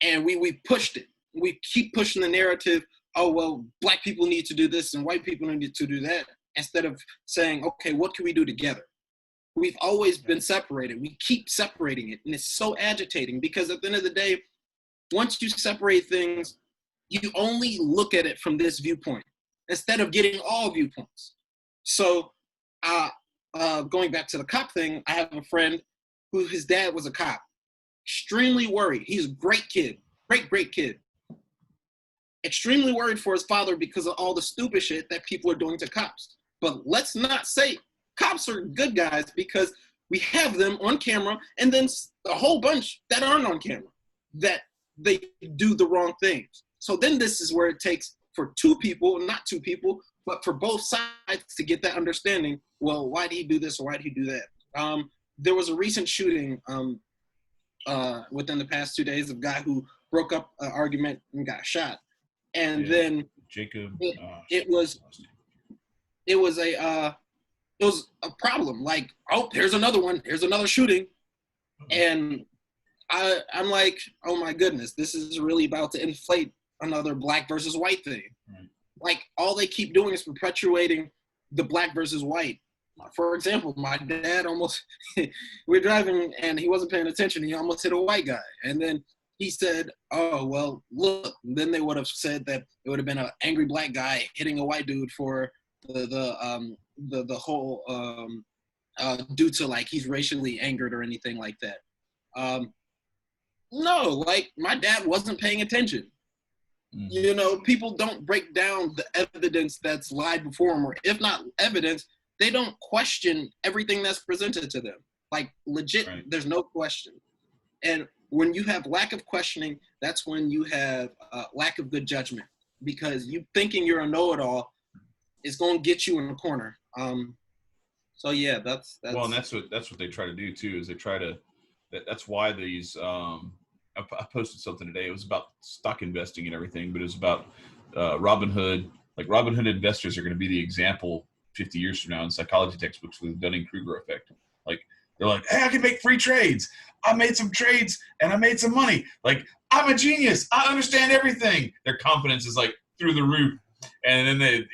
and we pushed it. We keep pushing the narrative. Oh well, Black people need to do this and white people need to do that, instead of saying, okay, what can we do together? We've always been separated. We keep separating it, and it's so agitating because at the end of the day, once you separate things, you only look at it from this viewpoint instead of getting all viewpoints. So going back to the cop thing, I have a friend who his dad was a cop, extremely worried. He's a great kid, great kid. Extremely worried for his father because of all the stupid shit that people are doing to cops. But let's not say cops are good guys, because we have them on camera and then a whole bunch that aren't on camera that they do the wrong things. So then this is where it takes for two people, not two people, but for both sides to get that understanding. Well, why did he do this or why did he do that? There was a recent shooting within the past 2 days of a guy who broke up an argument and got shot. And then Jacob, it was a problem. Like, oh, here's another one. Here's another shooting. And I'm like, oh my goodness, this is really about to inflate another Black versus white thing. Right. Like, all they keep doing is perpetuating the Black versus white. For example, my dad almost, we're driving and he wasn't paying attention. He almost hit a white guy. And then he said, oh, well, look. Then they would have said that it would have been an angry Black guy hitting a white dude for the whole, due to like he's racially angered or anything like that. No, like my dad wasn't paying attention. You know, people don't break down the evidence that's lied before them, or if not evidence, they don't question everything that's presented to them. Like legit, Right. there's no question. And when you have lack of questioning, that's when you have lack of good judgment, because you thinking you're a know-it-all is going to get you in a corner. So yeah, that's well, and that's what they try to do too. Is they try to that's why these I posted something today. It was about stock investing and everything, but it was about Robinhood. Like Robinhood investors are going to be the example 50 years from now in psychology textbooks for the Dunning-Kruger effect. Like they're like, hey, I can make free trades. I made some trades and I made some money. Like I'm a genius. I understand everything. Their confidence is like through the roof, and then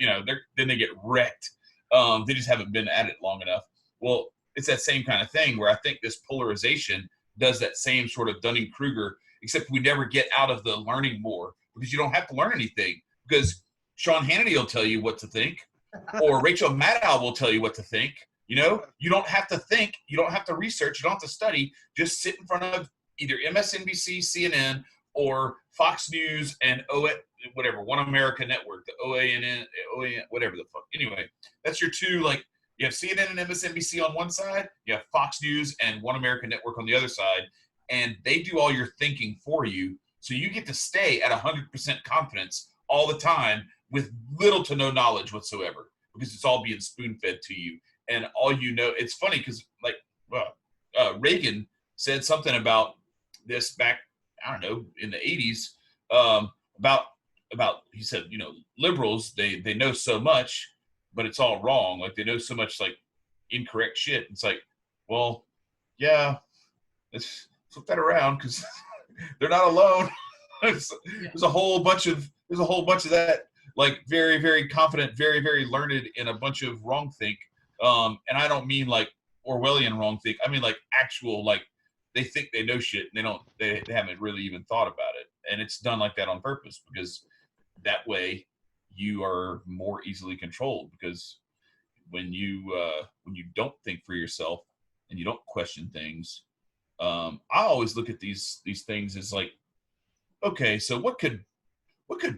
they get wrecked. They just haven't been at it long enough. Well, it's that same kind of thing where I think this polarization does that same sort of Dunning-Kruger, except we never get out of the learning more, because you don't have to learn anything, because Sean Hannity will tell you what to think, or Rachel Maddow will tell you what to think. You know, you don't have to think, you don't have to research, you don't have to study. Just sit in front of either MSNBC, CNN, or Fox News and One America Network, the OANN, whatever the fuck. Anyway, that's your two, like, you have CNN and MSNBC on one side, you have Fox News and One America Network on the other side, and they do all your thinking for you, so you get to stay at 100% confidence all the time with little to no knowledge whatsoever, because it's all being spoon-fed to you. And all you know, it's funny because, like, Reagan said something about this back, I don't know, in the 80s, about he said, you know, liberals, they know so much, but it's all wrong. Like, they know so much, like, incorrect shit. It's like, well, yeah, let's flip that around, because they're not alone. there's a whole bunch of that, like, very, very confident, very, very learned in a bunch of wrong think. And I don't mean like Orwellian wrong think. I mean like actual, like, they think they know shit and they haven't really even thought about it. And it's done like that on purpose, because that way you are more easily controlled, because when you don't think for yourself and you don't question things, I always look at these things as like, okay, so what could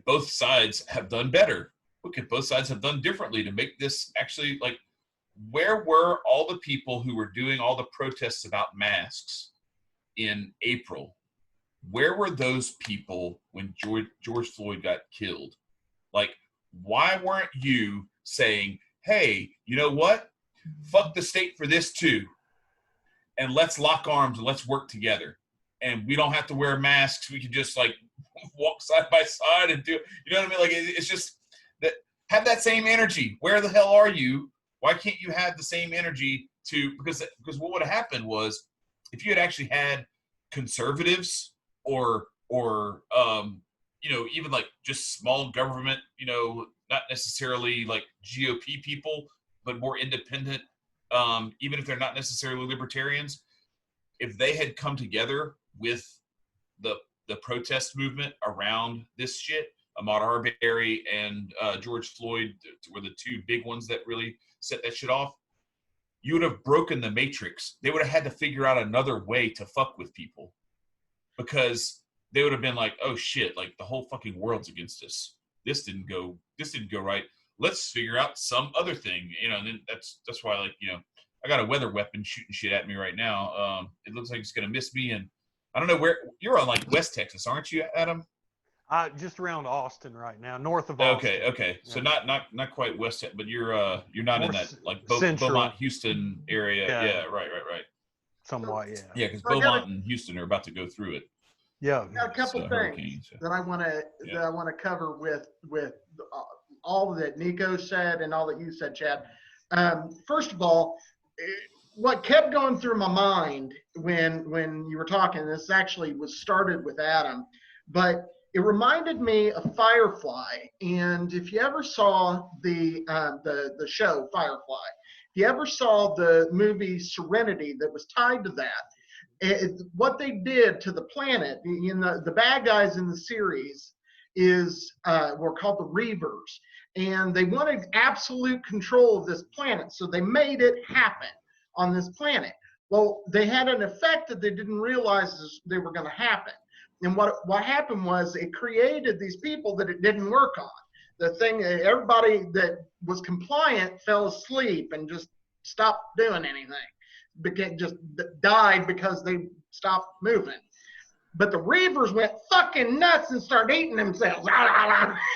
both sides have done better? What could both sides have done differently to make this actually, like, where were all the people who were doing all the protests about masks in April? Where were those people when George Floyd got killed? Like, why weren't you saying, hey, you know what? Fuck the state for this too. And let's lock arms and let's work together. And we don't have to wear masks. We can just, like, walk side by side and do, you know what I mean? Like, it's just that, have that same energy. Where the hell are you? Why can't you have the same energy because what would have happened was, if you had actually had conservatives or you know, even like just small government, you know, not necessarily like GOP people, but more independent, even if they're not necessarily libertarians, if they had come together with the protest movement around this shit, Ahmaud Arbery and George Floyd were the two big ones that really set that shit off, you would have broken the matrix. They would have had to figure out another way to fuck with people, because they would have been like, oh shit, like the whole fucking world's against us. This didn't go right. Let's figure out some other thing, you know. And then that's why, like, you know, I got a weather weapon shooting shit at me right now. It looks like it's gonna miss me, and I don't know where you're on, like West Texas, aren't you, Adam? Just around Austin right now, north of Austin. Okay. So Yeah. not quite West, but you're not More in that, like, central. Beaumont, Houston area. Yeah, right. Somewhat, yeah. Yeah, because So Beaumont and Houston are about to go through it. Yeah. got a couple things hurricanes. that I want to cover with all that Nicco said and all that you said, Chad. First of all, what kept going through my mind when you were talking, this actually was started with Adam, but it reminded me of Firefly. And if you ever saw the show Firefly, if you ever saw the movie Serenity that was tied to that, what they did to the planet, the bad guys in the series were called the Reavers, and they wanted absolute control of this planet, so they made it happen on this planet. Well, they had an effect that they didn't realize they were going to happen. And what happened was it created these people that it didn't work on. The thing, everybody that was compliant fell asleep and just stopped doing anything. Just died because they stopped moving. But the Reavers went fucking nuts and started eating themselves,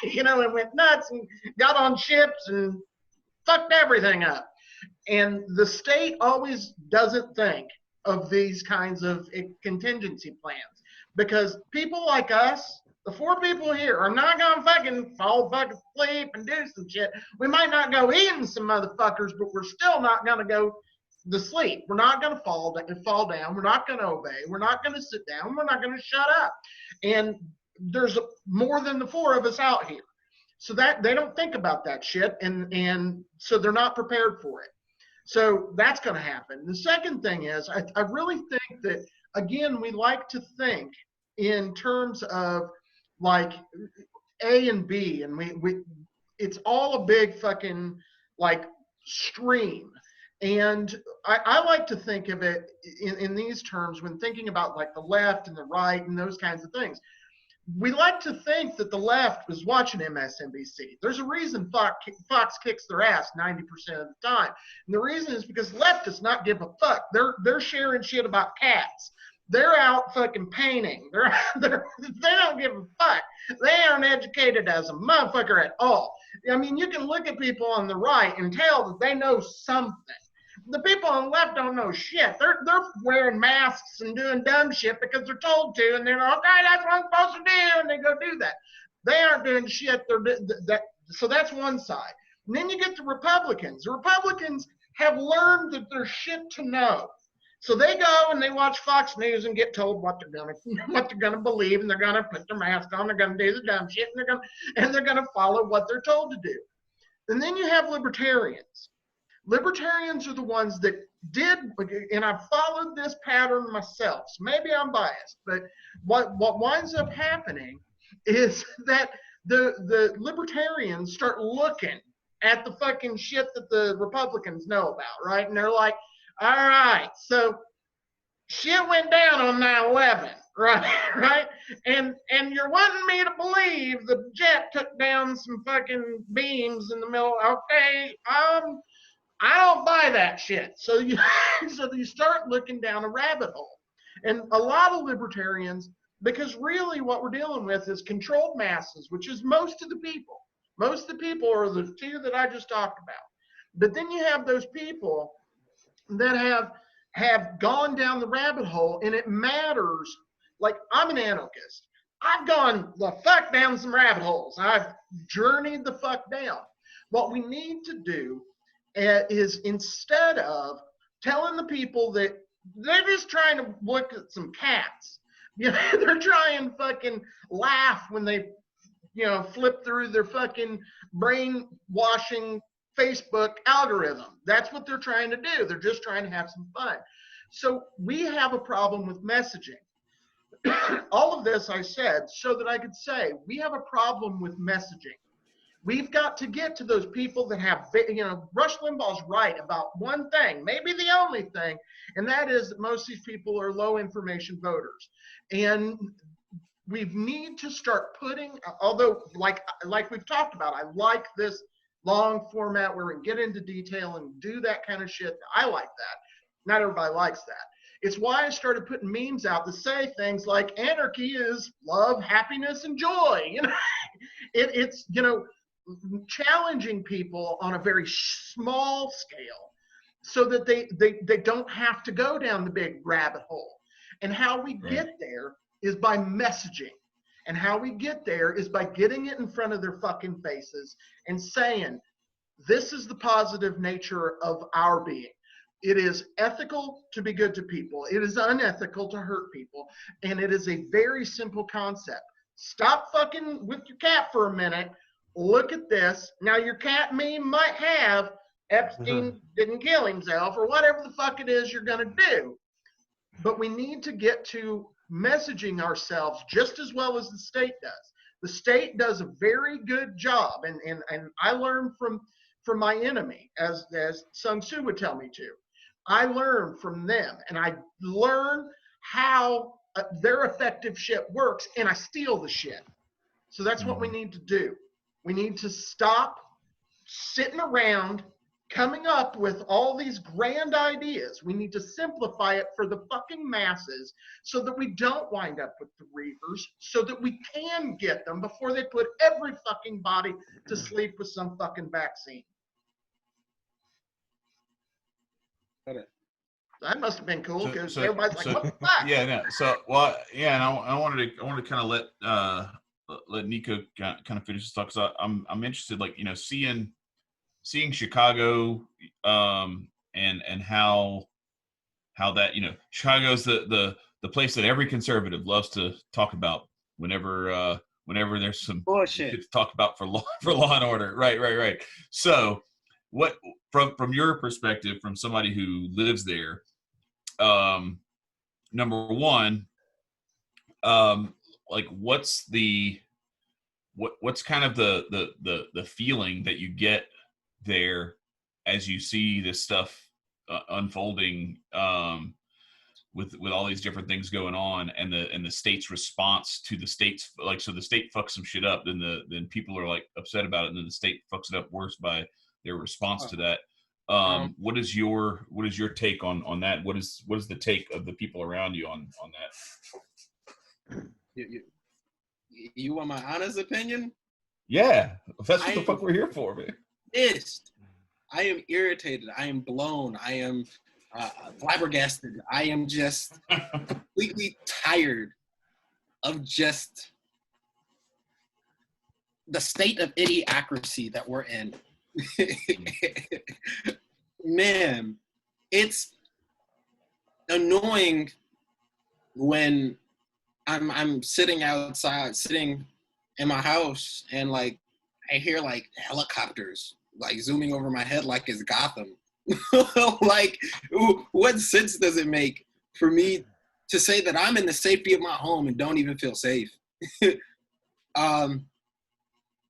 you know, and went nuts and got on ships and fucked everything up. And the state always doesn't think of these kinds of contingency plans, because people like us, the 4 people here, are not gonna fucking fall fucking asleep and do some shit. We might not go eating some motherfuckers, but we're still not gonna go to sleep. We're not going to fall down. We're not going to obey. We're not going to sit down. We're not going to shut up. And there's more than the 4 of us out here. So that they don't think about that shit, and so they're not prepared for it. So that's going to happen. The second thing is, I really think that, again, we like to think in terms of like A and B, and we it's all a big fucking like stream. And I like to think of it in these terms when thinking about like the left and the right and those kinds of things. We like to think that the left was watching MSNBC. There's a reason Fox kicks their ass 90% of the time. And the reason is because leftists not give a fuck. They're sharing shit about cats. They're out fucking painting. They don't give a fuck. They aren't educated as a motherfucker at all. I mean, you can look at people on the right and tell that they know something. The people on the left don't know shit. They're wearing masks and doing dumb shit because they're told to, and they're like, okay, that's what I'm supposed to do, and they go do that. They aren't doing shit. So that's one side. And then you get the Republicans. The Republicans have learned that there's shit to know. So they go and they watch Fox News and get told what they're gonna believe, and they're gonna put their mask on, they're gonna do the dumb shit, and they're gonna follow what they're told to do. And then you have libertarians. Libertarians are the ones that did, and I've followed this pattern myself, so maybe I'm biased, but what winds up happening is that the libertarians start looking at the fucking shit that the Republicans know about, right? And they're like, all right, so shit went down on 9/11, right? And you're wanting me to believe the jet took down some fucking beams in the middle. Okay, I don't buy that shit. So you start looking down a rabbit hole. And a lot of libertarians, because really what we're dealing with is controlled masses, which is most of the people. Most of the people are the 2 that I just talked about. But then you have those people that have gone down the rabbit hole, and it matters. Like, I'm an anarchist. I've gone the fuck down some rabbit holes. I've journeyed the fuck down. What we need to do is, instead of telling the people that they're just trying to look at some cats, you know, they're trying to fucking laugh when they, you know, flip through their fucking brainwashing Facebook algorithm. That's what they're trying to do. They're just trying to have some fun. So we have a problem with messaging. All of this I said so that I could say we have a problem with messaging. We've got to get to those people that have, you know, Rush Limbaugh's right about one thing, maybe the only thing, and that is that most of these people are low information voters. And we need to start putting, although like we've talked about, I like this long format where we can get into detail and do that kind of shit. I like that. Not everybody likes that. It's why I started putting memes out that say things like anarchy is love, happiness, and joy. You know, it's, you know, challenging people on a very small scale so that they don't have to go down the big rabbit hole. And how we get there is by messaging. And how we get there is by getting it in front of their fucking faces and saying, this is the positive nature of our being. It is ethical to be good to people. It is unethical to hurt people. And it is a very simple concept. Stop fucking with your cat for a minute. Look at this. Now, your cat meme might have Epstein didn't kill himself or whatever the fuck it is you're going to do. But we need to get to messaging ourselves just as well as the state does. The state does a very good job. And I learned from my enemy, as Sun Tzu would tell me to. I learned from them. And I learned how their effective shit works, and I steal the shit. So that's what we need to do. We need to stop sitting around coming up with all these grand ideas. We need to simplify it for the fucking masses so that we don't wind up with the reavers, so that we can get them before they put every fucking body to sleep with some fucking vaccine. That must have been cool because everybody's like, what the fuck? Yeah, no. So, well, yeah, and I wanted to kind of let Nicco kind of finish his talk. So I'm interested, like, you know, seeing Chicago, and how that, you know, Chicago's the place that every conservative loves to talk about whenever there's some bullshit to talk about for law and order. Right. So, what from your perspective, from somebody who lives there, number one, like what's kind of the feeling that you get there as you see this stuff unfolding, with all these different things going on, and the state's response to the state's, like, so the state fucks some shit up, then people are like upset about it, and then the state fucks it up worse by their response to that. What is your take on that? What is the take of the people around you on that? You want my honest opinion? Yeah, that's what the fuck we're here for, man. Pissed. I am irritated. I am blown. I am flabbergasted. I am just completely tired of just the state of idiocracy that we're in. Man, it's annoying when I'm sitting outside, sitting in my house, and like I hear like helicopters like zooming over my head like it's Gotham. Like, what sense does it make for me to say that I'm in the safety of my home and don't even feel safe?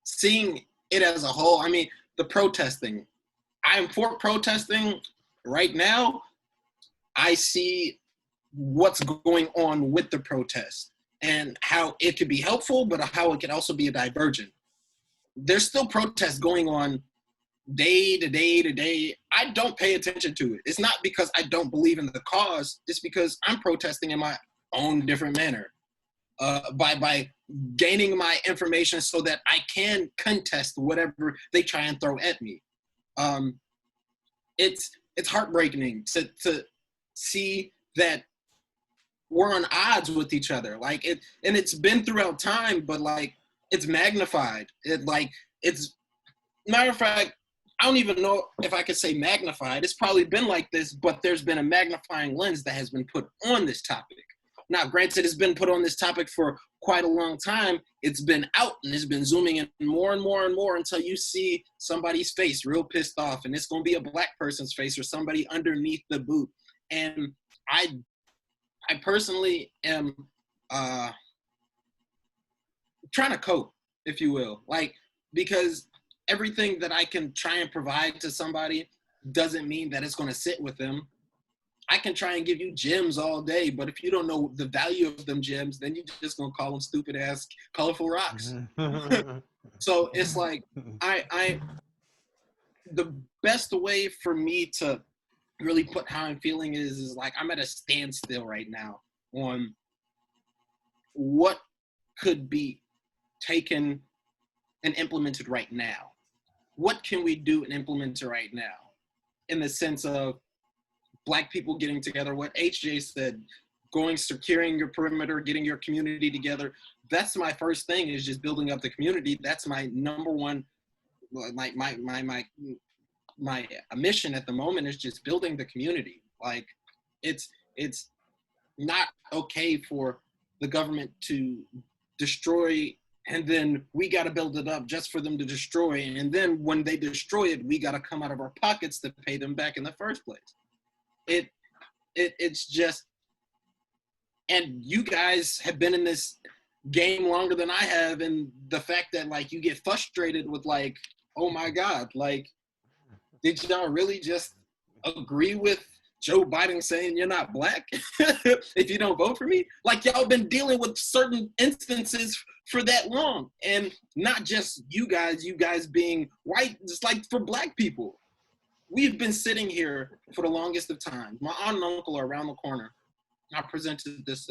Seeing it as a whole, I mean, the protesting. I'm for protesting right now. I see what's going on with the protest and how it could be helpful, but how it could also be a divergent. There's still protests going on day to day to day. I don't pay attention to it. It's not because I don't believe in the cause. It's because I'm protesting in my own different manner, by gaining my information so that I can contest whatever they try and throw at me. It's heartbreaking to see that we're on odds with each other. Like it, and it's been throughout time, but like it's magnified. It's matter of fact, I don't even know if I could say magnified. It's probably been like this, but there's been a magnifying lens that has been put on this topic. Now, granted, it's been put on this topic for quite a long time. It's been out and it's been zooming in more and more and more until you see somebody's face real pissed off, and it's going to be a black person's face or somebody underneath the boot. And I personally am trying to cope, if you will, like, because everything that I can try and provide to somebody doesn't mean that it's going to sit with them. I can try and give you gems all day, but if you don't know the value of them gems, then you're just going to call them stupid ass colorful rocks. So it's like, the best way for me to really put how I'm feeling is like, I'm at a standstill right now on what could be taken and implemented right now. What can we do and implement right now? In the sense of Black people getting together, what HJ said, securing your perimeter, getting your community together. That's my first thing, is just building up the community. That's my number one, my mission at the moment is just building the community. Like it's not okay for the government to destroy, and then we got to build it up just for them to destroy. And then when they destroy it, we got to come out of our pockets to pay them back in the first place. It's just, and you guys have been in this game longer than I have. And the fact that like, you get frustrated with like, oh my God, like, did y'all really just agree with Joe Biden saying you're not black if you don't vote for me. Like, y'all been dealing with certain instances for that long, and not just you guys being white, just like for black people. We've been sitting here for the longest of time. My aunt and uncle are around the corner. I presented this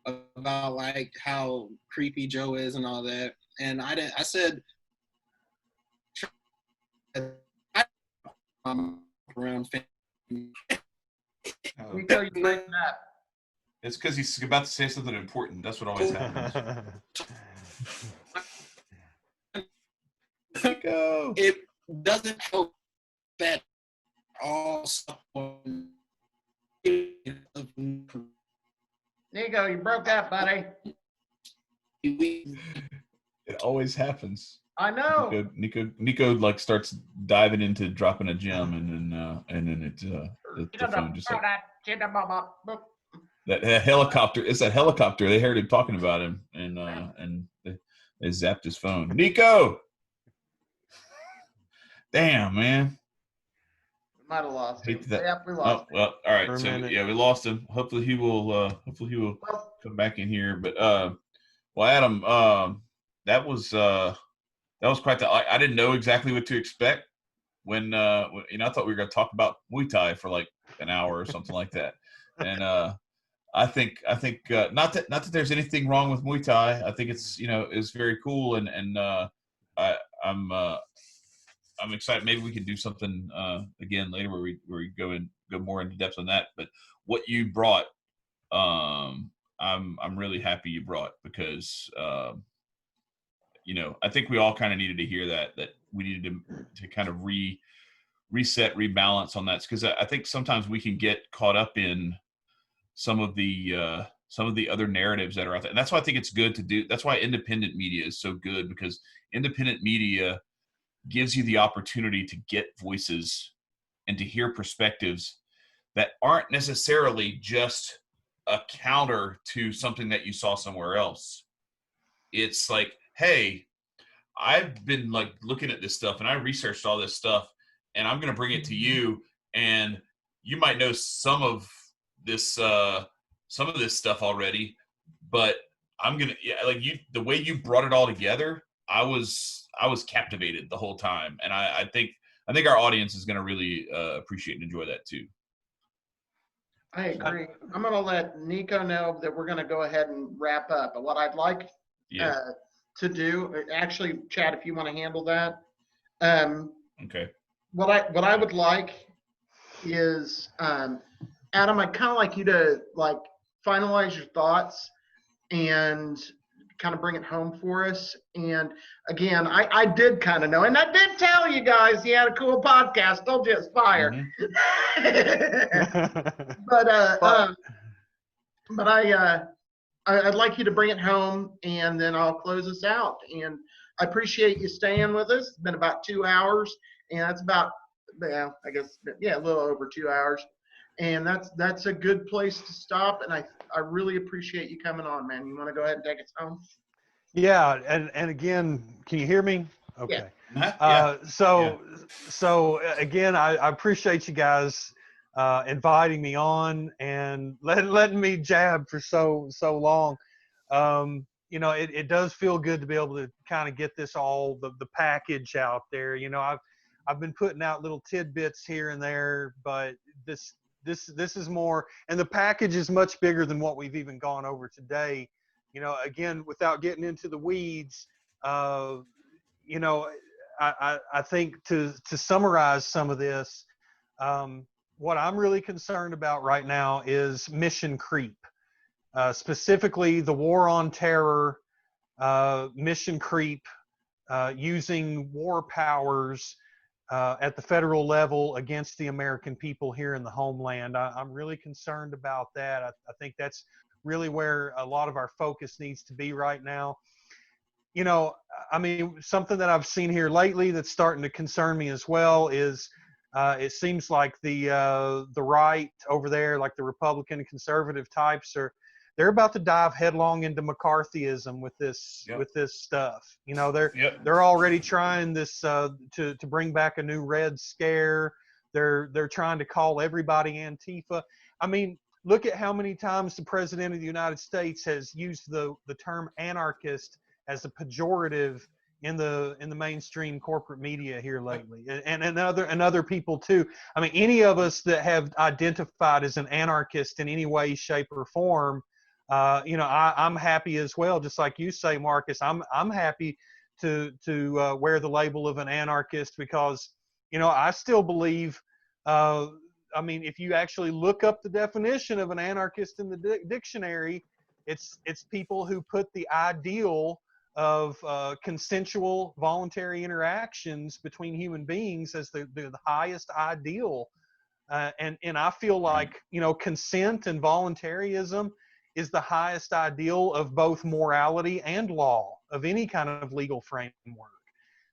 about like how creepy Joe is and all that, and I said around family. Nicco, you're breaking up. It's because he's about to say something important. That's what always happens. Go. It doesn't help that all Nicco, you broke up, buddy. It always happens. I know. Nicco like starts diving into dropping a gem, and then the phone just like that helicopter. It's that helicopter. They heard him talking about him, and they zapped his phone. Nicco, damn man. We might have lost him. That. Yep, we lost him. Well, all right. So yeah, we lost him. Hopefully he will. Well, come back in here. But well, Adam, that was quite the. I didn't know exactly what to expect when I thought we were going to talk about Muay Thai for like an hour or something like that. And I think not that there's anything wrong with Muay Thai. I think it's it's very cool, and I'm excited. Maybe we can do something again later where we go more into depth on that. But what you brought, I'm really happy you brought, because I think we all kind of needed to hear that we needed to kind of reset, rebalance on that, because I think sometimes we can get caught up in some of the other narratives that are out there, and that's why I think it's good to do. That's why independent media is so good, because independent media gives you the opportunity to get voices and to hear perspectives that aren't necessarily just a counter to something that you saw somewhere else. It's like, hey, I've been like looking at this stuff and I researched all this stuff, and I'm going to bring it to you, and you might know some of this stuff already, but I'm going to, the way you brought it all together, I was captivated the whole time, and I think our audience is going to really appreciate and enjoy that too. I agree. I'm going to let Nicco know that we're going to go ahead and wrap up. But what I'd like to do, actually, Chad, if you want to handle that. Okay. What I would like is, Adam, I'd kind of like you to like finalize your thoughts and kind of bring it home for us. And again, I did kind of know, and I did tell you guys he had a cool podcast. Told you it's fire. Mm-hmm. but I'd like you to bring it home, and then I'll close us out. And I appreciate you staying with us. It's been about 2 hours, and that's about, I guess, a little over 2 hours. And that's a good place to stop. And I really appreciate you coming on, man. You want to go ahead and take us home? Yeah, and again, can you hear me? Okay. Yeah. So again, I appreciate you guys inviting me on and letting me jab for so long. It does feel good to be able to kind of get this all the package out there. I've been putting out little tidbits here and there, but this is more, and the package is much bigger than what we've even gone over today. Again, without getting into the weeds, I think to summarize some of this, what I'm really concerned about right now is mission creep, specifically the war on terror, mission creep, using war powers at the federal level against the American people here in the homeland. I'm really concerned about that. I think that's really where a lot of our focus needs to be right now. Something that I've seen here lately that's starting to concern me as well is it seems like the right over there, like the Republican and conservative types, they're about to dive headlong into McCarthyism with this stuff. They're already trying this to bring back a new Red Scare. They're trying to call everybody Antifa. I mean, look at how many times the President of the United States has used the term anarchist as a pejorative in the mainstream corporate media here lately, and other people too. I mean, any of us that have identified as an anarchist in any way, shape, or form, I'm happy as well. Just like you say, Marcus, I'm happy to wear the label of an anarchist because I still believe. I mean, if you actually look up the definition of an anarchist in the dictionary, it's people who put the ideal of consensual voluntary interactions between human beings as the highest ideal. And I feel like, consent and voluntarism is the highest ideal of both morality and law of any kind of legal framework.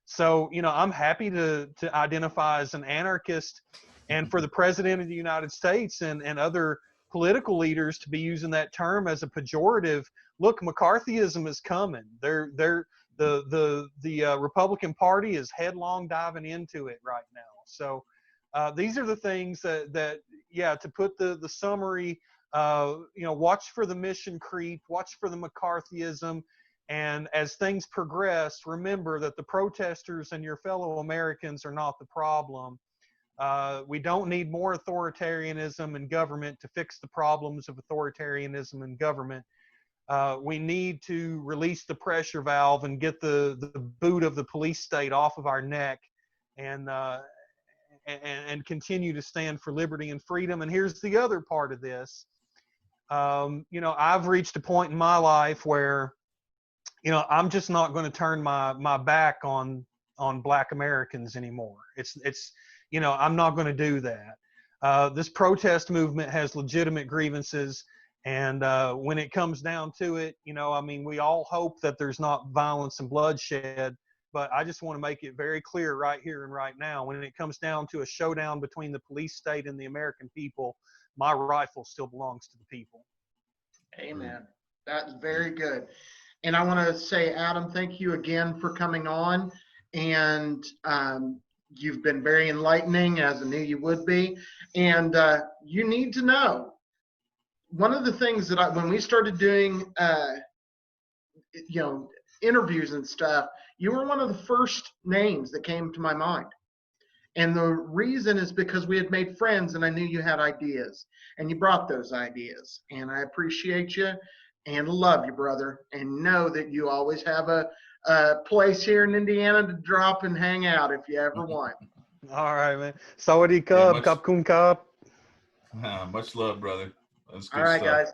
So, I'm happy to identify as an anarchist, and for the President of the United States and other political leaders to be using that term as a pejorative. Look, McCarthyism is coming. The Republican Party is headlong diving into it right now. So these are the things that to put the summary, watch for the mission creep, watch for the McCarthyism. And as things progress, remember that the protesters and your fellow Americans are not the problem. We don't need more authoritarianism in government to fix the problems of authoritarianism in government. We need to release the pressure valve and get the boot of the police state off of our neck, and continue to stand for liberty and freedom. And here's the other part of this. I've reached a point in my life where, I'm just not going to turn my back on Black Americans anymore. It's I'm not going to do that. This protest movement has legitimate grievances. And when it comes down to it, we all hope that there's not violence and bloodshed. But I just want to make it very clear right here and right now, when it comes down to a showdown between the police state and the American people, my rifle still belongs to the people. Amen. That's very good. And I want to say, Adam, thank you again for coming on. And you've been very enlightening, as I knew you would be. And you need to know, one of the things that when we started doing, interviews and stuff, you were one of the first names that came to my mind. And the reason is because we had made friends and I knew you had ideas and you brought those ideas. And I appreciate you and love you, brother. And know that you always have a place here in Indiana to drop and hang out if you ever want. All right, man. Sawadee Kub, Kap Kun Kap. Much love, brother. That's good All right, stuff. guys.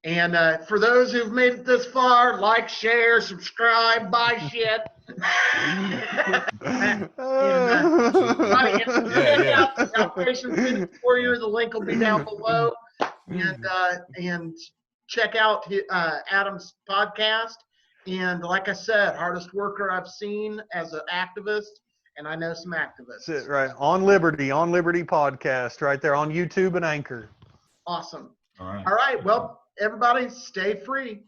And for those who've made it this far, like, share, subscribe, buy shit. Operation Phoenix Warrior, the link will be down below. And check out Adam's podcast. And like I said, hardest worker I've seen as an activist, and I know some activists. That's it, right. On Liberty podcast, right there on YouTube and Anchor. Awesome. All right. All right. Well, everybody, stay free.